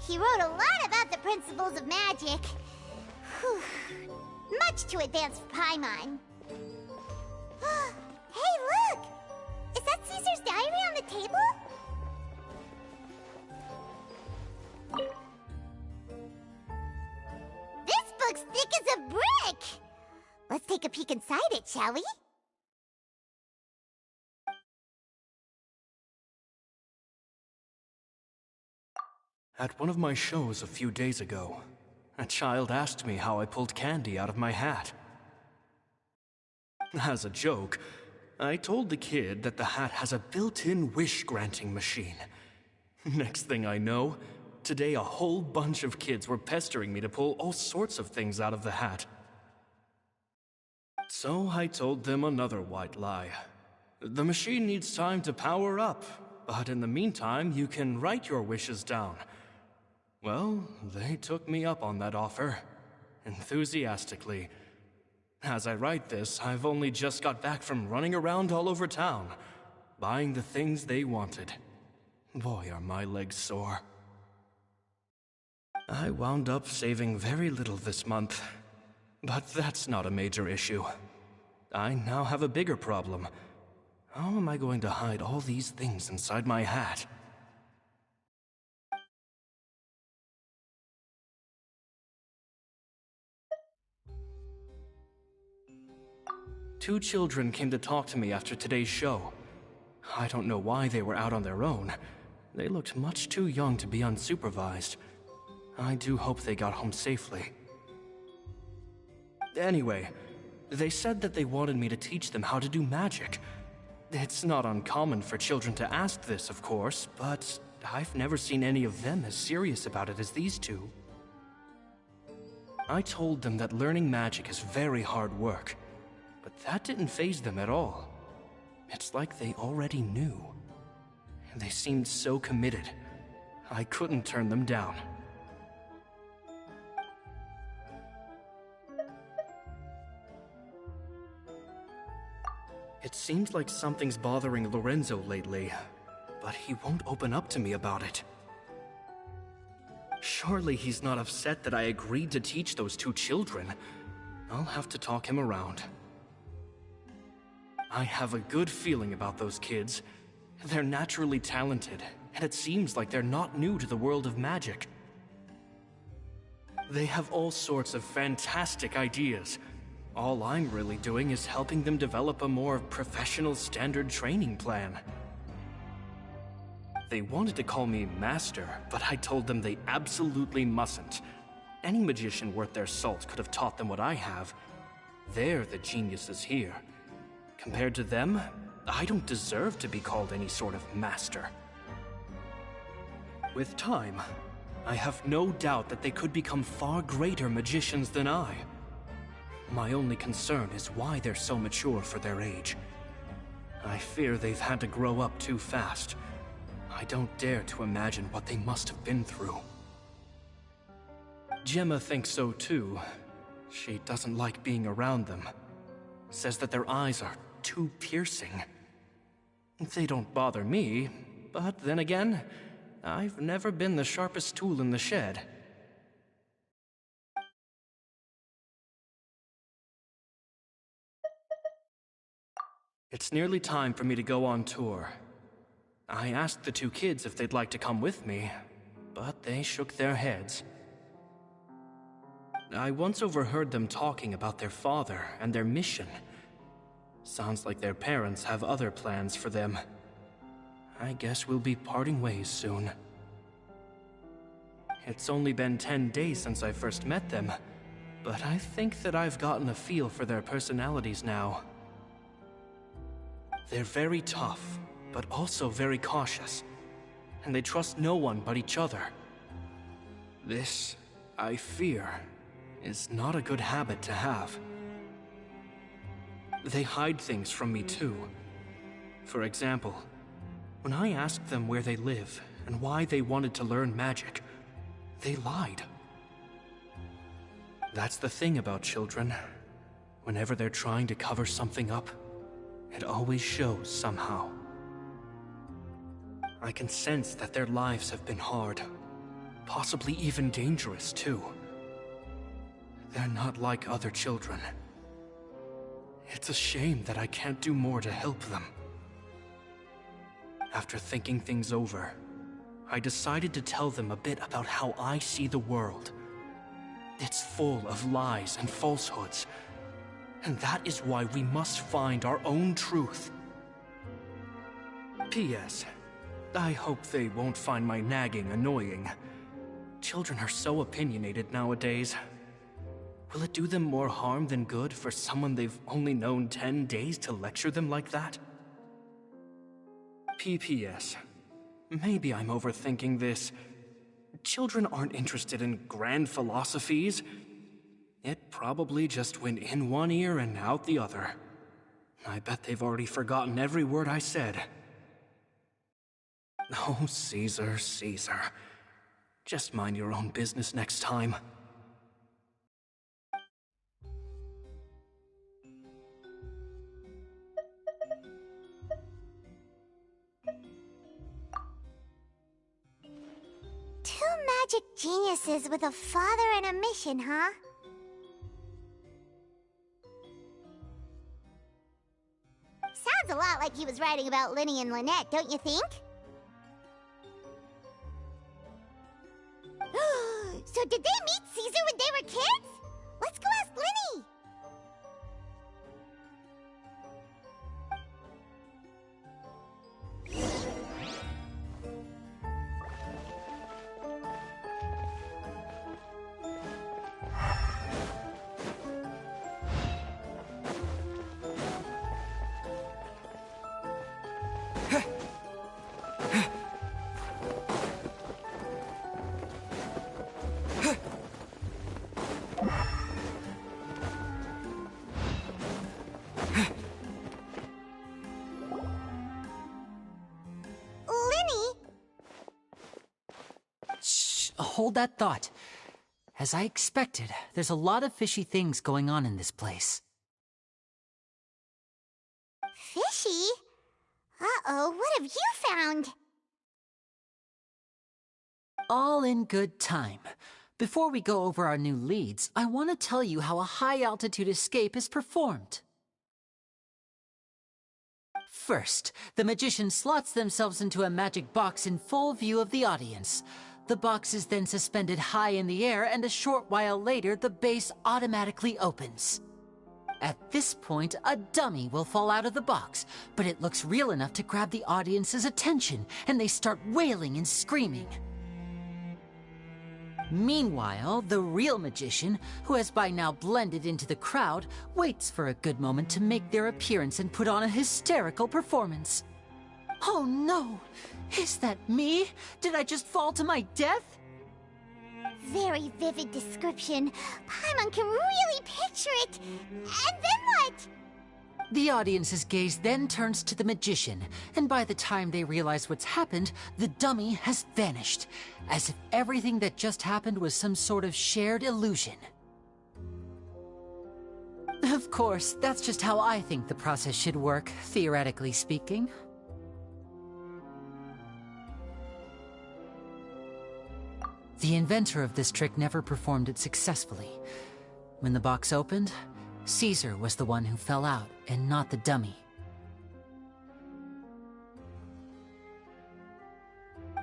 He wrote a lot about the principles of magic. Whew. Much too advanced for Paimon. Hey, look! Is that Caesar's diary on the table? This book's thick as a brick! Let's take a peek inside it, shall we?
At one of my shows a few days ago, a child asked me how I pulled candy out of my hat. As a joke, I told the kid that the hat has a built-in wish-granting machine. Next thing I know, today a whole bunch of kids were pestering me to pull all sorts of things out of the hat. So I told them another white lie. The machine needs time to power up, but in the meantime, you can write your wishes down. Well, they took me up on that offer, enthusiastically. As I write this, I've only just got back from running around all over town, buying the things they wanted. Boy, are my legs sore. I wound up saving very little this month, but that's not a major issue. I now have a bigger problem. How am I going to hide all these things inside my hat? Two children came to talk to me after today's show. I don't know why they were out on their own. They looked much too young to be unsupervised. I do hope they got home safely. Anyway, they said that they wanted me to teach them how to do magic. It's not uncommon for children to ask this, of course, but I've never seen any of them as serious about it as these two. I told them that learning magic is very hard work, but that didn't faze them at all. It's like they already knew. They seemed so committed. I couldn't turn them down. It seems like something's bothering Lorenzo lately, but he won't open up to me about it. Surely he's not upset that I agreed to teach those two children. I'll have to talk him around. I have a good feeling about those kids. They're naturally talented, and it seems like they're not new to the world of magic. They have all sorts of fantastic ideas. All I'm really doing is helping them develop a more professional standard training plan. They wanted to call me Master, but I told them they absolutely mustn't. Any magician worth their salt could have taught them what I have. They're the geniuses here. Compared to them, I don't deserve to be called any sort of master. With time, I have no doubt that they could become far greater magicians than I. My only concern is why they're so mature for their age. I fear they've had to grow up too fast. I don't dare to imagine what they must have been through. Gemma thinks so too. She doesn't like being around them. Says that their eyes are too piercing. They don't bother me, but then again, I've never been the sharpest tool in the shed. It's nearly time for me to go on tour. I asked the two kids if they'd like to come with me, but they shook their heads. I once overheard them talking about their father and their mission. Sounds like their parents have other plans for them. I guess we'll be parting ways soon. It's only been 10 days since I first met them, but I think that I've gotten a feel for their personalities now. They're very tough, but also very cautious, and they trust no one but each other. This, I fear, is not a good habit to have. They hide things from me too. For example, when I asked them where they live and why they wanted to learn magic, they lied. That's the thing about children. Whenever they're trying to cover something up, it always shows somehow. I can sense that their lives have been hard, possibly even dangerous too. They're not like other children. It's a shame that I can't do more to help them. After thinking things over, I decided to tell them a bit about how I see the world. It's full of lies and falsehoods, and that is why we must find our own truth. P.S. I hope they won't find my nagging annoying. Children are so opinionated nowadays. Will it do them more harm than good for someone they've only known 10 days to lecture them like that? P.P.S. Maybe I'm overthinking this. Children aren't interested in grand philosophies. It probably just went in one ear and out the other. I bet they've already forgotten every word I said. Oh, Caesar, Caesar. Just mind your own business next time.
magic geniuses with a father and a mission, huh? Sounds a lot like he was writing about Lyney and Lynette, don't you think? So did they meet Caesar when they were kids? Let's go ask Lyney!
Hold that thought. As I expected, there's a lot of fishy things going on in this place.
Fishy? Uh-oh, what have you found?
All in good time. Before we go over our new leads, I want to tell you how a high-altitude escape is performed. First, the magician slots themselves into a magic box in full view of the audience. The box is then suspended high in the air, and a short while later, the base automatically opens. At this point, a dummy will fall out of the box, but it looks real enough to grab the audience's attention, and they start wailing and screaming. Meanwhile, the real magician, who has by now blended into the crowd, waits for a good moment to make their appearance and put on a hysterical performance. Oh no! Is that me? Did I just fall to my death?
Very vivid description. Paimon can really picture it. And then what?
The audience's gaze then turns to the magician, and by the time they realize what's happened, the dummy has vanished, as if everything that just happened was some sort of shared illusion. Of course, that's just how I think the process should work, theoretically speaking. The inventor of this trick never performed it successfully. When the box opened, Caesar was the one who fell out, and not the dummy.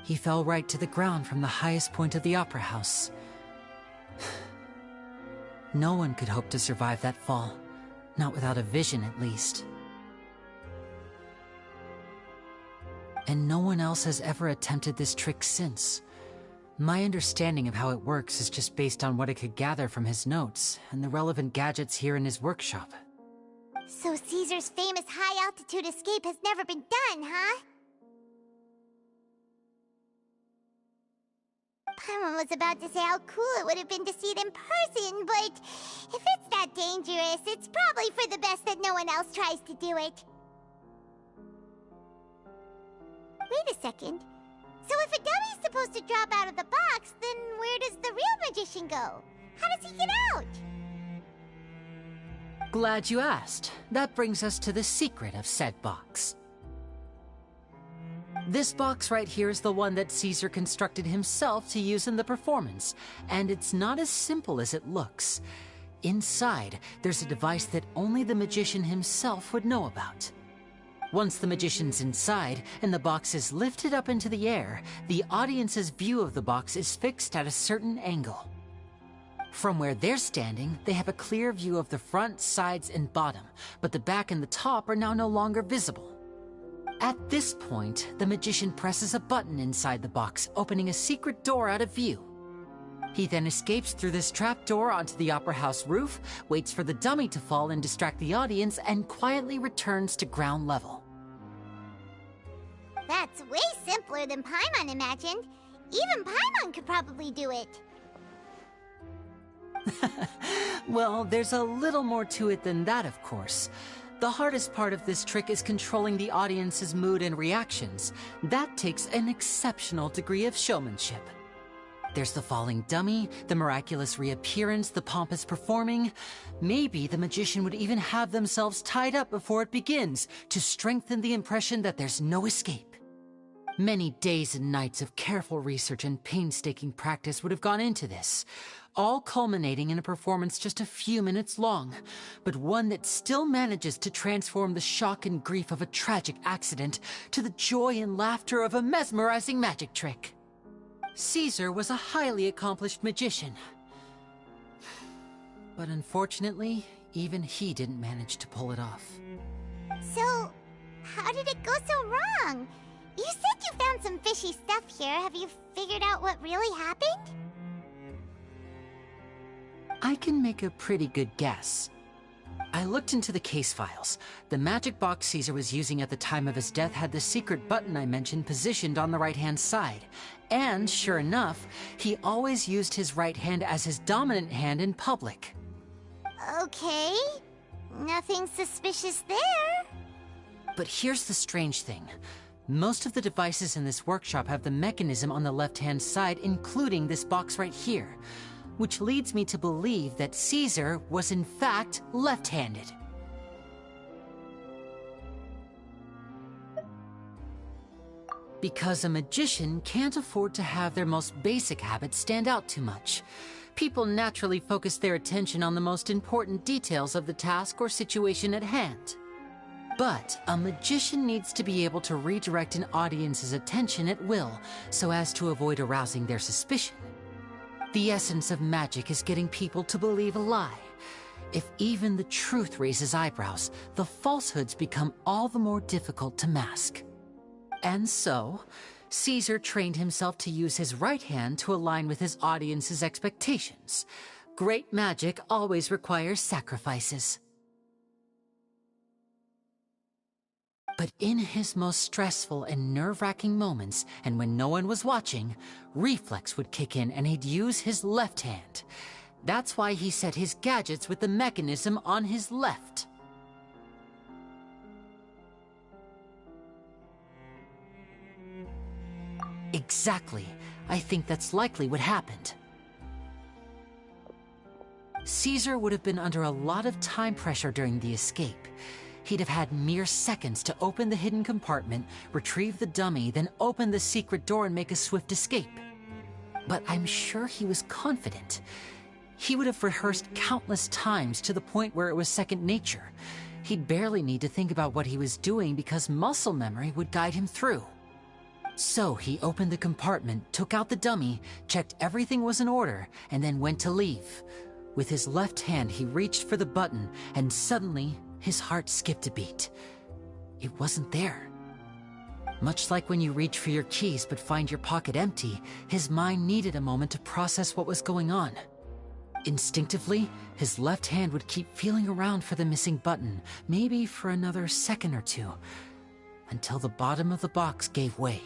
He fell right to the ground from the highest point of the opera house. No one could hope to survive that fall, not without a vision at least. And no one else has ever attempted this trick since. My understanding of how it works is just based on what I could gather from his notes and the relevant gadgets here in his workshop.
So Caesar's famous high-altitude escape has never been done, huh? Paimon was about to say how cool it would have been to see it in person, but if it's that dangerous, it's probably for the best that no one else tries to do it. Wait a second. So if a dummy's supposed to drop out of the box, then where does the real magician go? How does he get out?
Glad you asked. That brings us to the secret of said box. This box right here is the one that Caesar constructed himself to use in the performance, and it's not as simple as it looks. Inside, there's a device that only the magician himself would know about. Once the magician's inside and the box is lifted up into the air, the audience's view of the box is fixed at a certain angle. From where they're standing, they have a clear view of the front, sides, and bottom, but the back and the top are now no longer visible. At this point, the magician presses a button inside the box, opening a secret door out of view. He then escapes through this trap door onto the opera house roof, waits for the dummy to fall and distract the audience, and quietly returns to ground level.
That's way simpler than Paimon imagined. Even Paimon could probably do it.
Well, there's a little more to it than that, of course. The hardest part of this trick is controlling the audience's mood and reactions. That takes an exceptional degree of showmanship. There's the falling dummy, the miraculous reappearance, the pompous performing. Maybe the magician would even have themselves tied up before it begins to strengthen the impression that there's no escape. Many days and nights of careful research and painstaking practice would have gone into this, all culminating in a performance just a few minutes long, but one that still manages to transform the shock and grief of a tragic accident to the joy and laughter of a mesmerizing magic trick. Caesar was a highly accomplished magician. But unfortunately, even he didn't manage to pull it off.
So, how did it go so wrong? You said you found some fishy stuff here. Have you figured out what really happened?
I can make a pretty good guess. I looked into the case files. The magic box Caesar was using at the time of his death had the secret button I mentioned positioned on the right-hand side. And, sure enough, he always used his right hand as his dominant hand in public.
Okay. Nothing suspicious there.
But here's the strange thing. Most of the devices in this workshop have the mechanism on the left-hand side, including this box right here, which leads me to believe that Caesar was in fact left-handed. Because a magician can't afford to have their most basic habits stand out too much. People naturally focus their attention on the most important details of the task or situation at hand. But a magician needs to be able to redirect an audience's attention at will, so as to avoid arousing their suspicion. The essence of magic is getting people to believe a lie. If even the truth raises eyebrows, the falsehoods become all the more difficult to mask. And so, Caesar trained himself to use his right hand to align with his audience's expectations. Great magic always requires sacrifices. But in his most stressful and nerve-wracking moments, and when no one was watching, reflex would kick in and he'd use his left hand. That's why he set his gadgets with the mechanism on his left. Exactly. I think that's likely what happened. Caesar would have been under a lot of time pressure during the escape. He'd have had mere seconds to open the hidden compartment, retrieve the dummy, then open the secret door and make a swift escape. But I'm sure he was confident. He would have rehearsed countless times to the point where it was second nature. He'd barely need to think about what he was doing because muscle memory would guide him through. So he opened the compartment, took out the dummy, checked everything was in order, and then went to leave. With his left hand, he reached for the button, and suddenly, his heart skipped a beat. It wasn't there. Much like when you reach for your keys but find your pocket empty, his mind needed a moment to process what was going on. Instinctively, his left hand would keep feeling around for the missing button, maybe for another second or two, until the bottom of the box gave way.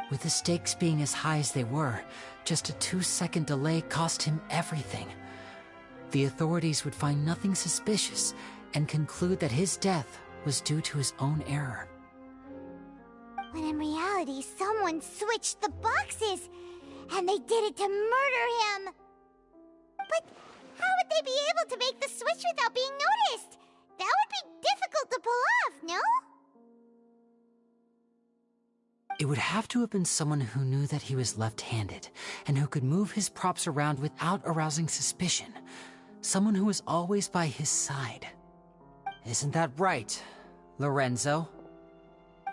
With the stakes being as high as they were, just a 2-second delay cost him everything. The authorities would find nothing suspicious and conclude that his death was due to his own error.
When in reality, someone switched the boxes, and they did it to murder him. But how would they be able to make the switch without being noticed? That would be difficult to pull off, no?
It would have to have been someone who knew that he was left-handed, and who could move his props around without arousing suspicion. Someone who was always by his side. Isn't that right, Lorenzo?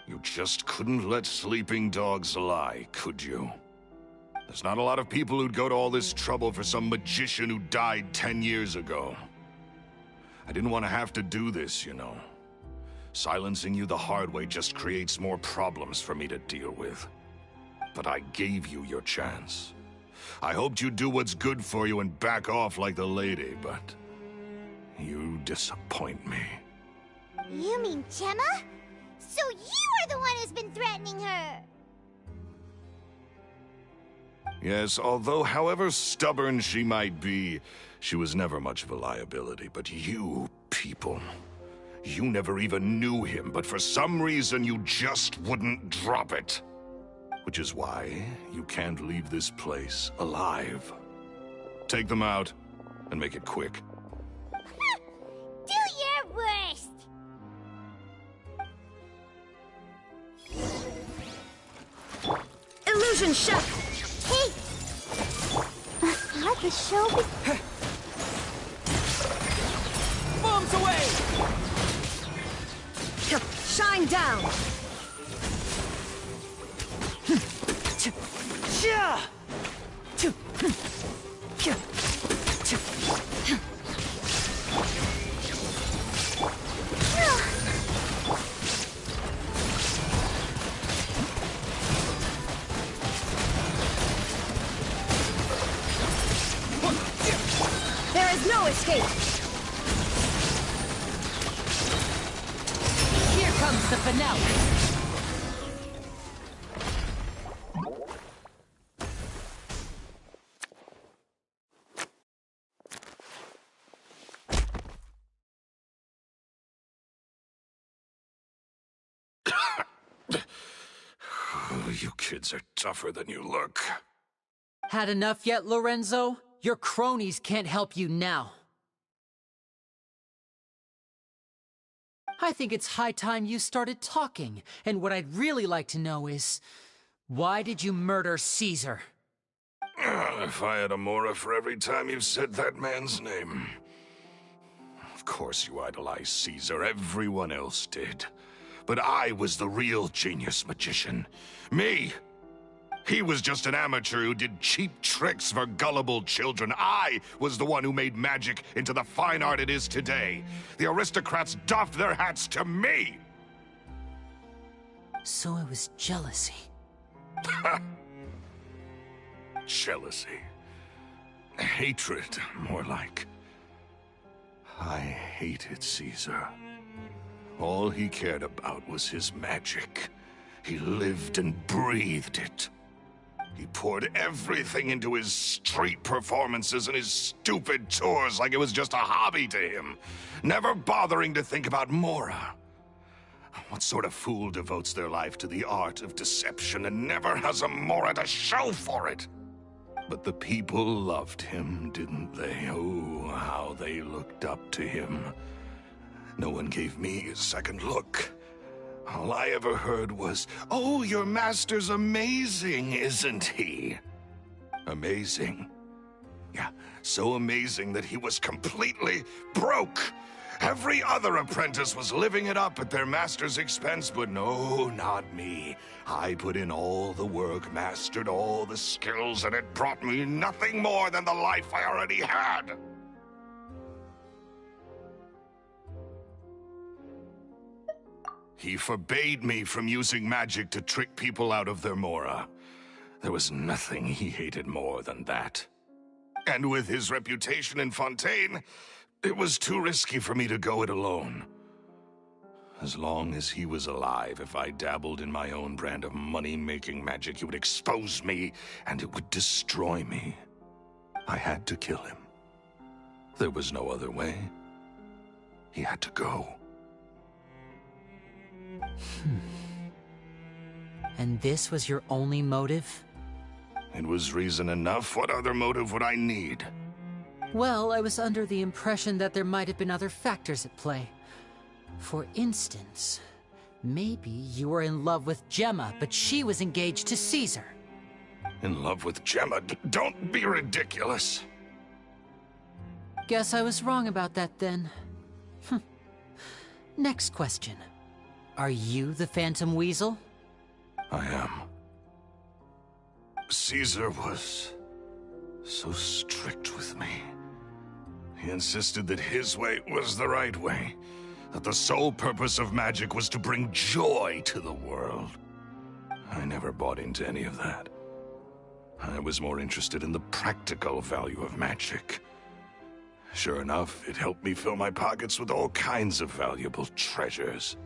You just couldn't let sleeping dogs lie, could you? There's not a lot of people who'd go to all this trouble for some magician who died 10 years ago. I didn't want to have to do this, you know. Silencing you the hard way just creates more problems for me to deal with. But I gave you your chance. I hoped you'd do what's good for you and back off like the lady, but you disappoint me.
You mean Gemma? So you are the one who's been threatening her!
Yes, although however stubborn she might be, she was never much of a liability. But you people, you never even knew him, but for some reason you just wouldn't drop it. Which is why you can't leave this place alive. Take them out, and make it quick.
Do your worst!
Illusion Chef!
Hey! Let the show be...
Bombs away!
Shine down! There is no escape!
Here comes the finale!
You kids are tougher than you look.
Had enough yet, Lorenzo? Your cronies can't help you now. I think it's high time you started talking, and what I'd really like to know is, why did you murder Caesar?
If I had a Mora for every time you said that man's name. Of course you idolized Caesar, everyone else did. But I was the real genius magician. Me! He was just an amateur who did cheap tricks for gullible children. I was the one who made magic into the fine art it is today. The aristocrats doffed their hats to me!
So it was jealousy.
Jealousy. Hatred, more like. I hated Caesar. All he cared about was his magic. He lived and breathed it. He poured everything into his street performances and his stupid tours like it was just a hobby to him, never bothering to think about Mora. What sort of fool devotes their life to the art of deception and never has a Mora to show for it? But the people loved him, didn't they? Oh, how they looked up to him. No one gave me a second look. All I ever heard was, "Oh, your master's amazing, isn't he?" Amazing. Yeah, so amazing that he was completely broke. Every other apprentice was living it up at their master's expense, but no, not me. I put in all the work, mastered all the skills, and it brought me nothing more than the life I already had. He forbade me from using magic to trick people out of their Mora. There was nothing he hated more than that. And with his reputation in Fontaine, it was too risky for me to go it alone. As long as he was alive, if I dabbled in my own brand of money-making magic, he would expose me, and it would destroy me. I had to kill him. There was no other way. He had to go.
And this was your only motive?
It was reason enough. What other motive would I need?
Well, I was under the impression that there might have been other factors at play. For instance, maybe you were in love with Gemma, but she was engaged to Caesar.
In love with Gemma? Don't be ridiculous.
Guess I was wrong about that then. Next question. Are you the Phantom Weasel?
I am. Caesar was so strict with me. He insisted that his way was the right way, that the sole purpose of magic was to bring joy to the world. I never bought into any of that. I was more interested in the practical value of magic. Sure enough, it helped me fill my pockets with all kinds of valuable treasures.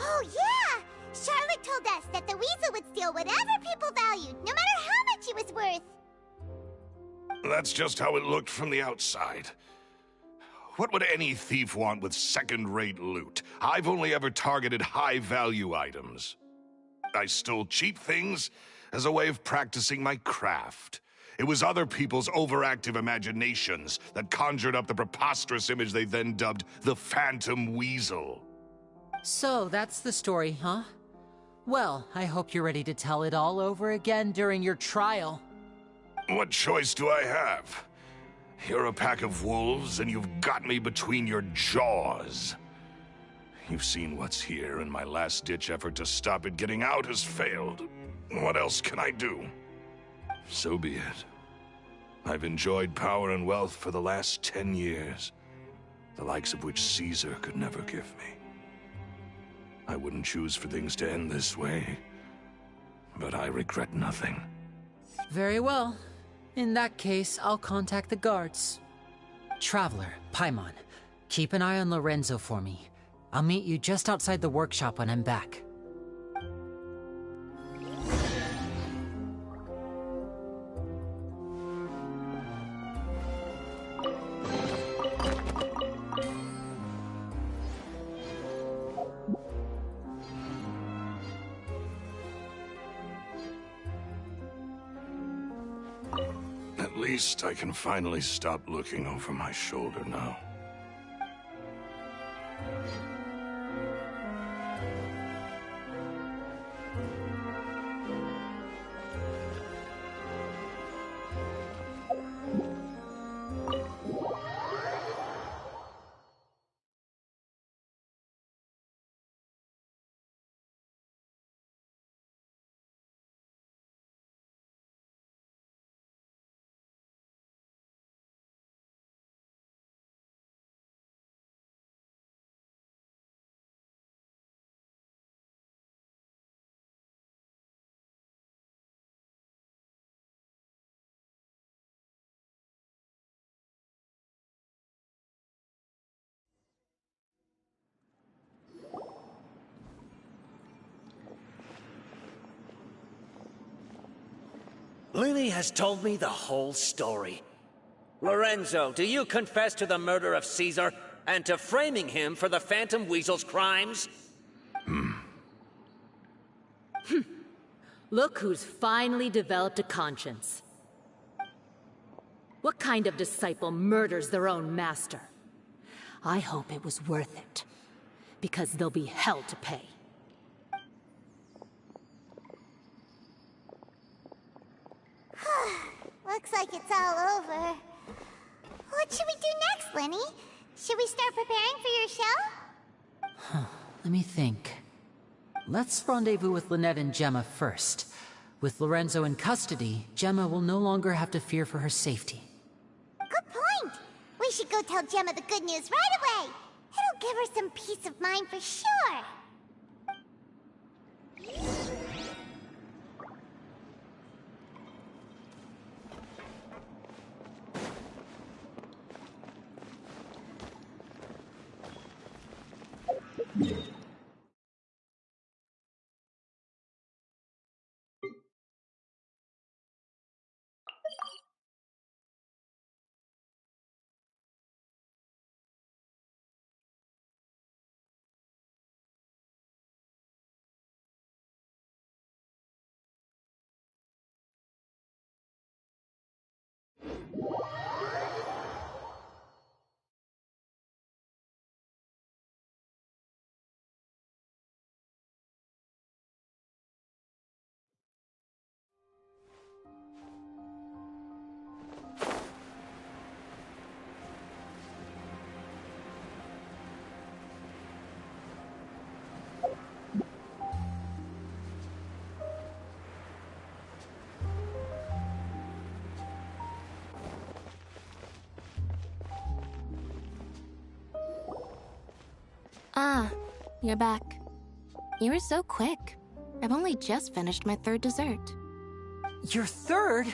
Oh, yeah! Charlotte told us that the weasel would steal whatever people valued, no matter how much it was worth.
That's just how it looked from the outside. What would any thief want with second-rate loot? I've only ever targeted high-value items. I stole cheap things as a way of practicing my craft. It was other people's overactive imaginations that conjured up the preposterous image they then dubbed the Phantom Weasel.
So that's the story, huh? Well, I hope you're ready to tell it all over again during your trial.
What choice do I have? You're a pack of wolves, and you've got me between your jaws. You've seen what's here, and my last-ditch effort to stop it getting out has failed. What else can I do? So be it. I've enjoyed power and wealth for the last 10 years, the likes of which Caesar could never give me. I wouldn't choose for things to end this way, but I regret nothing.
Very well. In that case, I'll contact the guards. Traveler, Paimon, keep an eye on Lorenzo for me. I'll meet you just outside the workshop when I'm back.
At least I can finally stop looking over my shoulder now.
Lyney has told me the whole story. Lorenzo, do you confess to the murder of Caesar and to framing him for the Phantom Weasel's crimes?
Look who's finally developed a conscience. What kind of disciple murders their own master? I hope it was worth it, because they'll be hell to pay.
Looks like it's all over. What should we do next, Lyney? Should we start preparing for your show?
Let me think. Let's rendezvous with Lynette and Gemma first. With Lorenzo in custody, Gemma will no longer have to fear for her safety.
Good point. We should go tell Gemma the good news right away. It'll give her some peace of mind for sure.
Ah, you're back. You were so quick. I've only just finished my third dessert.
Your third?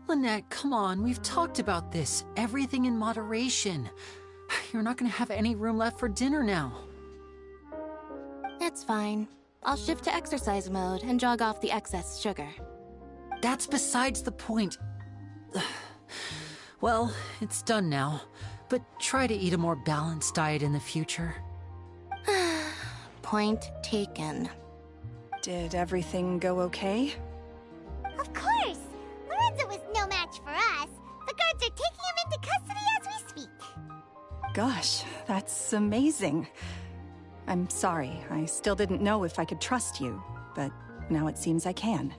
Lynette, come on, we've talked about this. Everything in moderation. You're not gonna have any room left for dinner now.
It's fine. I'll shift to exercise mode and jog off the excess sugar.
That's besides the point. Well, it's done now, but try to eat a more balanced diet in the future.
Point taken.
Did everything go okay?
Of course! Lorenzo was no match much for us. The guards are taking him into custody as we speak.
Gosh, that's amazing. I'm sorry, I still didn't know if I could trust you, but now it seems I can.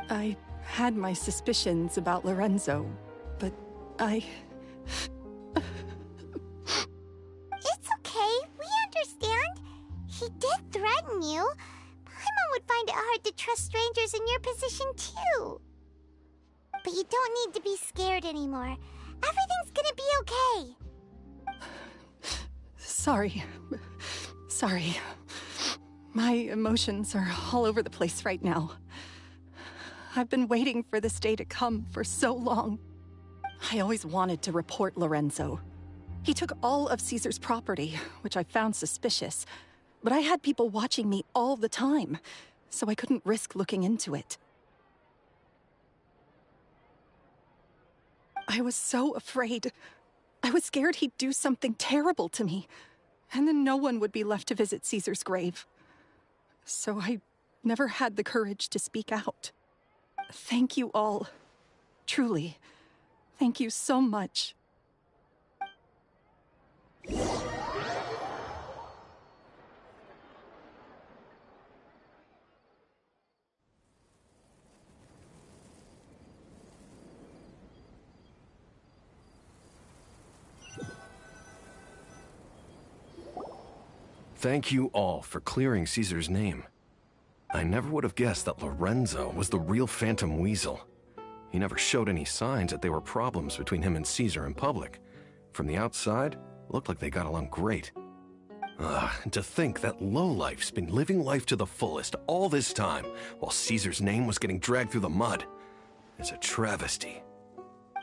I had my suspicions about Lorenzo, but I...
It's okay, we understand. He did threaten you. Paimon would find it hard to trust strangers in your position, too. But you don't need to be scared anymore. Everything's gonna be okay.
Sorry. My emotions are all over the place right now. I've been waiting for this day to come for so long. I always wanted to report Lorenzo. He took all of Caesar's property, which I found suspicious, but I had people watching me all the time, so I couldn't risk looking into it. I was so afraid. I was scared he'd do something terrible to me, and then no one would be left to visit Caesar's grave. So I never had the courage to speak out. Thank you all. Truly. Thank you so much.
Thank you all for clearing Caesar's name. I never would have guessed that Lorenzo was the real Phantom Weasel. He never showed any signs that there were problems between him and Caesar in public. From the outside, it looked like they got along great. To think that lowlife's been living life to the fullest all this time, while Caesar's name was getting dragged through the mud, is a travesty.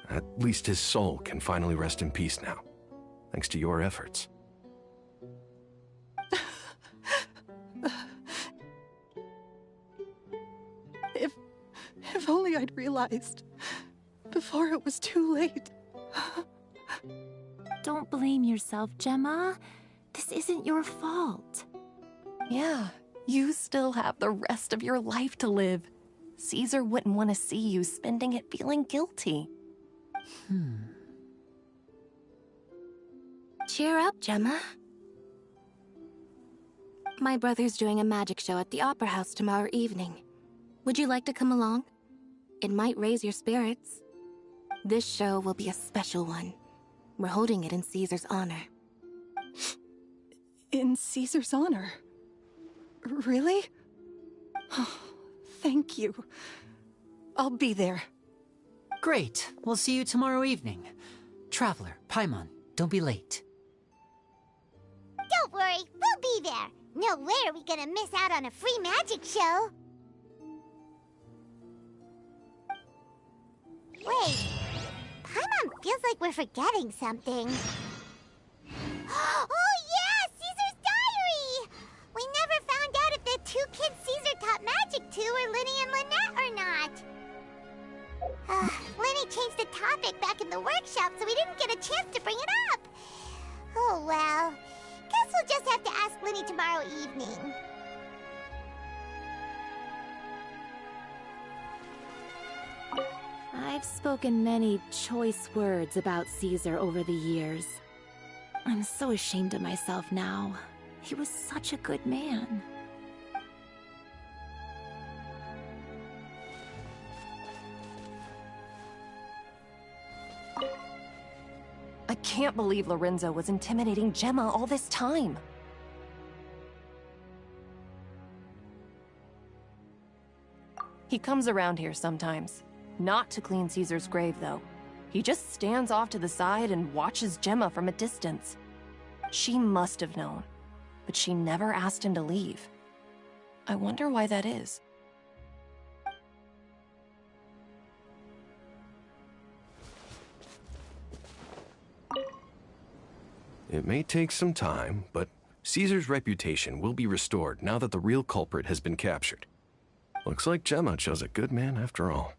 At least his soul can finally rest in peace now, thanks to your efforts.
If only I'd realized before it was too late.
Don't blame yourself, Gemma. This isn't your fault.
Yeah, you still have the rest of your life to live. Caesar wouldn't want to see you spending it feeling guilty.
Cheer up, Gemma. My brother's doing a magic show at the Opera House tomorrow evening. Would you like to come along? It might raise your spirits. This show will be a special one. We're holding it in Caesar's honor.
In Caesar's honor? Really? Thank you. I'll be there.
Great. We'll see you tomorrow evening. Traveler, Paimon, don't be late.
Don't worry, we'll be there. No way are we gonna miss out on a free magic show. Wait, Paimon feels like we're forgetting something. Oh yeah, Caesar's diary! We never found out if the two kids Caesar taught magic to were Lyney and Lynette or not. Lyney changed the topic back in the workshop, so we didn't get a chance to bring it up. Oh well, guess we'll just have to ask Lyney tomorrow evening.
I've spoken many choice words about Caesar over the years. I'm so ashamed of myself now. He was such a good man.
I can't believe Lorenzo was intimidating Gemma all this time. He comes around here sometimes. Not to clean Caesar's grave, though. He just stands off to the side and watches Gemma from a distance. She must have known, but she never asked him to leave. I wonder why that is.
It may take some time, but Caesar's reputation will be restored now that the real culprit has been captured. Looks like Gemma chose a good man after all.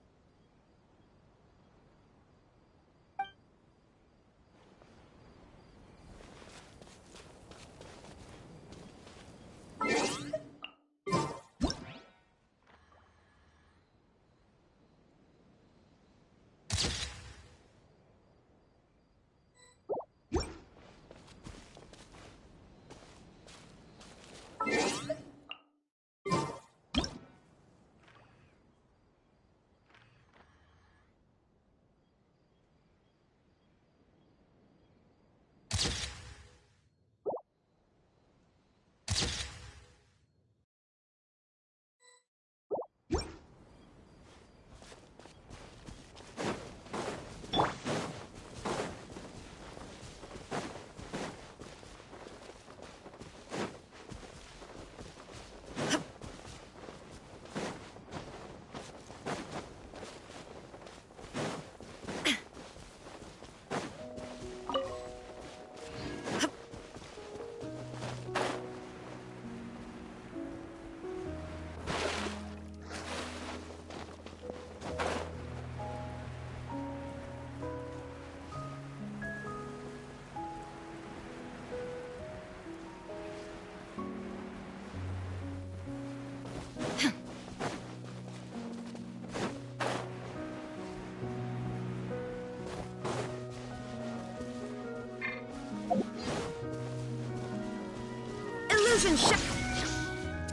Illusion shot!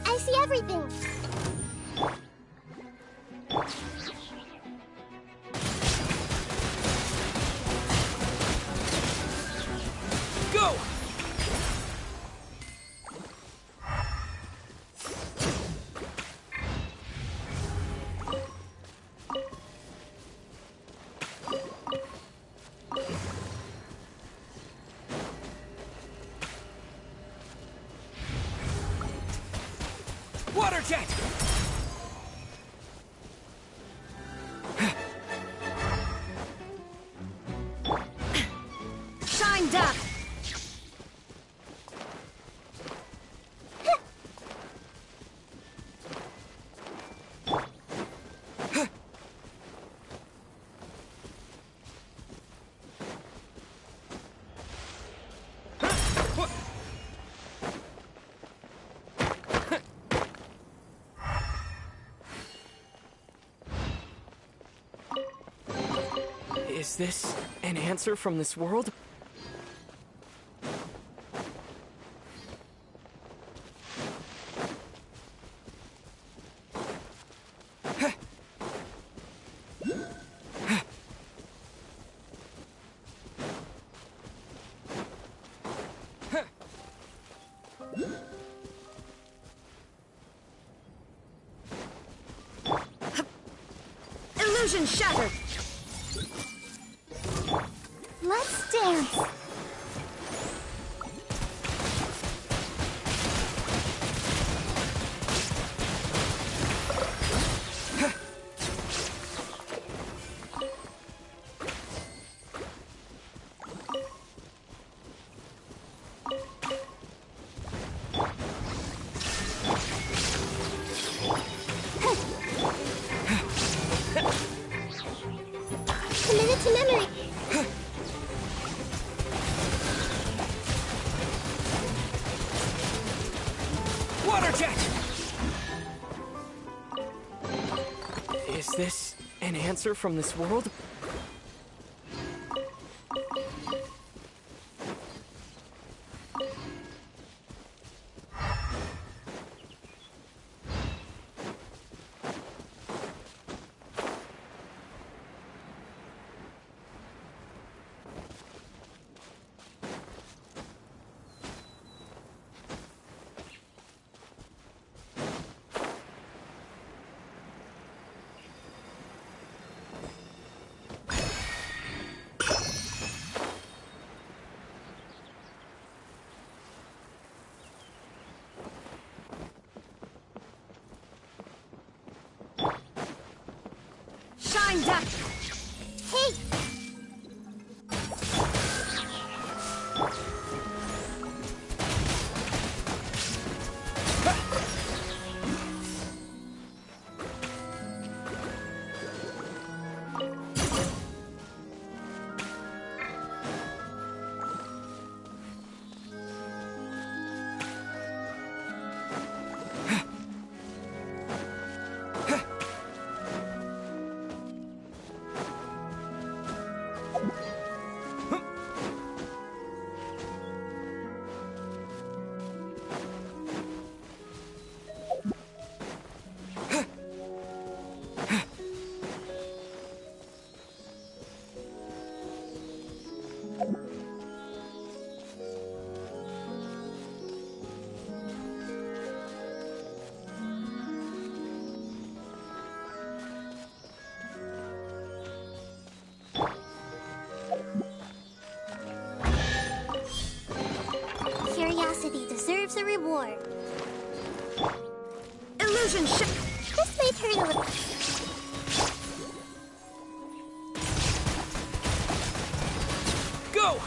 I see everything.
Go! Water jet!
Shine duck!
Is this an answer from this world?
Illusion shattered!
Let's dance. Committed to memory.
Water jet! Is this an answer from this world?
Shine duck!
Hey! Curiosity deserves a reward.
Illusion shot!
This may hurt a little.
Go!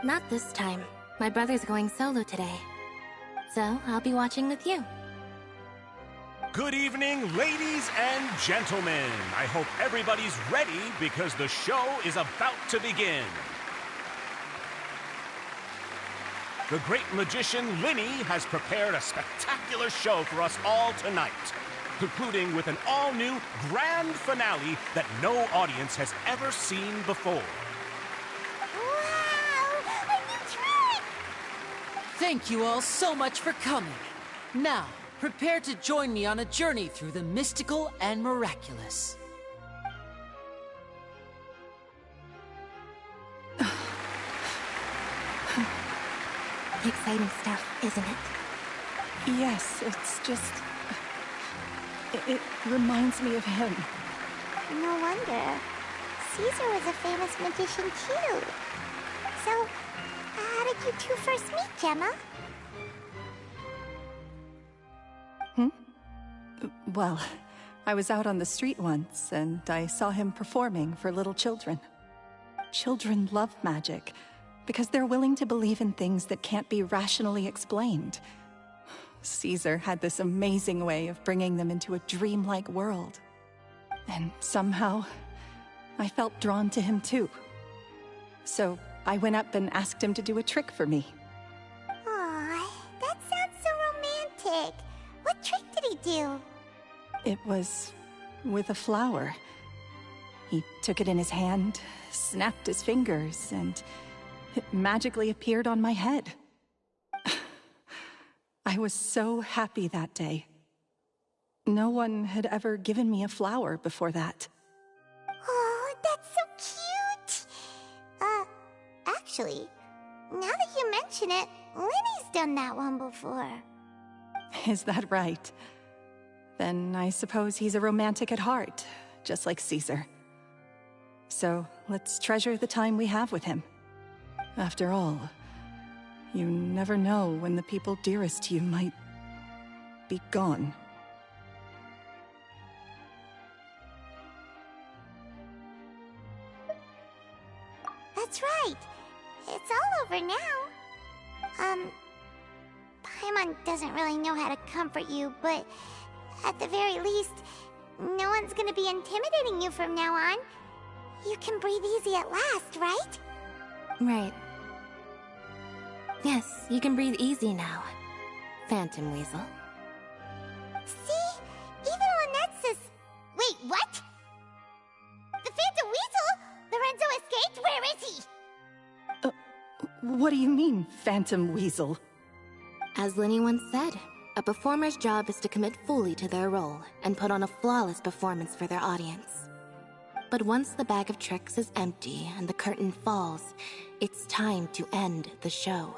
Not this time. My brother's going solo today. So, I'll be watching with you.
Good evening, ladies and gentlemen. I hope everybody's ready because the show is about to begin. The great magician Lyney has prepared a spectacular show for us all tonight, concluding with an all-new grand finale that no audience has ever seen before.
Thank you all so much for coming. Now, prepare to join me on a journey through the mystical and miraculous.
Exciting stuff, isn't it?
Yes, it's just... It reminds me of him.
No wonder. Caesar was a famous magician too. So, how did you two first meet, Gemma?
Well, I was out on the street once, and I saw him performing for little children. Children love magic, because they're willing to believe in things that can't be rationally explained. Caesar had this amazing way of bringing them into a dreamlike world. And somehow, I felt drawn to him too. So I went up and asked him to do a trick for me.
Aw, that sounds so romantic. What trick did he do?
It was with a flower. He took it in his hand, snapped his fingers, and it magically appeared on my head. I was so happy that day. No one had ever given me a flower before that.
Oh, that's so cute! Actually, now that you mention it, Lyney's done that one before.
Is that right? Then I suppose he's a romantic at heart, just like Caesar. So let's treasure the time we have with him. After all, you never know when the people dearest to you might be gone.
That's right. It's all over now. Paimon doesn't really know how to comfort you, but at the very least, no one's gonna be intimidating you from now on. You can breathe easy at last, right?
Right. Yes, you can breathe easy now, Phantom Weasel.
See? Even Lynette says... Wait, what? The Phantom Weasel? Lorenzo escaped? Where is he?
What do you mean, Phantom Weasel?
As Lyney once said, a performer's job is to commit fully to their role and put on a flawless performance for their audience. But once the bag of tricks is empty and the curtain falls, it's time to end the show.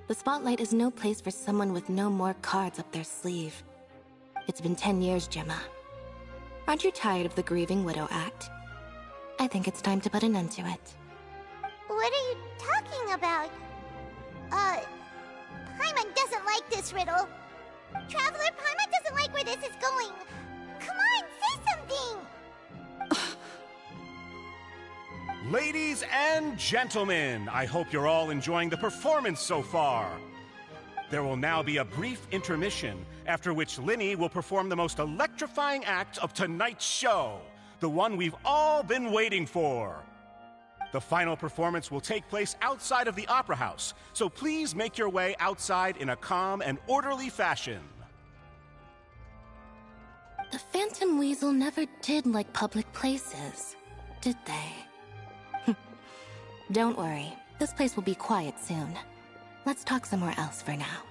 The spotlight is no place for someone with no more cards up their sleeve. It's been 10 years, Gemma. Aren't you tired of the grieving widow act? I think it's time to put an end to it.
What are you talking about? Paimon doesn't like this riddle. Traveler, Paimon doesn't like where this is going. Come on, say something!
Ladies and gentlemen, I hope you're all enjoying the performance so far. There will now be a brief intermission, after which Lyney will perform the most electrifying act of tonight's show, the one we've all been waiting for. The final performance will take place outside of the Opera House, so please make your way outside in a calm and orderly fashion.
The Phantom Weasel never did like public places, did they? Don't worry, this place will be quiet soon. Let's talk somewhere else for now.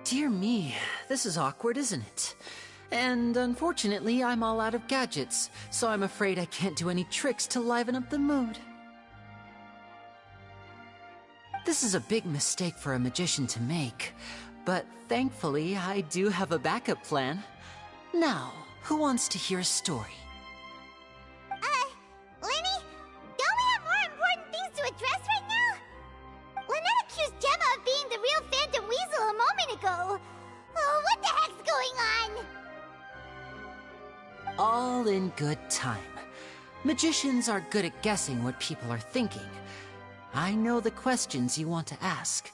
Dear me, this is awkward, isn't it? And unfortunately, I'm all out of gadgets, so I'm afraid I can't do any tricks to liven up the mood. This is a big mistake for a magician to make, but thankfully, I do have a backup plan. Now, who wants to hear a story?
Lyney, don't we have more important things to address right now? Lynette accused Gemma of being the real Phantom Weasel a moment ago. Oh, what the heck's going on?
All in good time. Magicians are good at guessing what people are thinking. I know the questions you want to ask.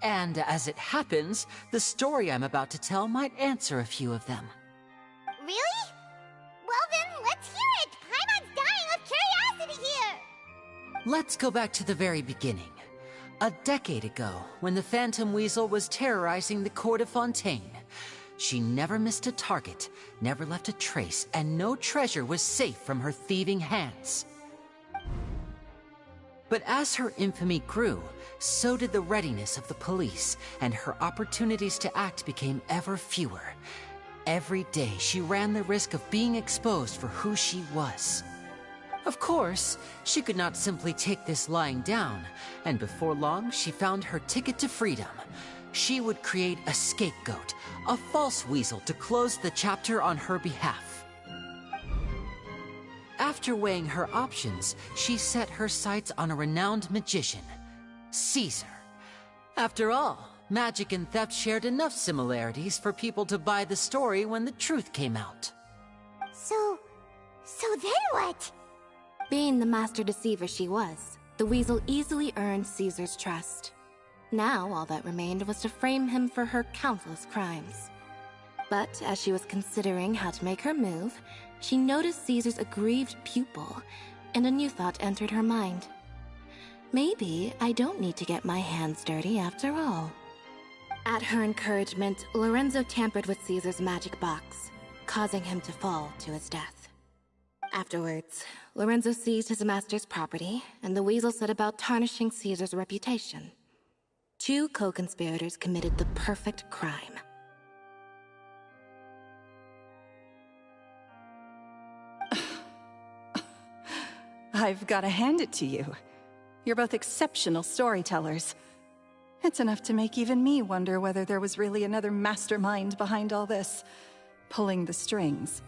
And as it happens, the story I'm about to tell might answer a few of them.
Really? Well then, let's hear it! Paimon's dying of curiosity here!
Let's go back to the very beginning. A decade ago, when the Phantom Weasel was terrorizing the court of Fontaine. She never missed a target, never left a trace, and no treasure was safe from her thieving hands. But as her infamy grew, so did the readiness of the police, and her opportunities to act became ever fewer. Every day she ran the risk of being exposed for who she was. Of course, she could not simply take this lying down, and before long she found her ticket to freedom. She would create a scapegoat, a false weasel to close the chapter on her behalf. After weighing her options, she set her sights on a renowned magician, Caesar. After all, magic and theft shared enough similarities for people to buy the story when the truth came out.
So then what?
Being the master deceiver she was, the weasel easily earned Caesar's trust. Now all that remained was to frame him for her countless crimes. But as she was considering how to make her move, she noticed Caesar's aggrieved pupil, and a new thought entered her mind. Maybe I don't need to get my hands dirty after all. At her encouragement, Lorenzo tampered with Caesar's magic box, causing him to fall to his death. Afterwards, Lorenzo seized his master's property, and the weasel set about tarnishing Caesar's reputation. Two co-conspirators committed the perfect crime.
I've got to hand it to you. You're both exceptional storytellers. It's enough to make even me wonder whether there was really another mastermind behind all this, pulling the strings.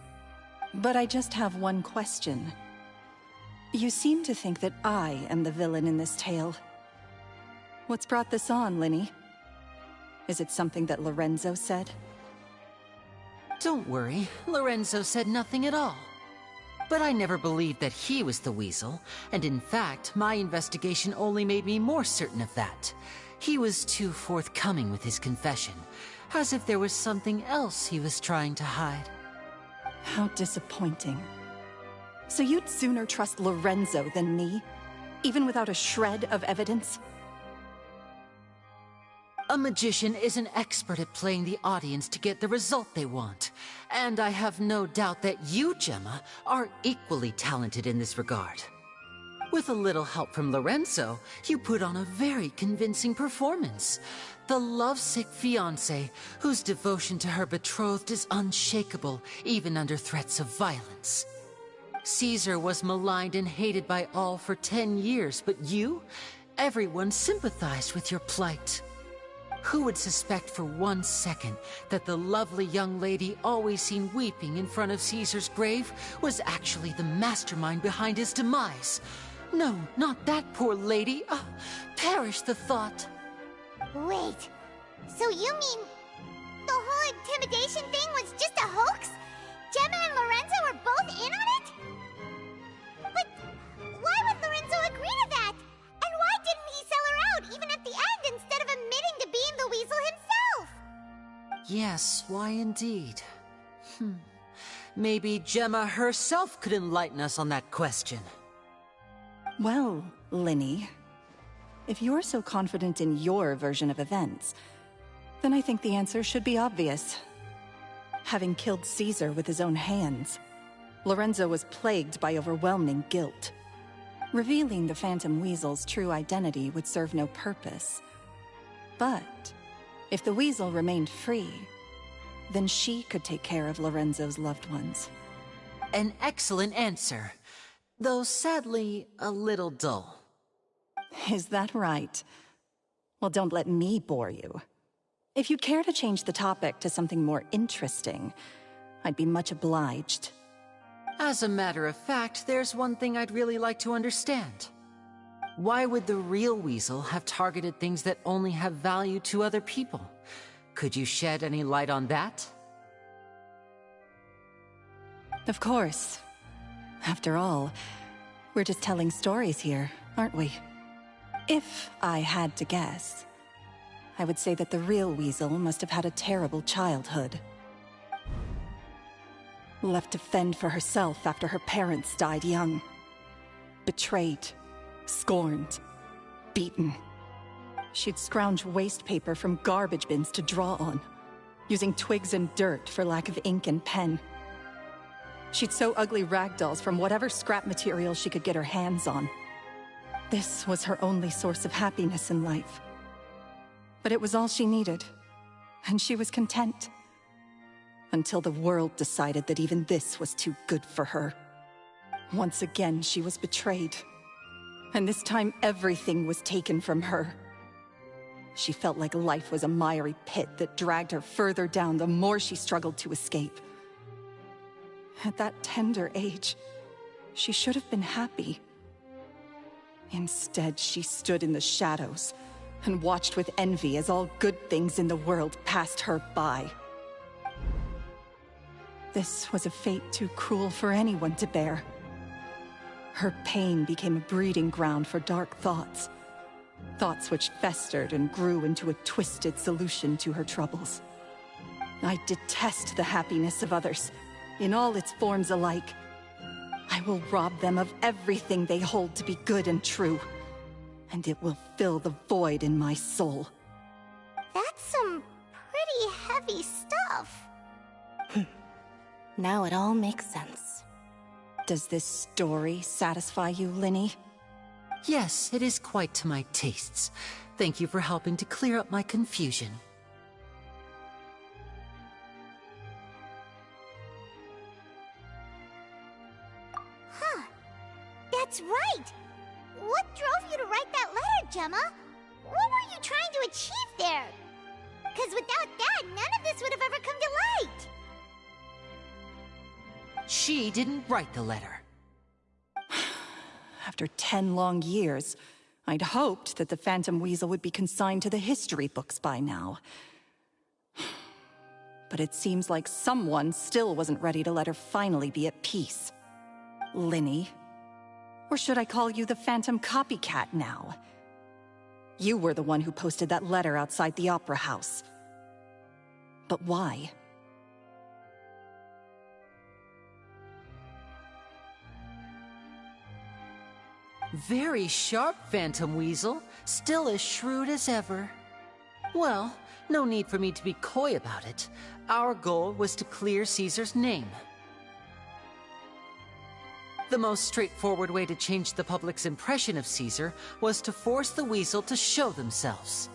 But I just have one question. You seem to think that I am the villain in this tale. What's brought this on, Lyney? Is it something that Lorenzo said?
Don't worry, Lorenzo said nothing at all. But I never believed that he was the weasel, and in fact, my investigation only made me more certain of that. He was too forthcoming with his confession, as if there was something else he was trying to hide.
How disappointing. So you'd sooner trust Lorenzo than me? Even without a shred of evidence?
A magician is an expert at playing the audience to get the result they want. And I have no doubt that you, Gemma, are equally talented in this regard. With a little help from Lorenzo, you put on a very convincing performance. The lovesick fiancé, whose devotion to her betrothed is unshakable, even under threats of violence. Caesar was maligned and hated by all for 10 years, but you? Everyone sympathized with your plight. Who would suspect for 1 second that the lovely young lady always seen weeping in front of Caesar's grave was actually the mastermind behind his demise? No, not that poor lady. Perish the thought.
Wait, so you mean the whole intimidation thing was just a hoax? Gemma and Lorenzo were both in on it? But why would Lorenzo agree to that? And why didn't he sell her out even at the end instead of admitting to being the weasel himself?
Yes, why indeed? Maybe Gemma herself could enlighten us on that question.
Well, Lyney, if you're so confident in your version of events, then I think the answer should be obvious. Having killed Caesar with his own hands, Lorenzo was plagued by overwhelming guilt. Revealing the Phantom Weasel's true identity would serve no purpose. But if the Weasel remained free, then she could take care of Lorenzo's loved ones.
An excellent answer, though sadly a little dull.
Is that right? Well, don't let me bore you. If you'd care to change the topic to something more interesting, I'd be much obliged.
As a matter of fact, there's one thing I'd really like to understand. Why would the real weasel have targeted things that only have value to other people? Could you shed any light on that?
Of course. After all, We're just telling stories here, aren't we? If I had to guess, I would say that the real Weasel must have had a terrible childhood. Left to fend for herself after her parents died young. Betrayed, scorned, beaten. She'd scrounge waste paper from garbage bins to draw on, using twigs and dirt for lack of ink and pen. She'd sew ugly rag dolls from whatever scrap material she could get her hands on. This was her only source of happiness in life. But it was all she needed, and she was content. Until the world decided that even this was too good for her. Once again, she was betrayed. And this time, everything was taken from her. She felt like life was a miry pit that dragged her further down the more she struggled to escape. At that tender age, she should have been happy. Instead, she stood in the shadows and watched with envy as all good things in the world passed her by. This was a fate too cruel for anyone to bear. Her pain became a breeding ground for dark thoughts. Thoughts which festered and grew into a twisted solution to her troubles. I detest the happiness of others, in all its forms alike. I will rob them of everything they hold to be good and true, and it will fill the void in my soul.
That's some pretty heavy stuff.
Now it all makes sense.
Does this story satisfy you, Lyney?
Yes, it is quite to my tastes. Thank you for helping to clear up my confusion.
Huh. That's right! What drove you to write that letter, Gemma? What were you trying to achieve there? Because without that, none of this would have ever come to light!
She didn't write the letter.
After 10 long years, I'd hoped that the Phantom Weasel would be consigned to the history books by now. But it seems like someone still wasn't ready to let her finally be at peace. Lyney. Or should I call you the Phantom Copycat now? You were the one who posted that letter outside the Opera House. But why?
Very sharp, Phantom Weasel. Still as shrewd as ever. Well, no need for me to be coy about it. Our goal was to clear Caesar's name. The most straightforward way to change the public's impression of Caesar was to force the Weasel to show themselves.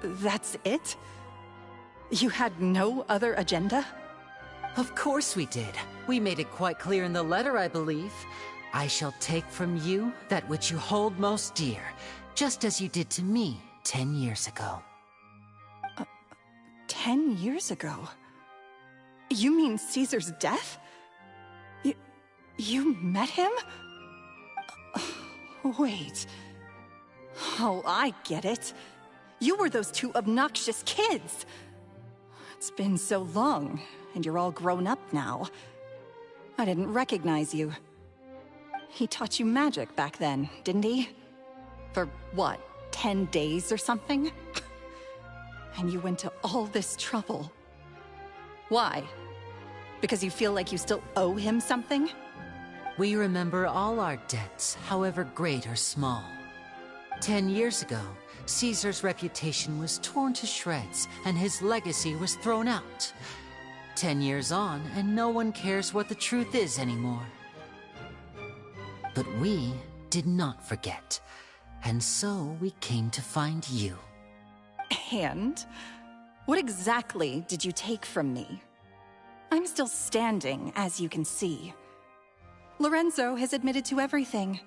That's it? You had no other agenda?
Of course we did. We made it quite clear in the letter, I believe. I shall take from you that which you hold most dear, just as you did to me 10 years ago.
10 years ago? You mean Caesar's death? You met him? Wait. Oh, I get it. You were those two obnoxious kids. It's been so long, and you're all grown up now. I didn't recognize you. He taught you magic back then, didn't he? For what, 10 days or something? And you went to all this trouble. Why? Because you feel like you still owe him something?
We remember all our debts, however great or small. 10 years ago, Caesar's reputation was torn to shreds, and his legacy was thrown out. 10 years on, and no one cares what the truth is anymore. But we did not forget, and so we came to find you.
And? What exactly did you take from me? I'm still standing, as you can see. Lorenzo has admitted to everything.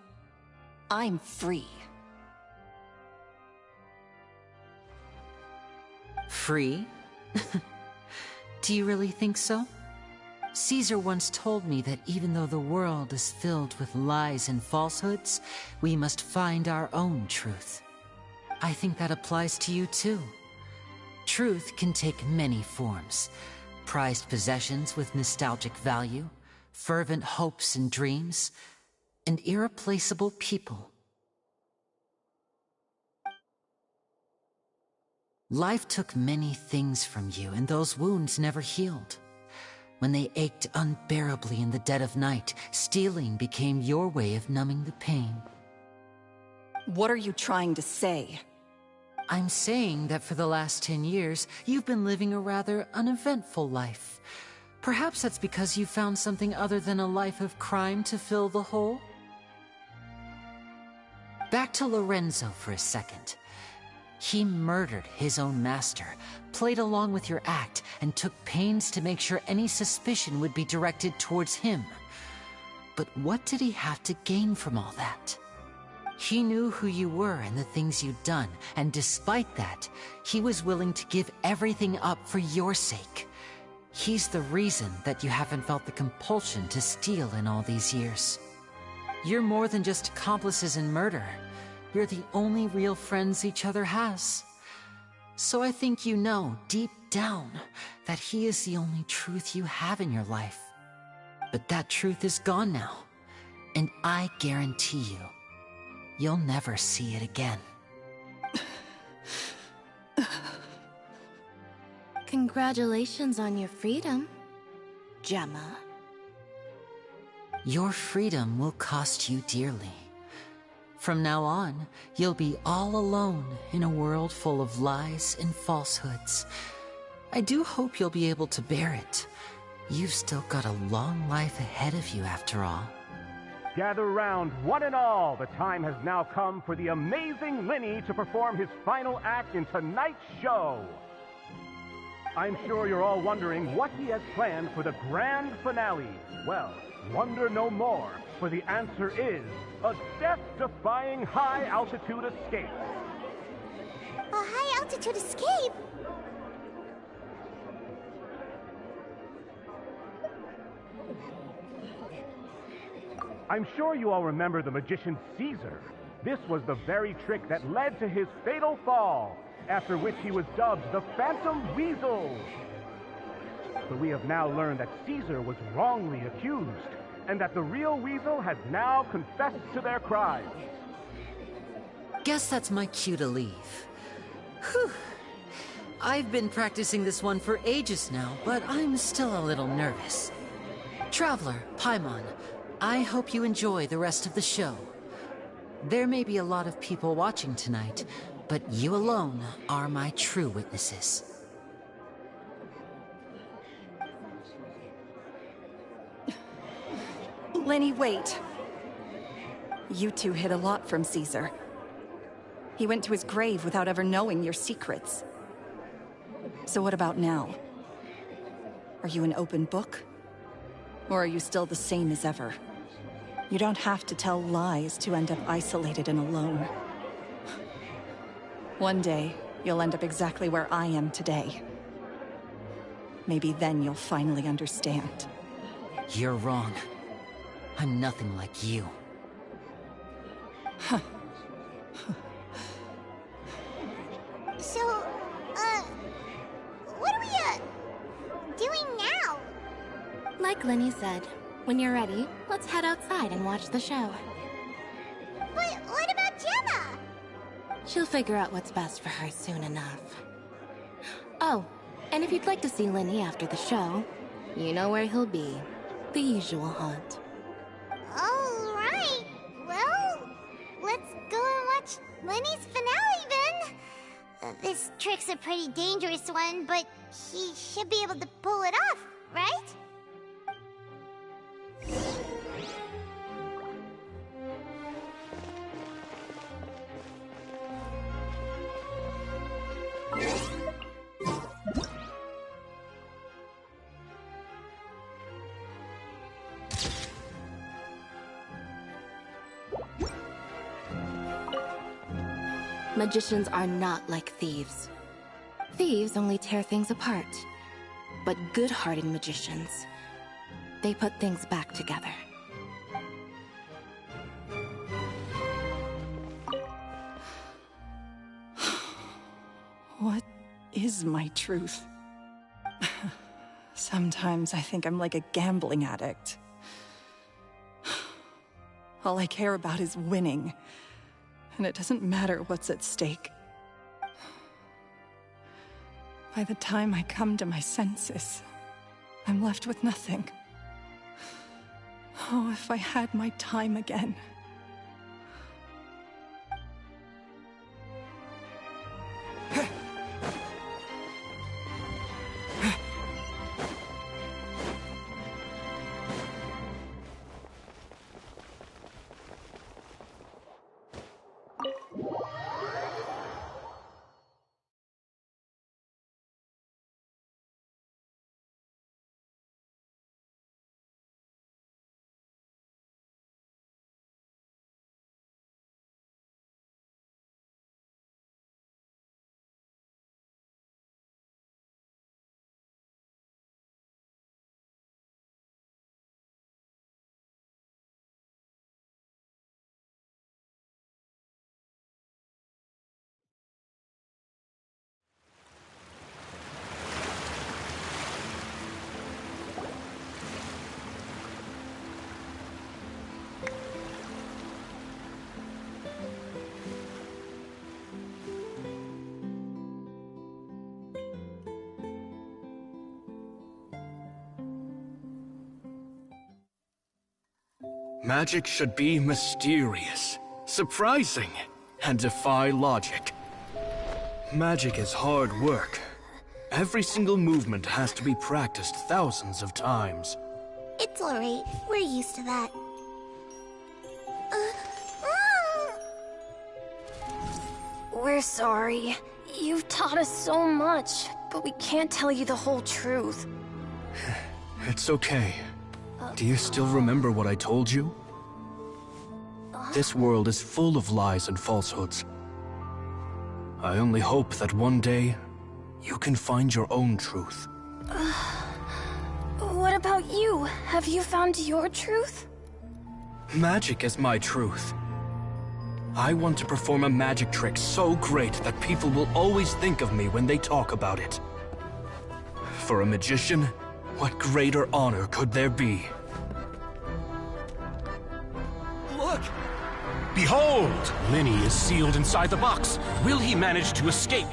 I'm free.
Free? Do you really think so? Caesar once told me that even though the world is filled with lies and falsehoods, we must find our own truth. I think that applies to you too. Truth can take many forms. Prized possessions with nostalgic value, fervent hopes and dreams, and irreplaceable people. Life took many things from you, and those wounds never healed. When they ached unbearably in the dead of night, stealing became your way of numbing the pain.
What are you trying to say?
I'm saying that for the last 10 years, you've been living a rather uneventful life. Perhaps that's because you found something other than a life of crime to fill the hole? Back to Lorenzo for a second. He murdered his own master, played along with your act, and took pains to make sure any suspicion would be directed towards him. But what did he have to gain from all that? He knew who you were and the things you'd done, and despite that, he was willing to give everything up for your sake. He's the reason that you haven't felt the compulsion to steal in all these years. You're more than just accomplices in murder. You're the only real friends each other has. So I think you know, deep down, that he is the only truth you have in your life. But that truth is gone now, and I guarantee you, you'll never see it again.
Congratulations on your freedom, Gemma.
Your freedom will cost you dearly. From now on, you'll be all alone in a world full of lies and falsehoods. I do hope you'll be able to bear it. You've still got a long life ahead of you after all.
Gather round, one and all. The time has now come for the amazing Lyney to perform his final act in tonight's show. I'm sure you're all wondering what he has planned for the grand finale. Well, wonder no more, for the answer is a death-defying high-altitude escape.
A high-altitude escape?
I'm sure you all remember the magician Caesar. This was the very trick that led to his fatal fall, after which he was dubbed the Phantom Weasel. But we have now learned that Caesar was wrongly accused, and that the real Weasel has now confessed to their crimes.
Guess that's my cue to leave. Whew. I've been practicing this one for ages now, but I'm still a little nervous. Traveler, Paimon, I hope you enjoy the rest of the show. There may be a lot of people watching tonight, but you alone are my true witnesses.
Lyney, wait. You two hid a lot from Caesar. He went to his grave without ever knowing your secrets. So what about now? Are you an open book? Or are you still the same as ever? You don't have to tell lies to end up isolated and alone. One day, you'll end up exactly where I am today. Maybe then you'll finally understand.
You're wrong. I'm nothing like you.
So, what are we, doing now?
Like Lyney said, when you're ready, let's head outside and watch the show.
But what about Gemma?
She'll figure out what's best for her soon enough. Oh, and if you'd like to see Lyney after the show, you know where he'll be. The usual haunt.
All right. Well, let's go and watch Lyney's finale then. This trick's a pretty dangerous one, but he should be able to pull it off, right?
Magicians are not like thieves. Thieves only tear things apart. But good-hearted magicians, they put things back together.
What is my truth? Sometimes I think I'm like a gambling addict. All I care about is winning. And it doesn't matter what's at stake. By the time I come to my senses, I'm left with nothing. Oh, if I had my time again.
Magic should be mysterious, surprising, and defy logic. Magic is hard work. Every single movement has to be practiced thousands of times.
It's alright. We're used to that.
We're sorry. You've taught us so much, but we can't tell you the whole truth.
It's okay. Do you still remember what I told you? This world is full of lies and falsehoods. I only hope that one day you can find your own truth.
What about you? Have you found your truth?
Magic is my truth. I want to perform a magic trick so great that people will always think of me when they talk about it. For a magician, what greater honor could there be?
Look! Behold! Lyney is sealed inside the box. Will he manage to escape?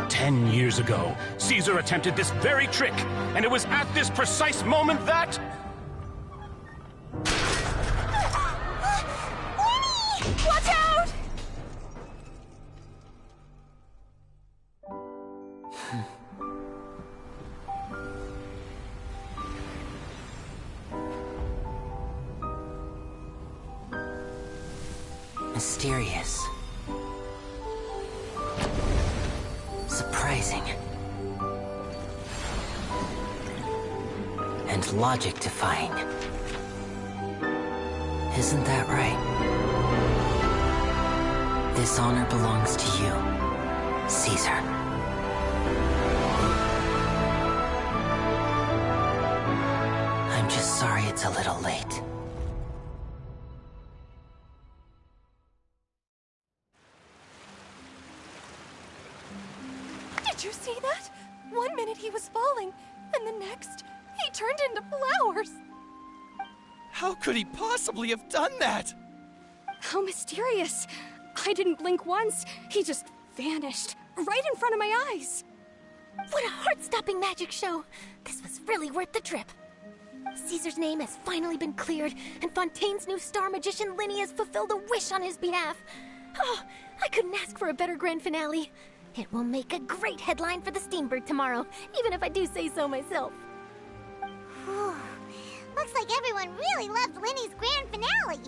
10 years ago, Caesar attempted this very trick, and it was at this precise moment that...
Lyney! Watch out!
Mysterious. Surprising. And logic-defying. Isn't that right? This honor belongs to you, Caesar. I'm just sorry it's a little late.
Did you see that? 1 minute he was falling, and the next, he turned into flowers.
How could he possibly have done that?
How mysterious. I didn't blink once. He just vanished, right in front of my eyes.
What a heart-stopping magic show! This was really worth the trip. Caesar's name has finally been cleared, and Fontaine's new star magician Lyney has fulfilled a wish on his behalf. Oh, I couldn't ask for a better grand finale. It will make a great headline for the Steamberg tomorrow, even if I do say so myself.
Looks like everyone really loved Lyney's grand finale.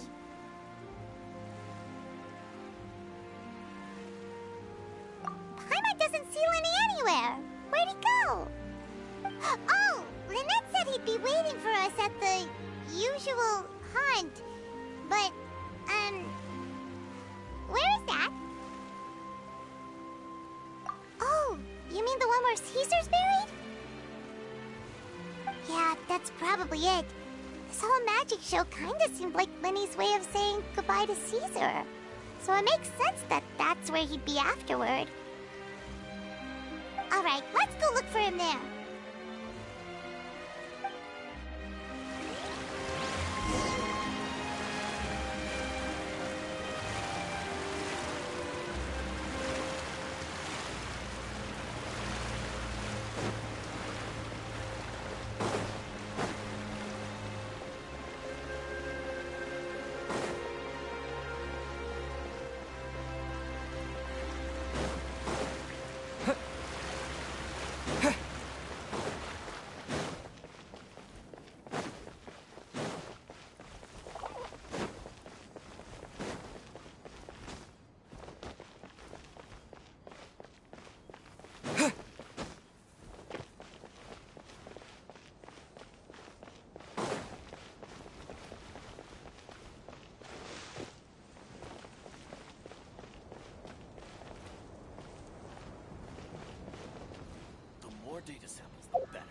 Paimon doesn't see Lyney anywhere. Where'd he go? Oh, Lynette said he'd be waiting for us at the usual hunt. But, where is that? Oh, you mean the one where Caesar's buried? Yeah, that's probably it. This whole magic show kinda seemed like Lyney's way of saying goodbye to Caesar. So it makes sense that that's where he'd be afterward. Alright, let's go look for him there.
data samples, the better.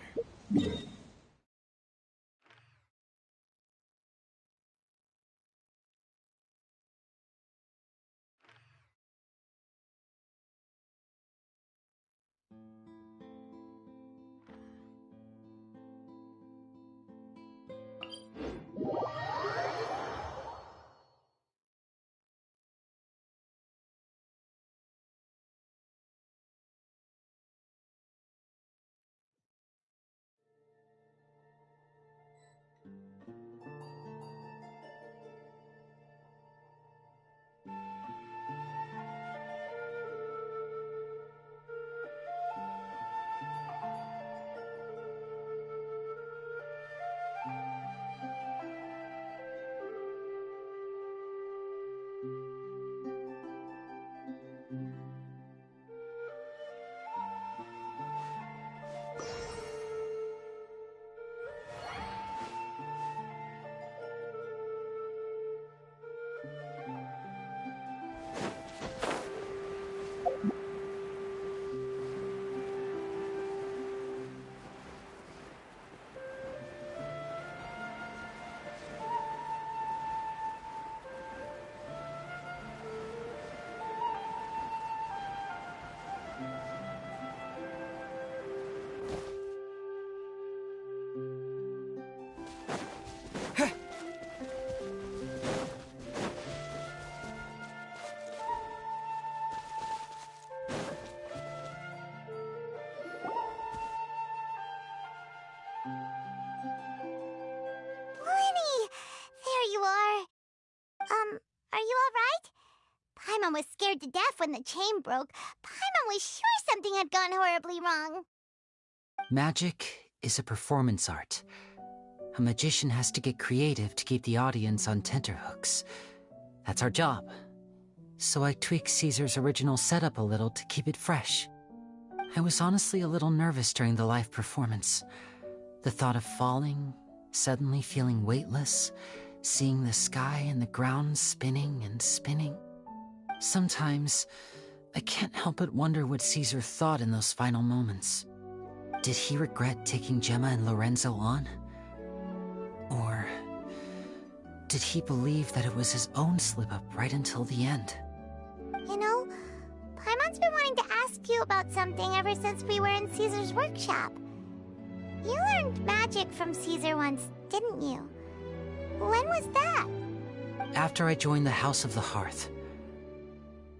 Are you alright? Paimon was scared to death when the chain broke. Paimon was sure something had gone horribly wrong.
Magic is a performance art. A magician has to get creative to keep the audience on tenterhooks. That's our job. So I tweaked Caesar's original setup a little to keep it fresh. I was honestly a little nervous during the live performance. The thought of falling, suddenly feeling weightless, seeing the sky and the ground spinning and spinning. Sometimes, I can't help but wonder what Caesar thought in those final moments. Did he regret taking Gemma and Lorenzo on? Or did he believe that it was his own slip-up right until the end?
You know, Paimon's been wanting to ask you about something ever since we were in Caesar's workshop. You learned magic from Caesar once, didn't you? When was that?
After I joined the House of the Hearth.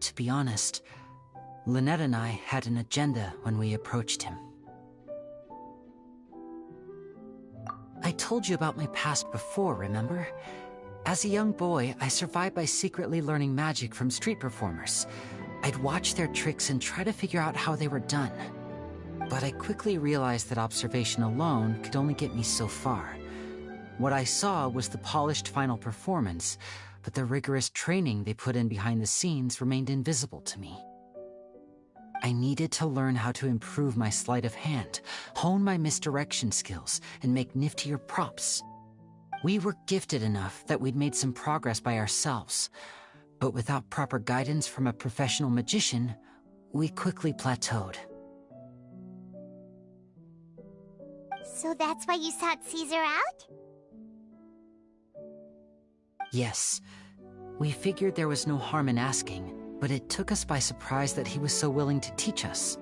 To be honest, Lynette and I had an agenda when we approached him. I told you about my past before, remember? As a young boy, I survived by secretly learning magic from street performers. I'd watch their tricks and try to figure out how they were done. But I quickly realized that observation alone could only get me so far. What I saw was the polished final performance, but the rigorous training they put in behind the scenes remained invisible to me. I needed to learn how to improve my sleight of hand, hone my misdirection skills, and make niftier props. We were gifted enough that we'd made some progress by ourselves, but without proper guidance from a professional magician, we quickly plateaued.
So that's why you sought Caesar out?
Yes. We figured there was no harm in asking, but it took us by surprise that he was so willing to teach us.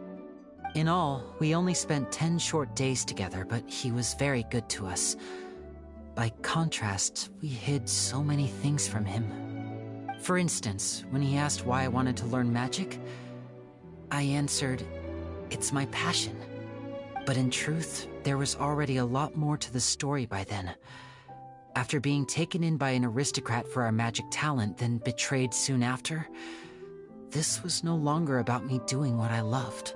In all, we only spent 10 short days together, but he was very good to us. By contrast, we hid so many things from him. For instance, when he asked why I wanted to learn magic, I answered, "It's my passion." But in truth, there was already a lot more to the story by then. After being taken in by an aristocrat for our magic talent, then betrayed soon after, this was no longer about me doing what I loved.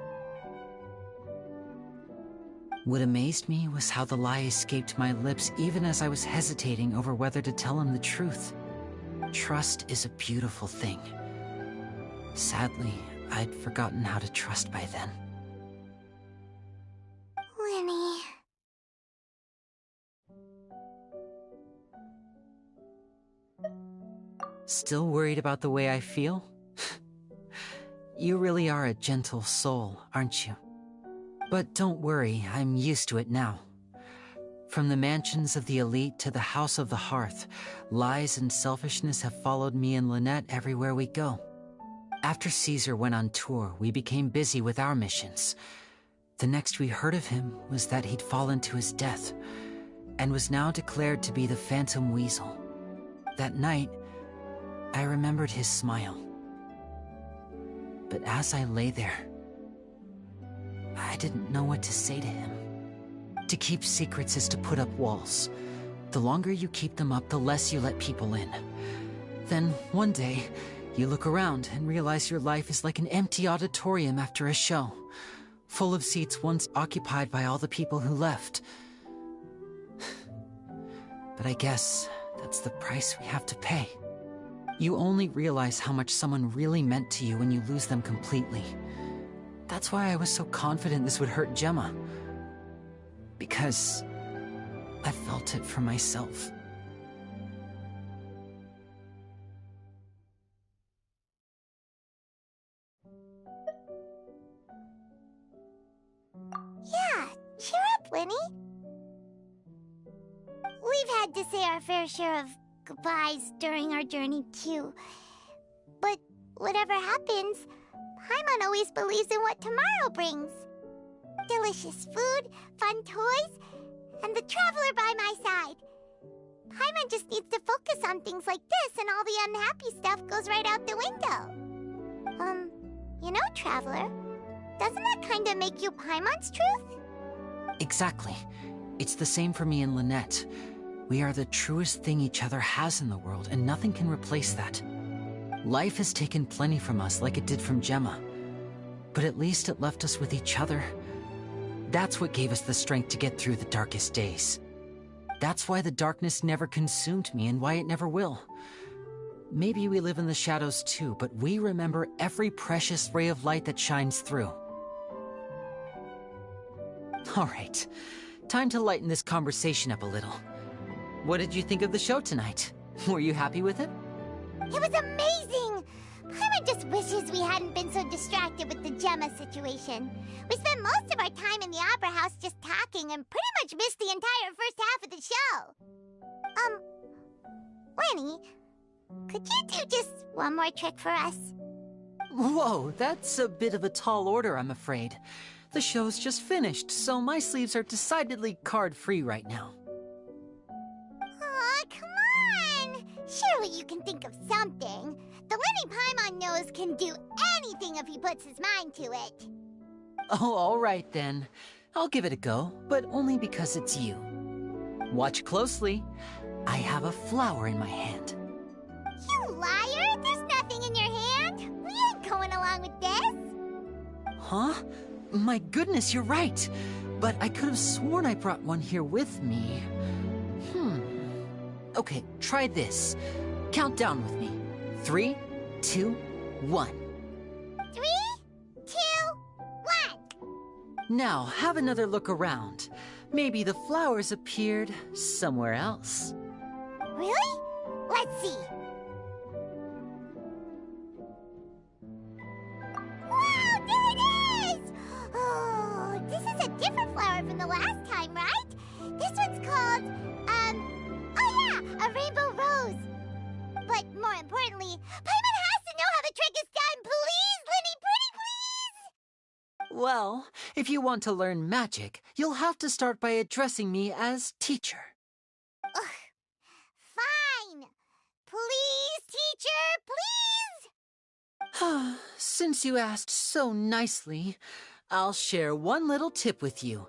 What amazed me was how the lie escaped my lips even as I was hesitating over whether to tell him the truth. Trust is a beautiful thing. Sadly, I'd forgotten how to trust by then.
Lyney.
Still worried about the way I feel? You really are a gentle soul, aren't you? But don't worry, I'm used to it now. From the mansions of the elite to the house of the hearth, lies and selfishness have followed me and Lynette everywhere we go. After Caesar went on tour, we became busy with our missions. The next we heard of him was that he'd fallen to his death, and was now declared to be the Phantom Weasel. That night, I remembered his smile. But as I lay there, I didn't know what to say to him. To keep secrets is to put up walls. The longer you keep them up, the less you let people in. Then, one day, you look around and realize your life is like an empty auditorium after a show, full of seats once occupied by all the people who left. But I guess that's the price we have to pay. You only realize how much someone really meant to you when you lose them completely. That's why I was so confident this would hurt Gemma. Because I felt it for myself.
Yeah, cheer up, Lyney. We've had to say our fair share of goodbyes during our journey, too. But whatever happens, Paimon always believes in what tomorrow brings. Delicious food, fun toys, and the traveler by my side. Paimon just needs to focus on things like this, and all the unhappy stuff goes right out the window. You know, Traveler, doesn't that kind of make you Paimon's truth?
Exactly. It's the same for me and Lynette. We are the truest thing each other has in the world, and nothing can replace that. Life has taken plenty from us, like it did from Gemma. But at least it left us with each other. That's what gave us the strength to get through the darkest days. That's why the darkness never consumed me, and why it never will. Maybe we live in the shadows too, but we remember every precious ray of light that shines through. All right, time to lighten this conversation up a little. What did you think of the show tonight? Were you happy with it?
It was amazing! Paimon just wishes we hadn't been so distracted with the Gemma situation. We spent most of our time in the opera house just talking and pretty much missed the entire first half of the show. Lyney, could you do just one more trick for us?
Whoa, that's a bit of a tall order, I'm afraid. The show's just finished, so my sleeves are decidedly card-free right now.
Aw, come on! Surely you can think of something. The Lyney Paimon knows can do anything if he puts his mind to it.
Oh, all right then. I'll give it a go, but only because it's you. Watch closely. I have a flower in my hand.
You liar! There's nothing in your hand! We ain't going along with this!
Huh? My goodness, you're right. But I could have sworn I brought one here with me. Okay, try this. Count down with me. 3, 2, 1.
3, 2, 1.
Now, have another look around. Maybe the flowers appeared somewhere else.
Really? Let's see. Wow, there it is! Oh, this is a different flower from the last time, right? This one's called, oh yeah, a rainbow rose. But more importantly, Paimon has to know how the trick is done. Please, Lyney, pretty please!
Well, if you want to learn magic, you'll have to start by addressing me as teacher.
Ugh. Fine. Please, teacher, please!
Since you asked so nicely, I'll share one little tip with you.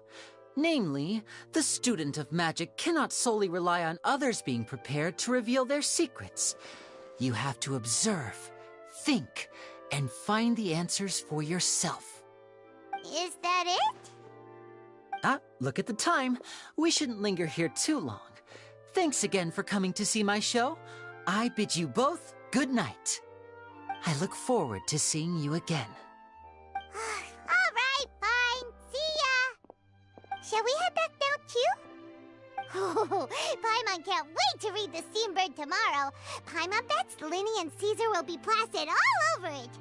Namely, the student of magic cannot solely rely on others being prepared to reveal their secrets. You have to observe, think, and find the answers for yourself.
Is that it?
Look at the time. We shouldn't linger here too long. Thanks again for coming to see my show. I bid you both good night. I look forward to seeing you again.
All right, fine. See ya. Shall we head back now, too? Oh, Paimon can't wait to read The Steambird tomorrow. Paimon bets Lyney and Caesar will be plastered all over it.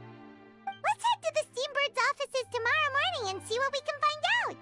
Let's head to the Steambird's offices tomorrow morning and see what we can find out.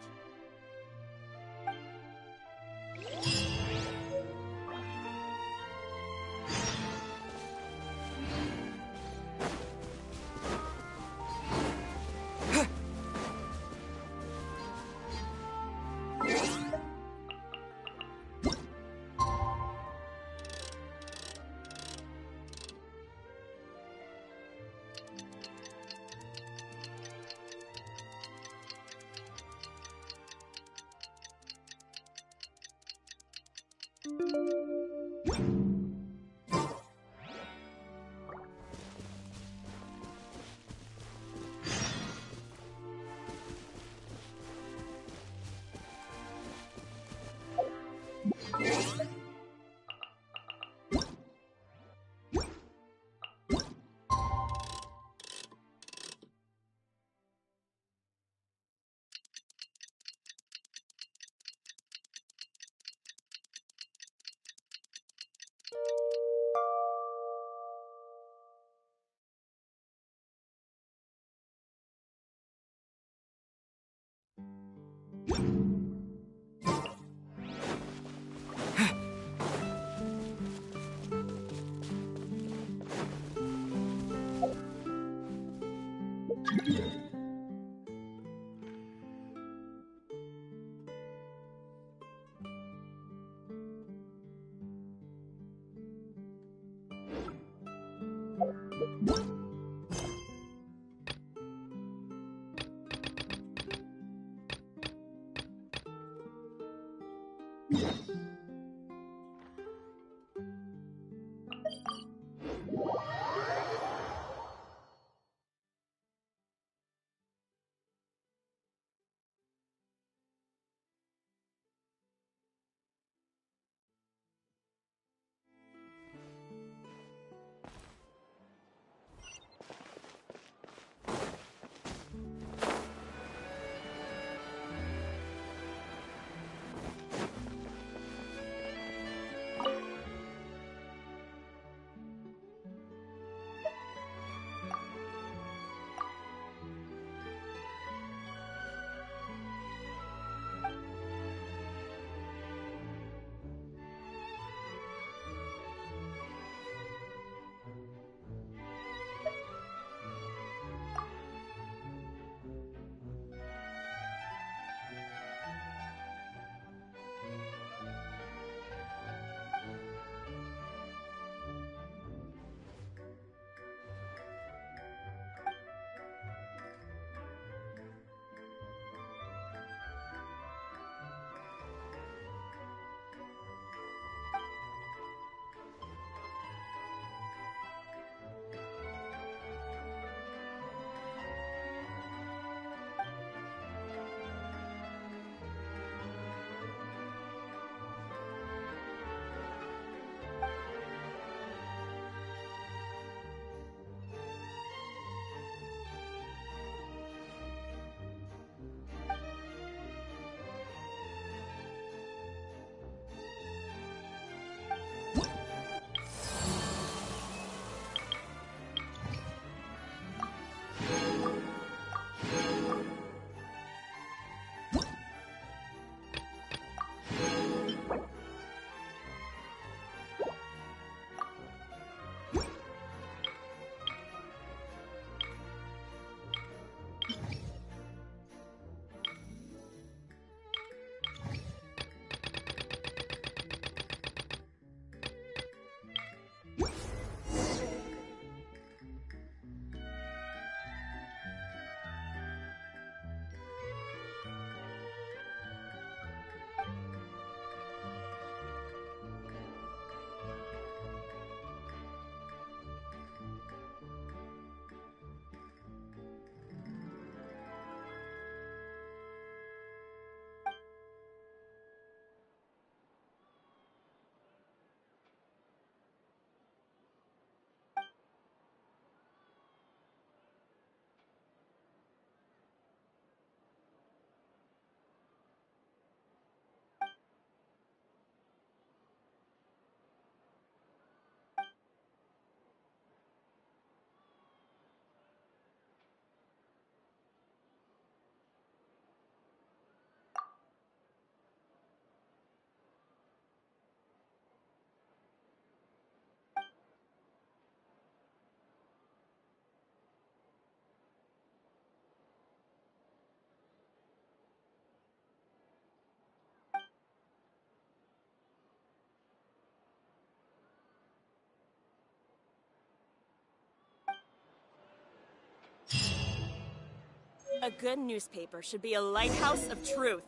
A good newspaper should be a lighthouse of truth.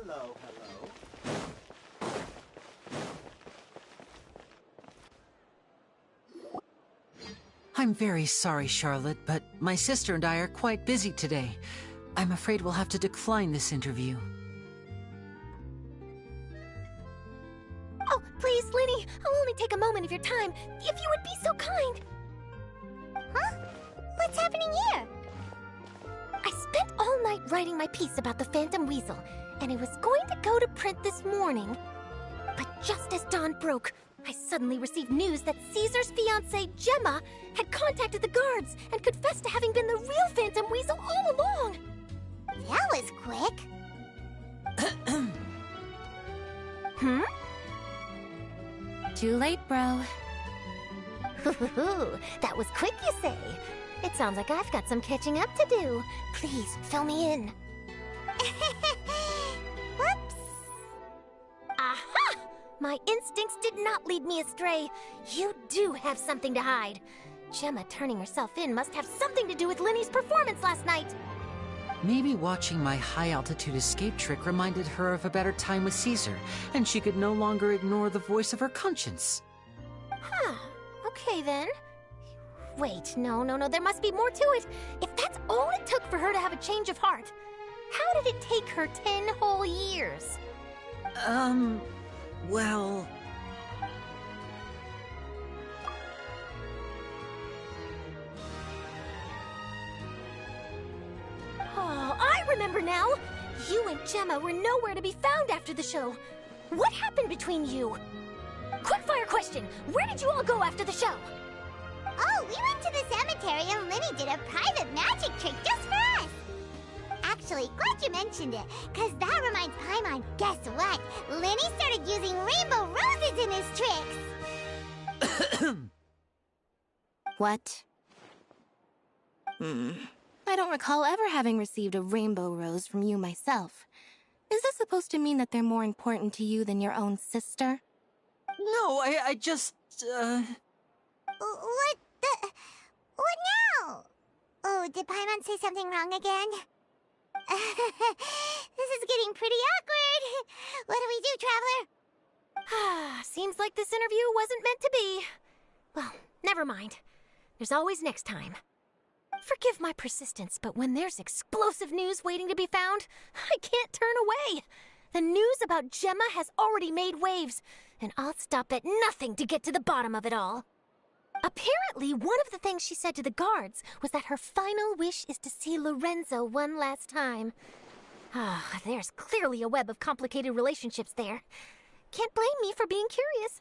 hello.
I'm very sorry, Charlotte, but my sister and I are quite busy today. I'm afraid we'll have to decline this interview.
Oh, please, Lyney, I'll only take a moment of your time, if you would be so kind.
Huh? What's happening here?
I spent all night writing my piece about the Phantom Weasel, and it was going to go to print this morning. But just as dawn broke, I suddenly received news that Caesar's fiancée, Gemma, had contacted the guards and confessed to having been the real Phantom Weasel all along.
That was quick.
Hmm?
Too late, bro.
That was quick, you say? It sounds like I've got some catching up to do. Please, fill me in.
Whoops.
Aha! My instincts did not lead me astray. You do have something to hide. Gemma turning herself in must have something to do with Lyney's performance last night.
Maybe watching my high-altitude escape trick reminded her of a better time with Caesar, and she could no longer ignore the voice of her conscience.
Huh. Okay, then. Wait, no, there must be more to it. If that's all it took for her to have a change of heart, how did it take her 10 whole years?
Well...
Oh, I remember now! You and Gemma were nowhere to be found after the show. What happened between you? Quickfire question! Where did you all go after the show?
Oh, we went to the cemetery and Lyney did a private magic trick just for us. Actually, glad you mentioned it, because that reminds Paimon, guess what? Lyney started using rainbow roses in his tricks.
What? I don't recall ever having received a rainbow rose from you myself. Is this supposed to mean that they're more important to you than your own sister?
No, I just,
What now? Oh, did Paimon say something wrong again? This is getting pretty awkward. What do we do, Traveler?
Seems like this interview wasn't meant to be. Well, never mind. There's always next time. Forgive my persistence, but when there's explosive news waiting to be found, I can't turn away. The news about Gemma has already made waves, and I'll stop at nothing to get to the bottom of it all. Apparently, one of the things she said to the guards was that her final wish is to see Lorenzo one last time. There's clearly a web of complicated relationships there. Can't blame me for being curious.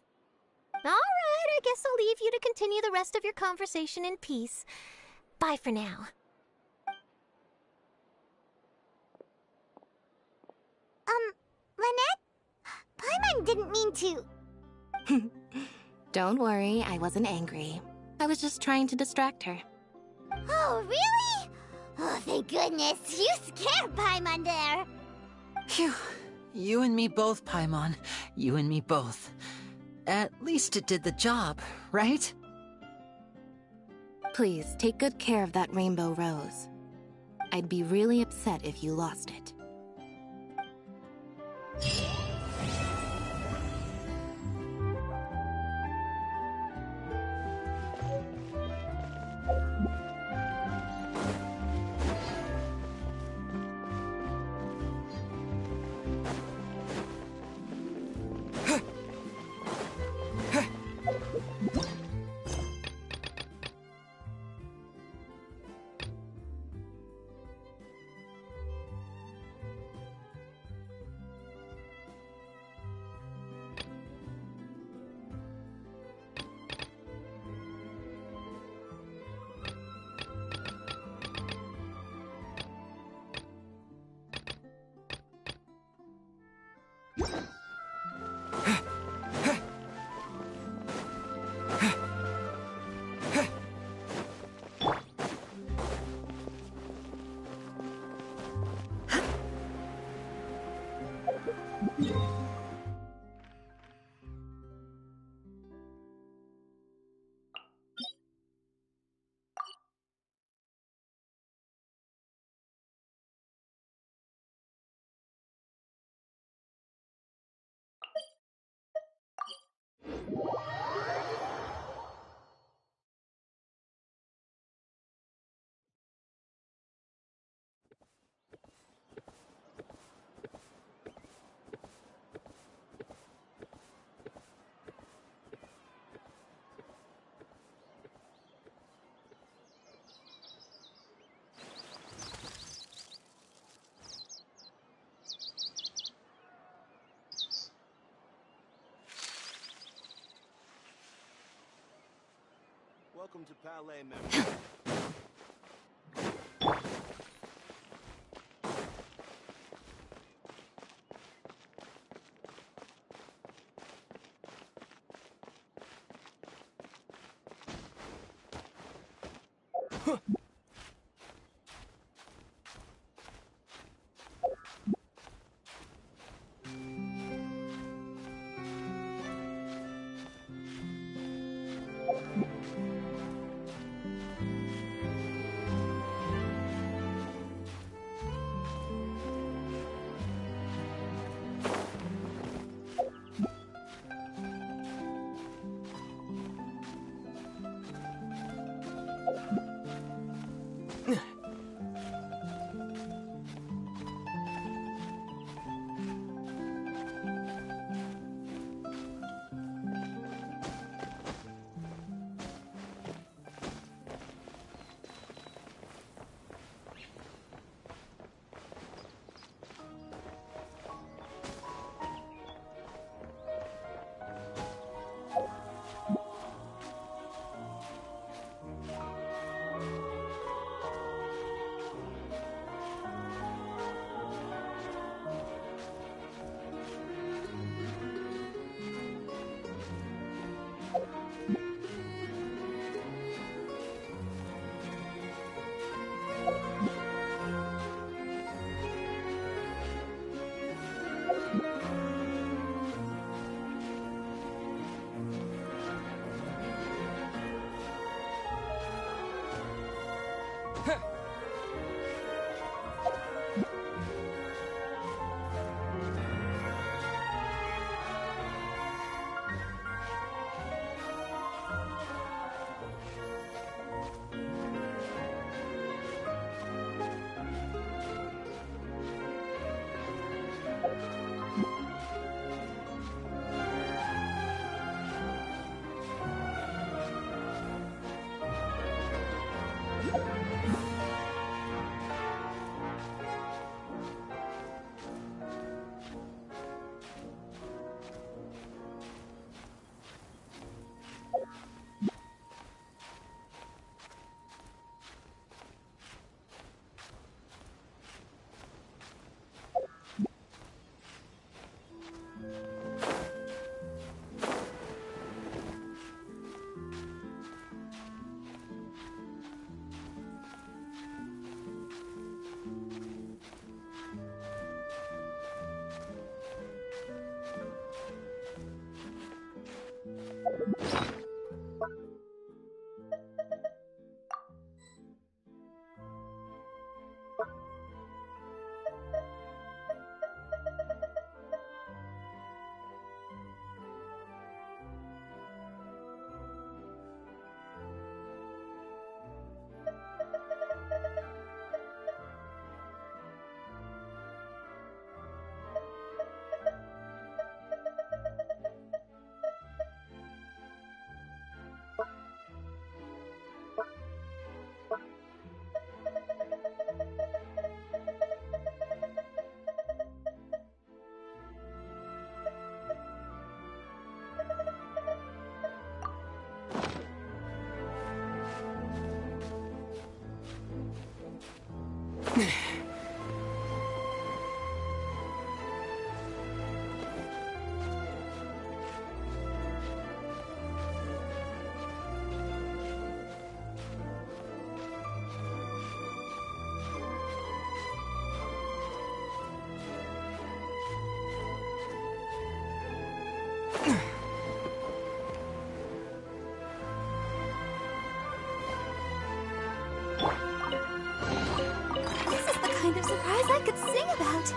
All right, I guess I'll leave you to continue the rest of your conversation in peace. Bye for now.
Lynette? Paimon didn't mean to...
Don't worry, I wasn't angry. I was just trying to distract her.
Oh, really? Oh, thank goodness. You scared Paimon there.
Phew. You and me both, Paimon. You and me both. At least it did the job, right?
Please, take good care of that rainbow rose. I'd be really upset if you lost it.
Welcome to Palais, member.
Kind of surprise I could sing about.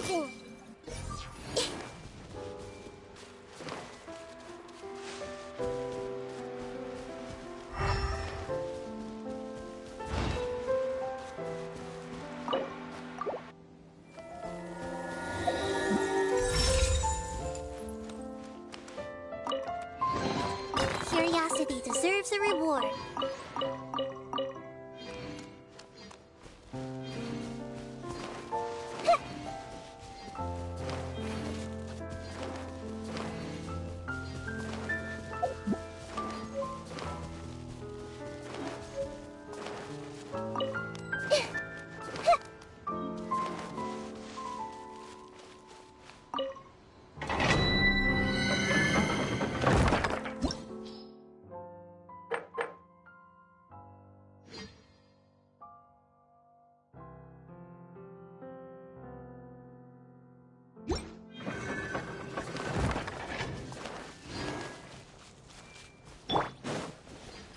everything. Curiosity deserves a reward.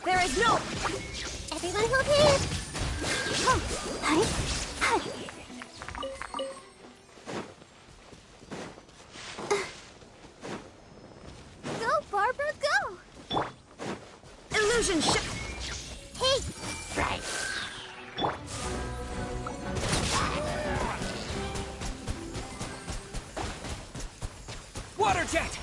There is no... Everyone hold hands! Hi. Go, Barbara, go! Illusion Hey! Right.
Water jet!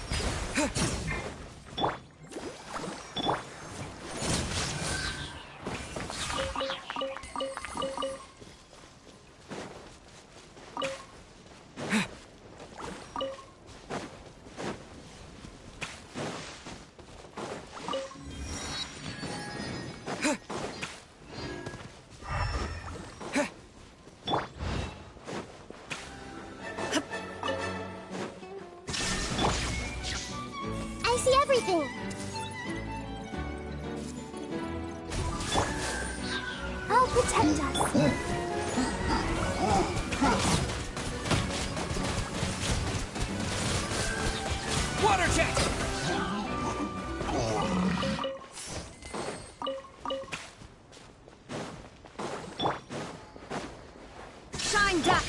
I see everything! I'll protect us.
Water jet!
Shine duck!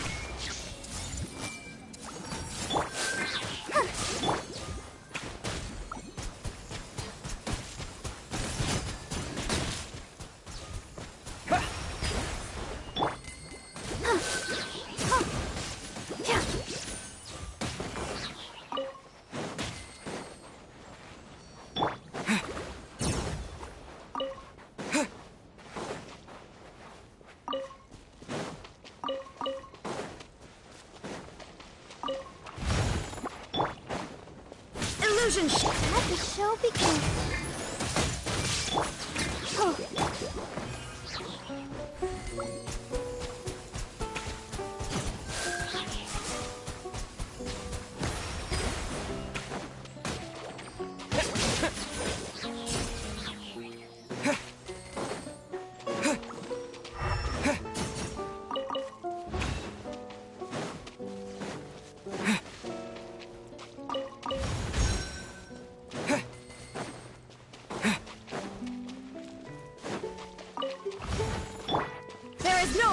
Illusion
Let the show begin.
There is no...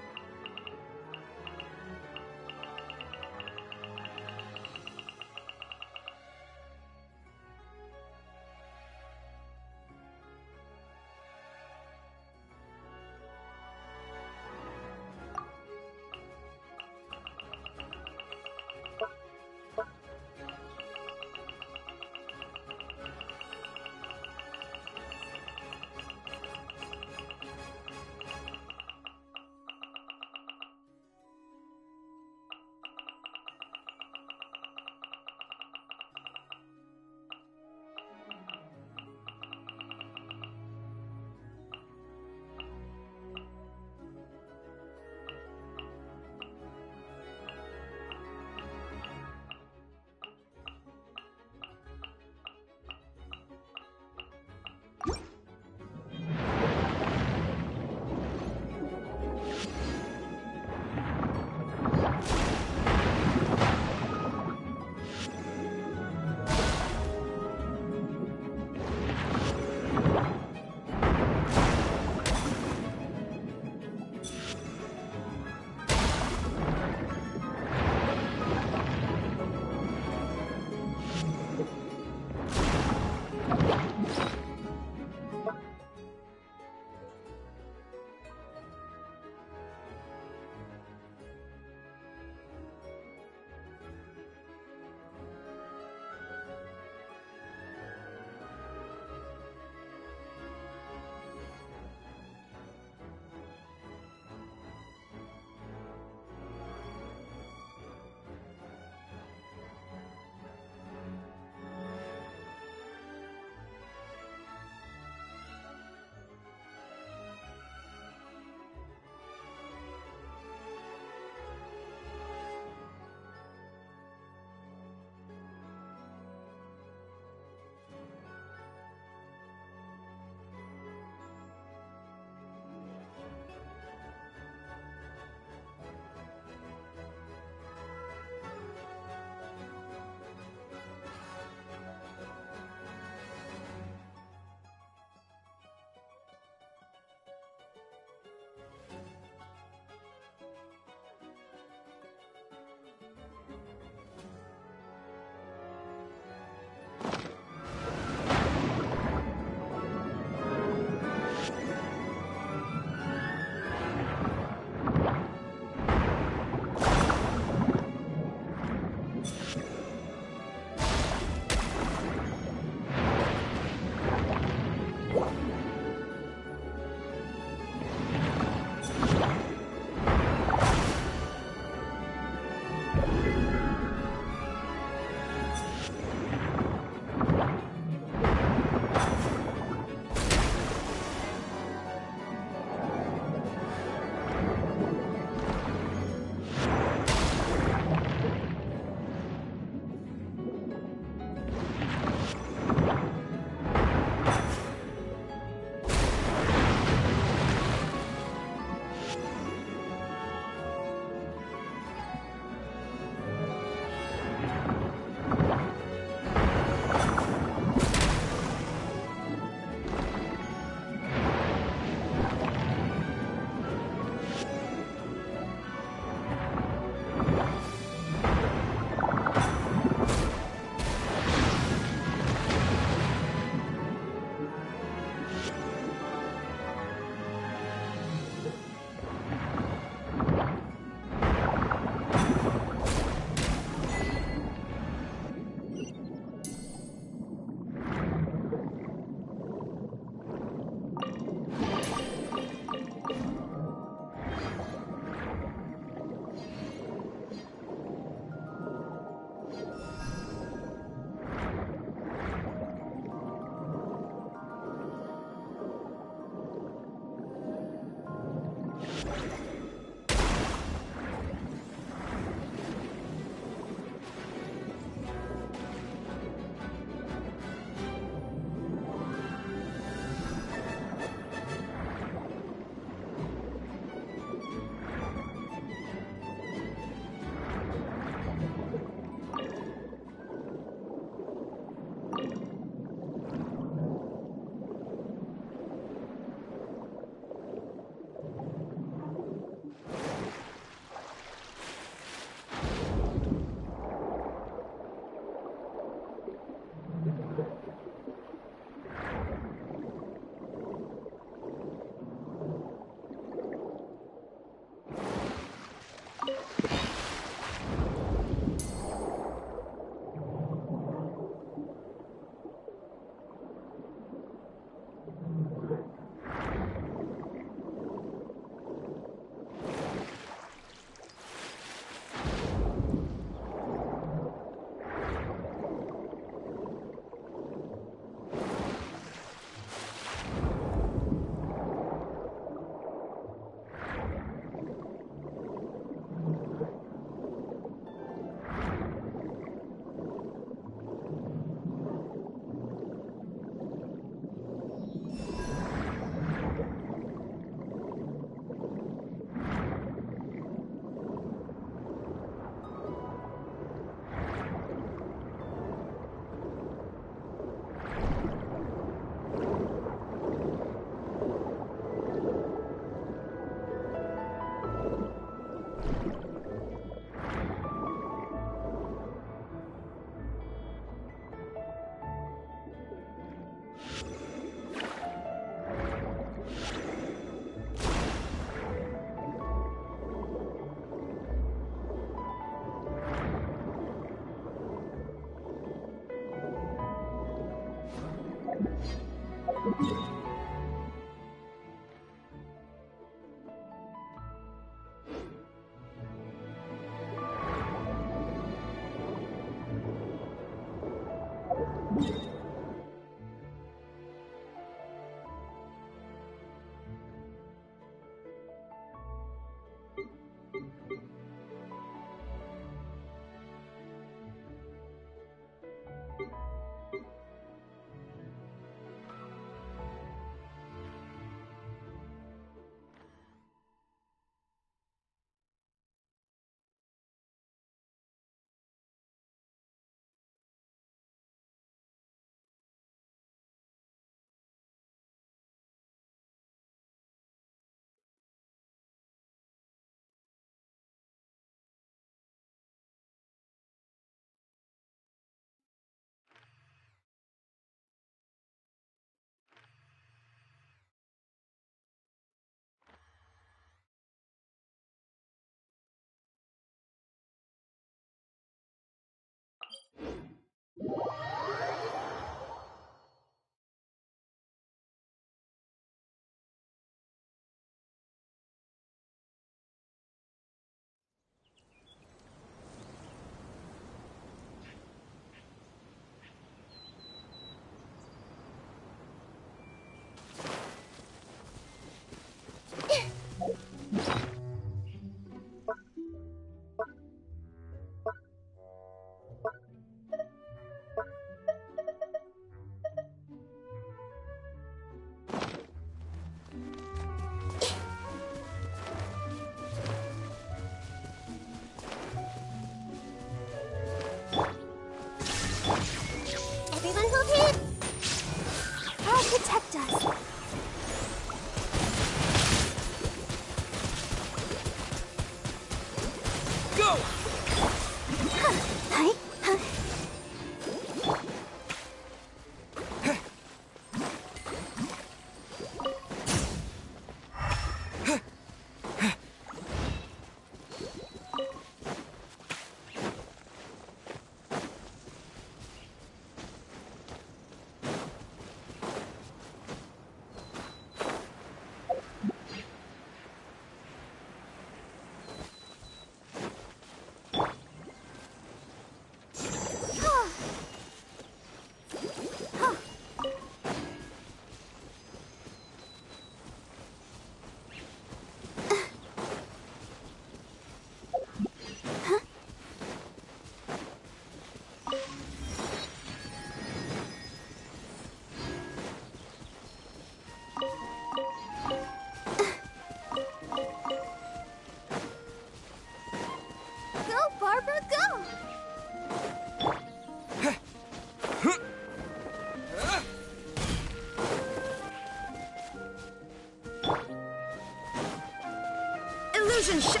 Explosion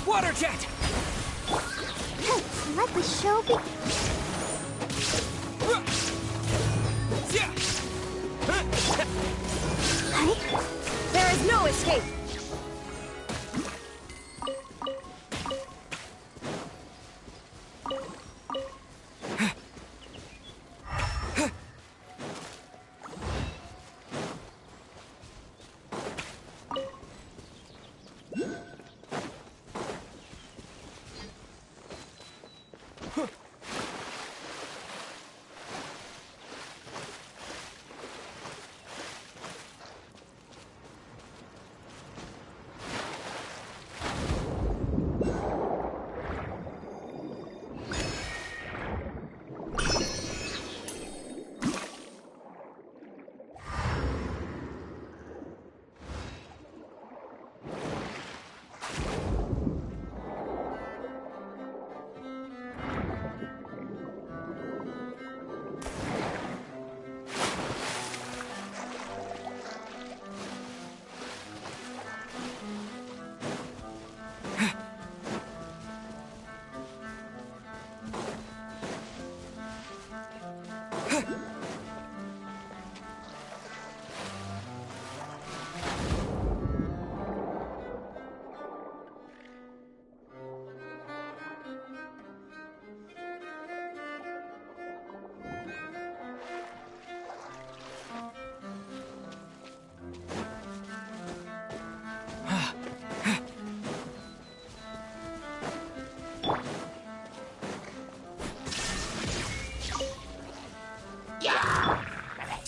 Water jet!
Let the show be...
There is no escape!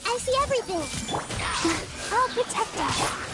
I see everything. I'll protect us.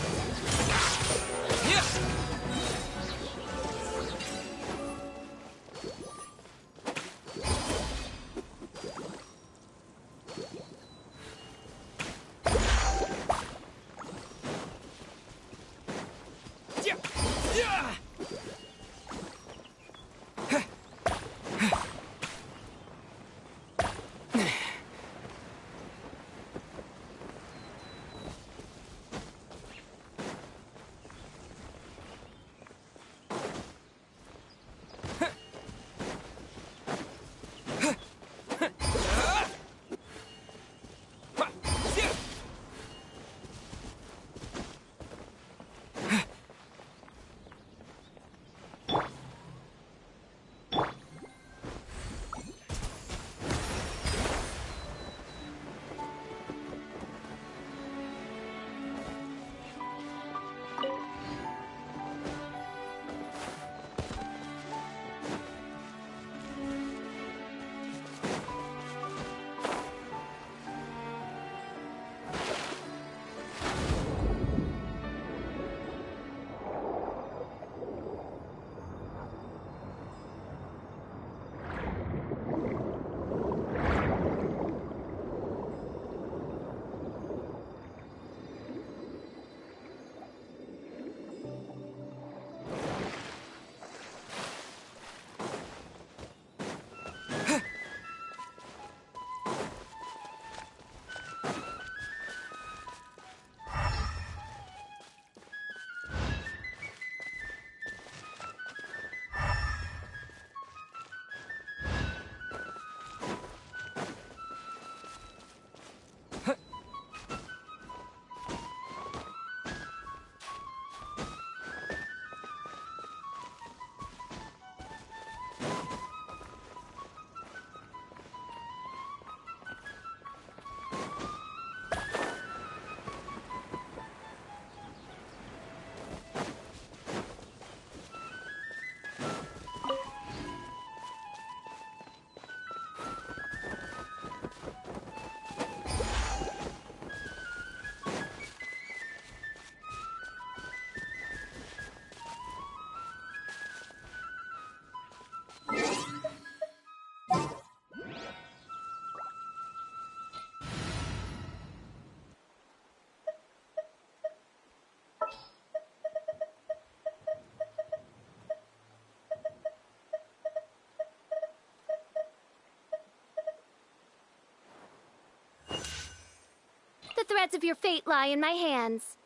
threads of your fate lie in my hands.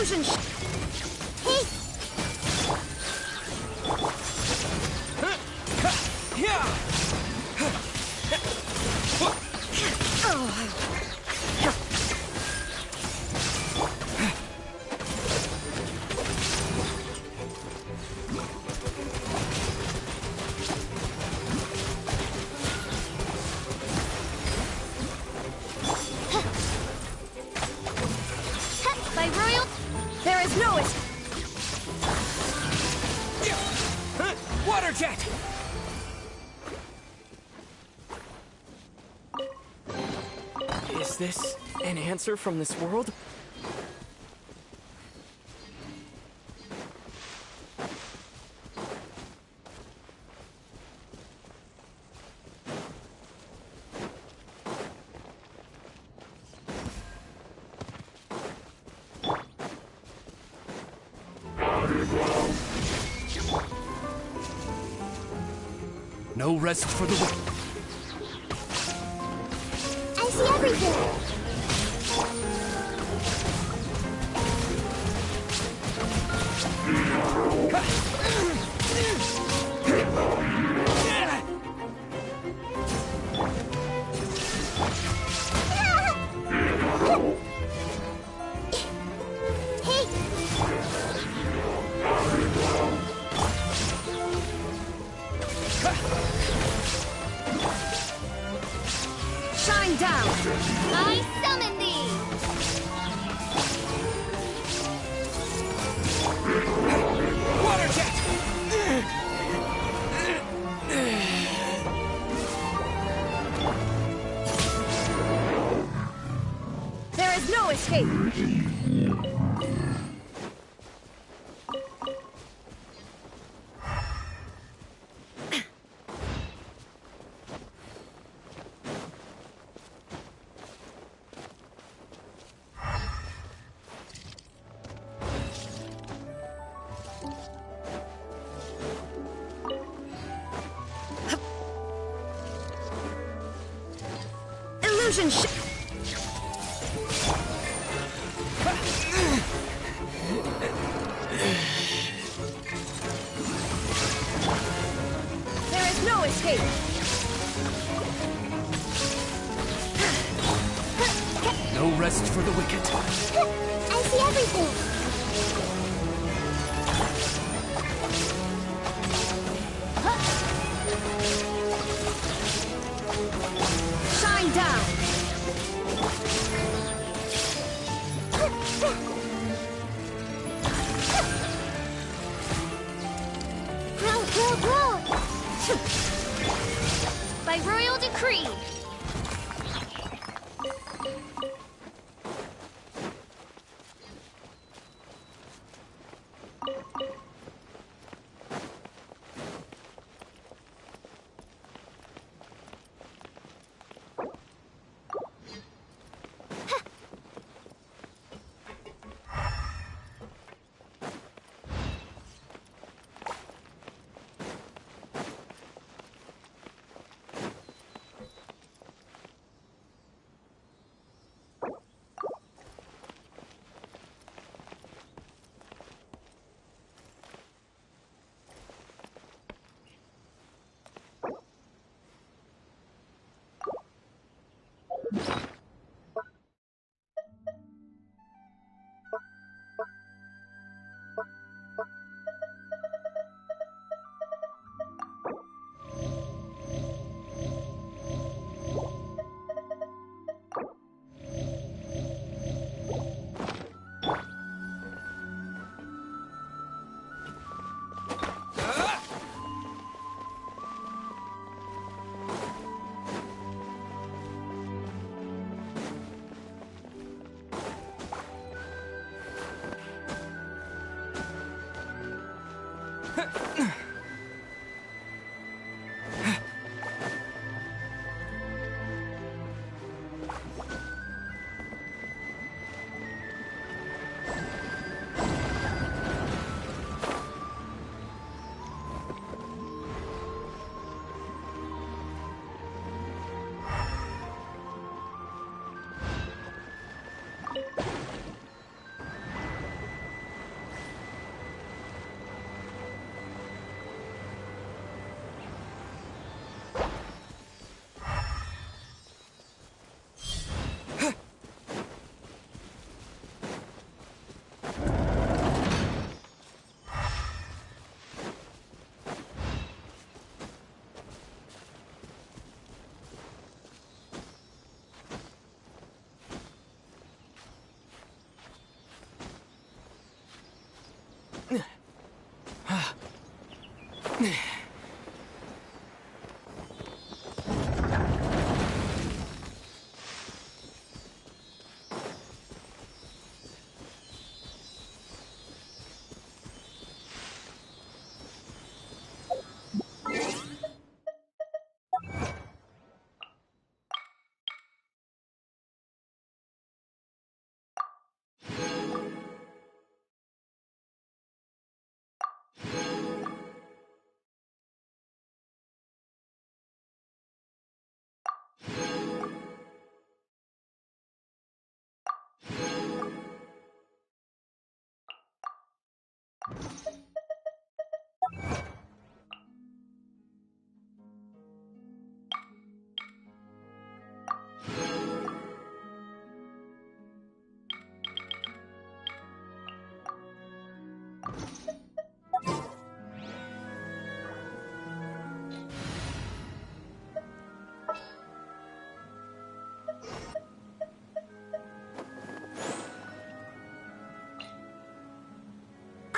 Illusion
Hey!
By royal, there is no escape.
Water jet!
Is this an answer from this world?
No rest for the wicked.
I see everything!
Shine down!
I summon thee!
Water jet!
There is no escape! Illusion There is no escape!
No rest for the wicked.
I see everything!
Shine down!
Grow!
By royal decree!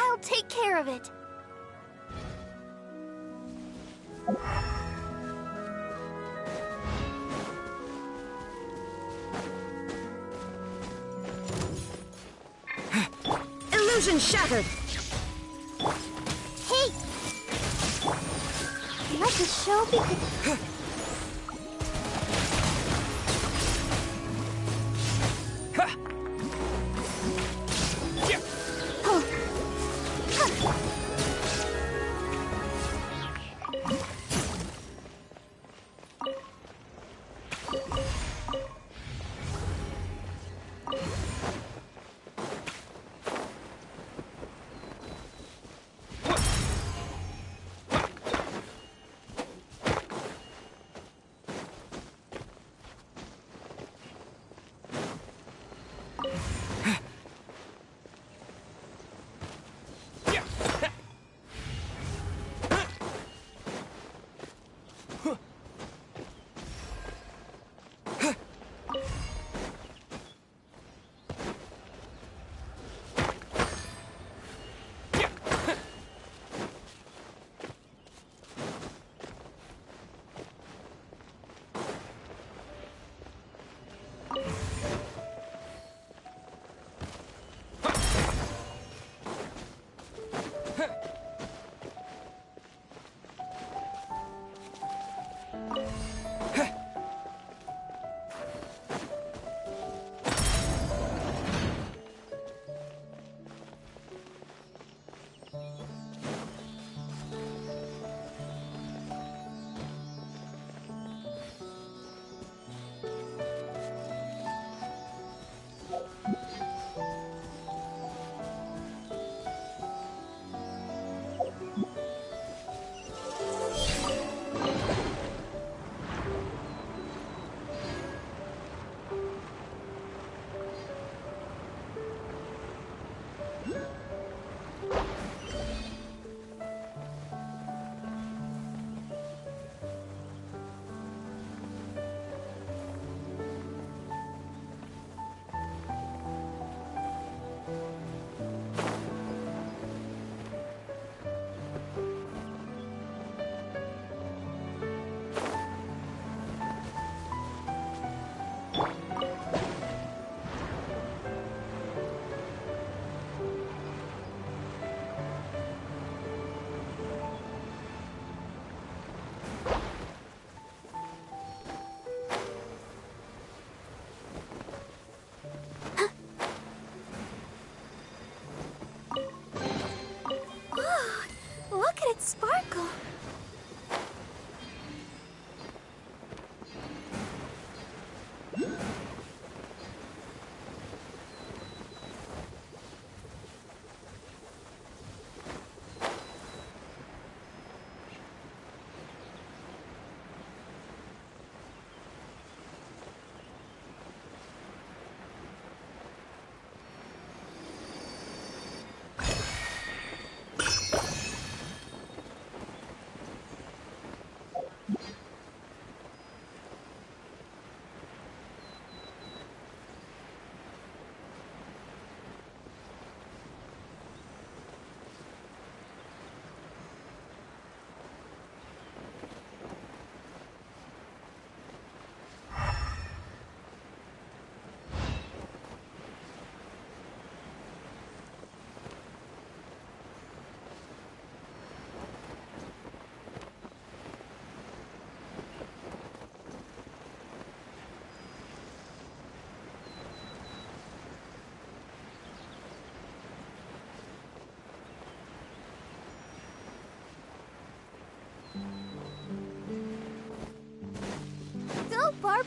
I'll take care of it.
Illusion shattered!
Hey! Let the show begin.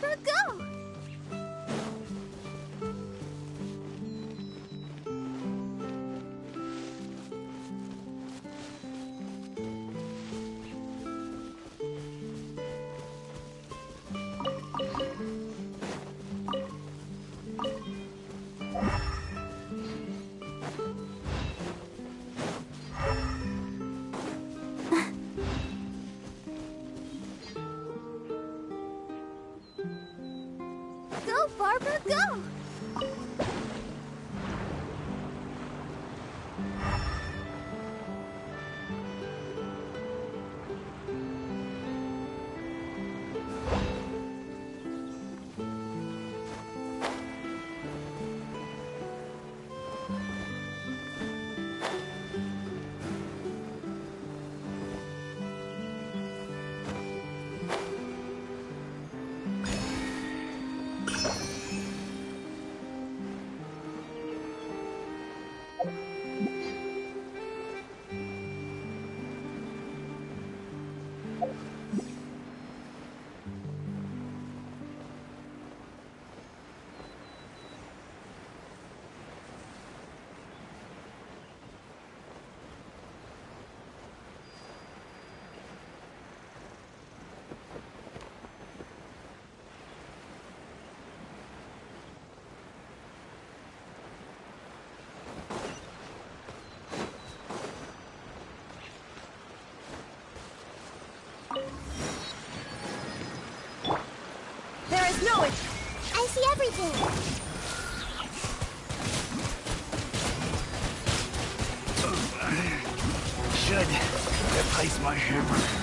Barbara, go! Go, Barbara, go! There is no it.
I see everything.
Should replace my hammer.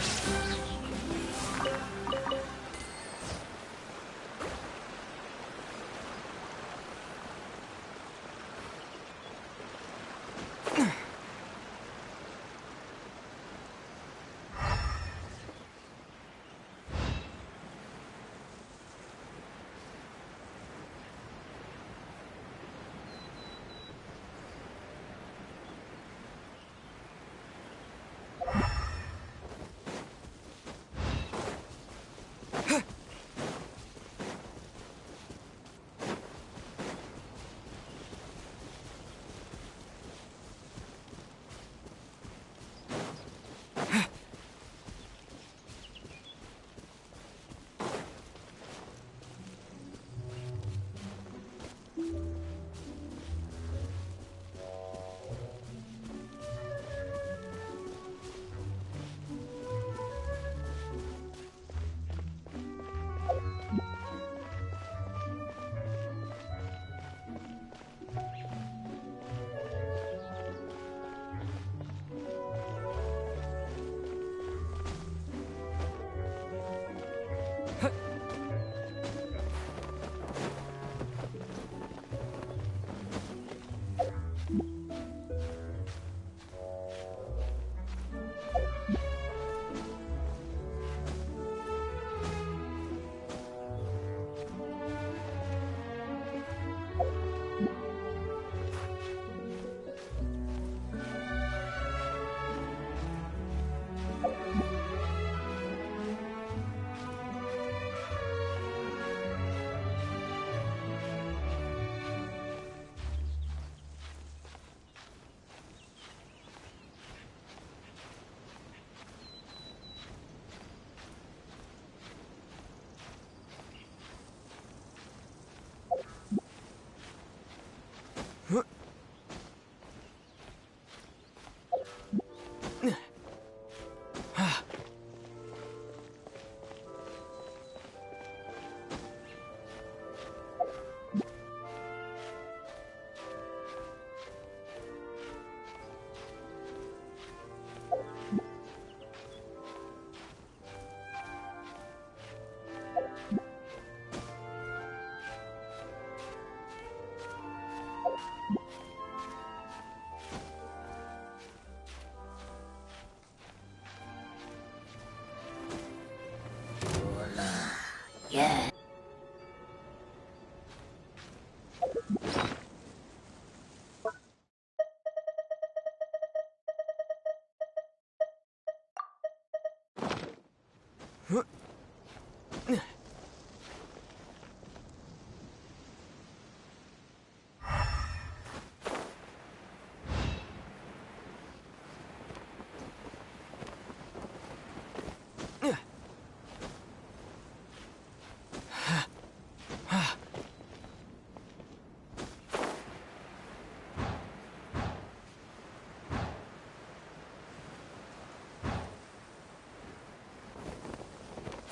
Yeah.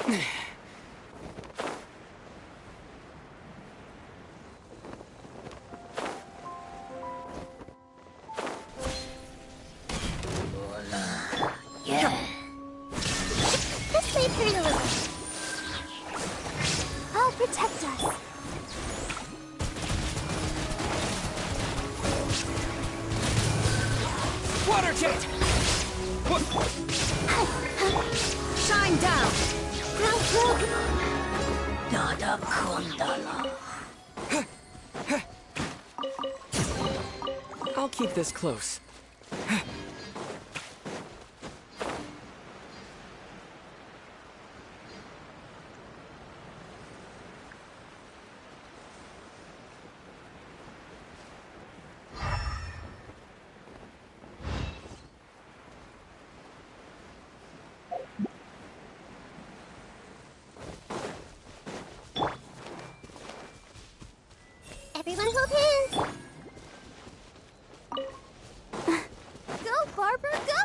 This may hurt a little. I'll protect us.
Water jet!
Shine down!
Nada kundala.
I'll keep this close.
Everyone hold hands. Go, Barbara, go!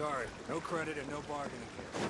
Sorry, no credit and no bargaining here.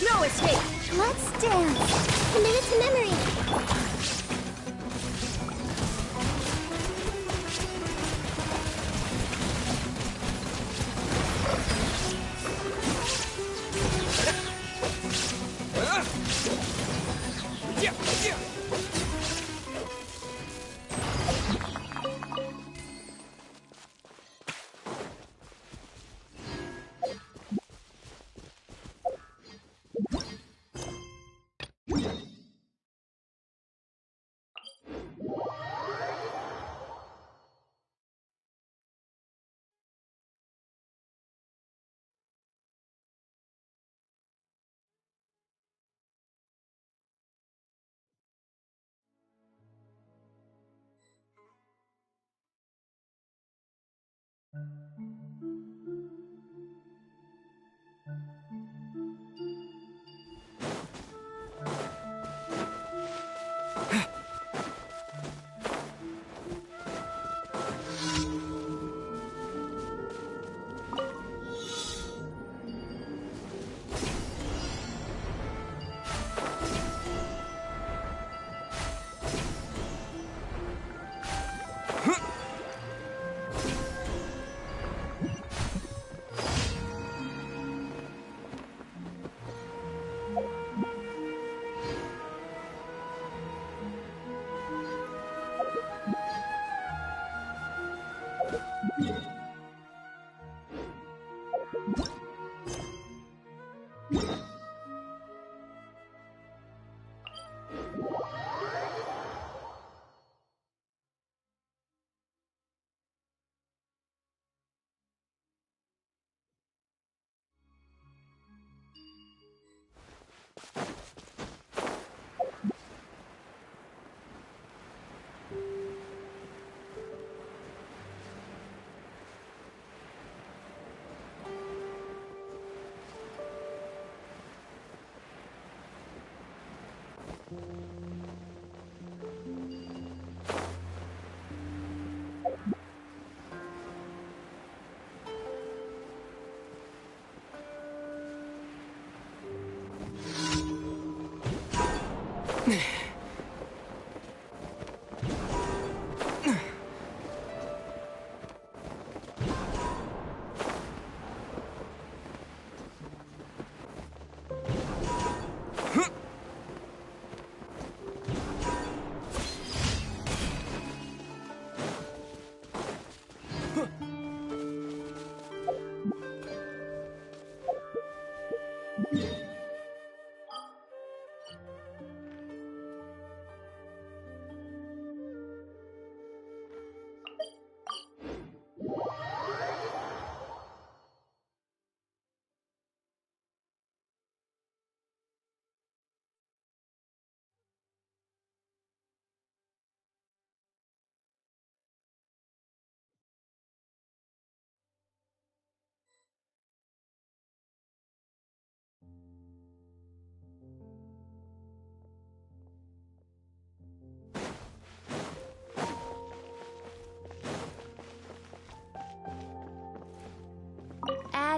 No escape! Let's dance! Commit it to memory!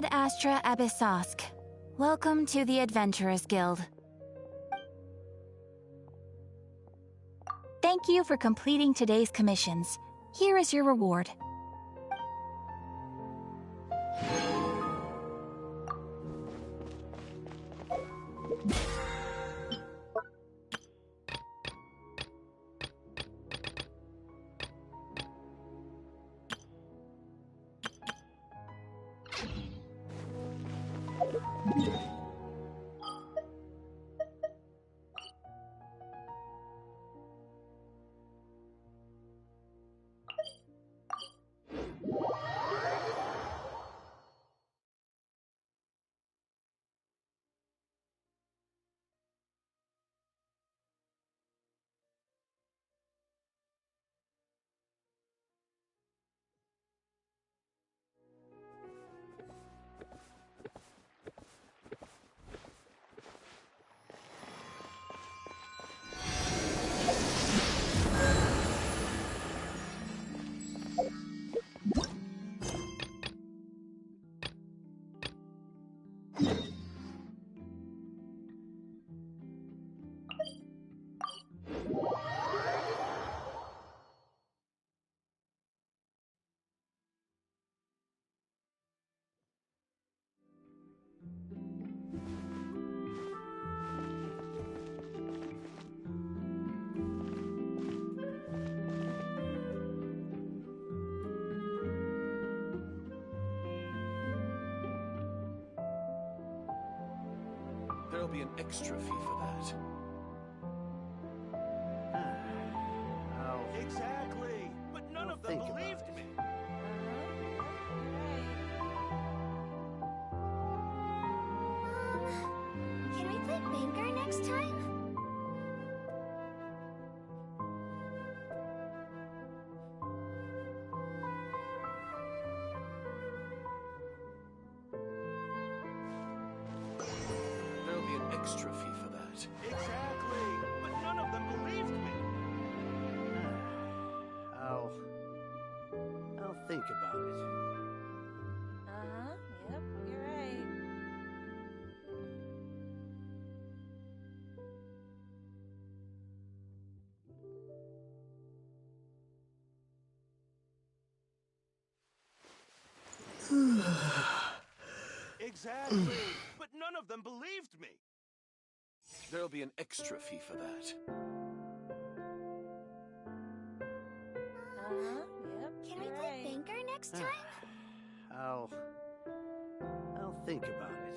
Ad Astra Abyssosk. Welcome to the Adventurers Guild. Thank you for completing today's commissions. Here is your reward.
There'll be an extra fee for that.
Exactly, but none of them believed me.
Can we play Banker next time?
There'll be an extra fee for that.
Exactly, but none of them believed me.
I'll think about it.
Yep, you're right.
Exactly, but none of them believed me.
There'll be an extra fee for that.
Yep.
Can we play Banker next time?
I'll think about it.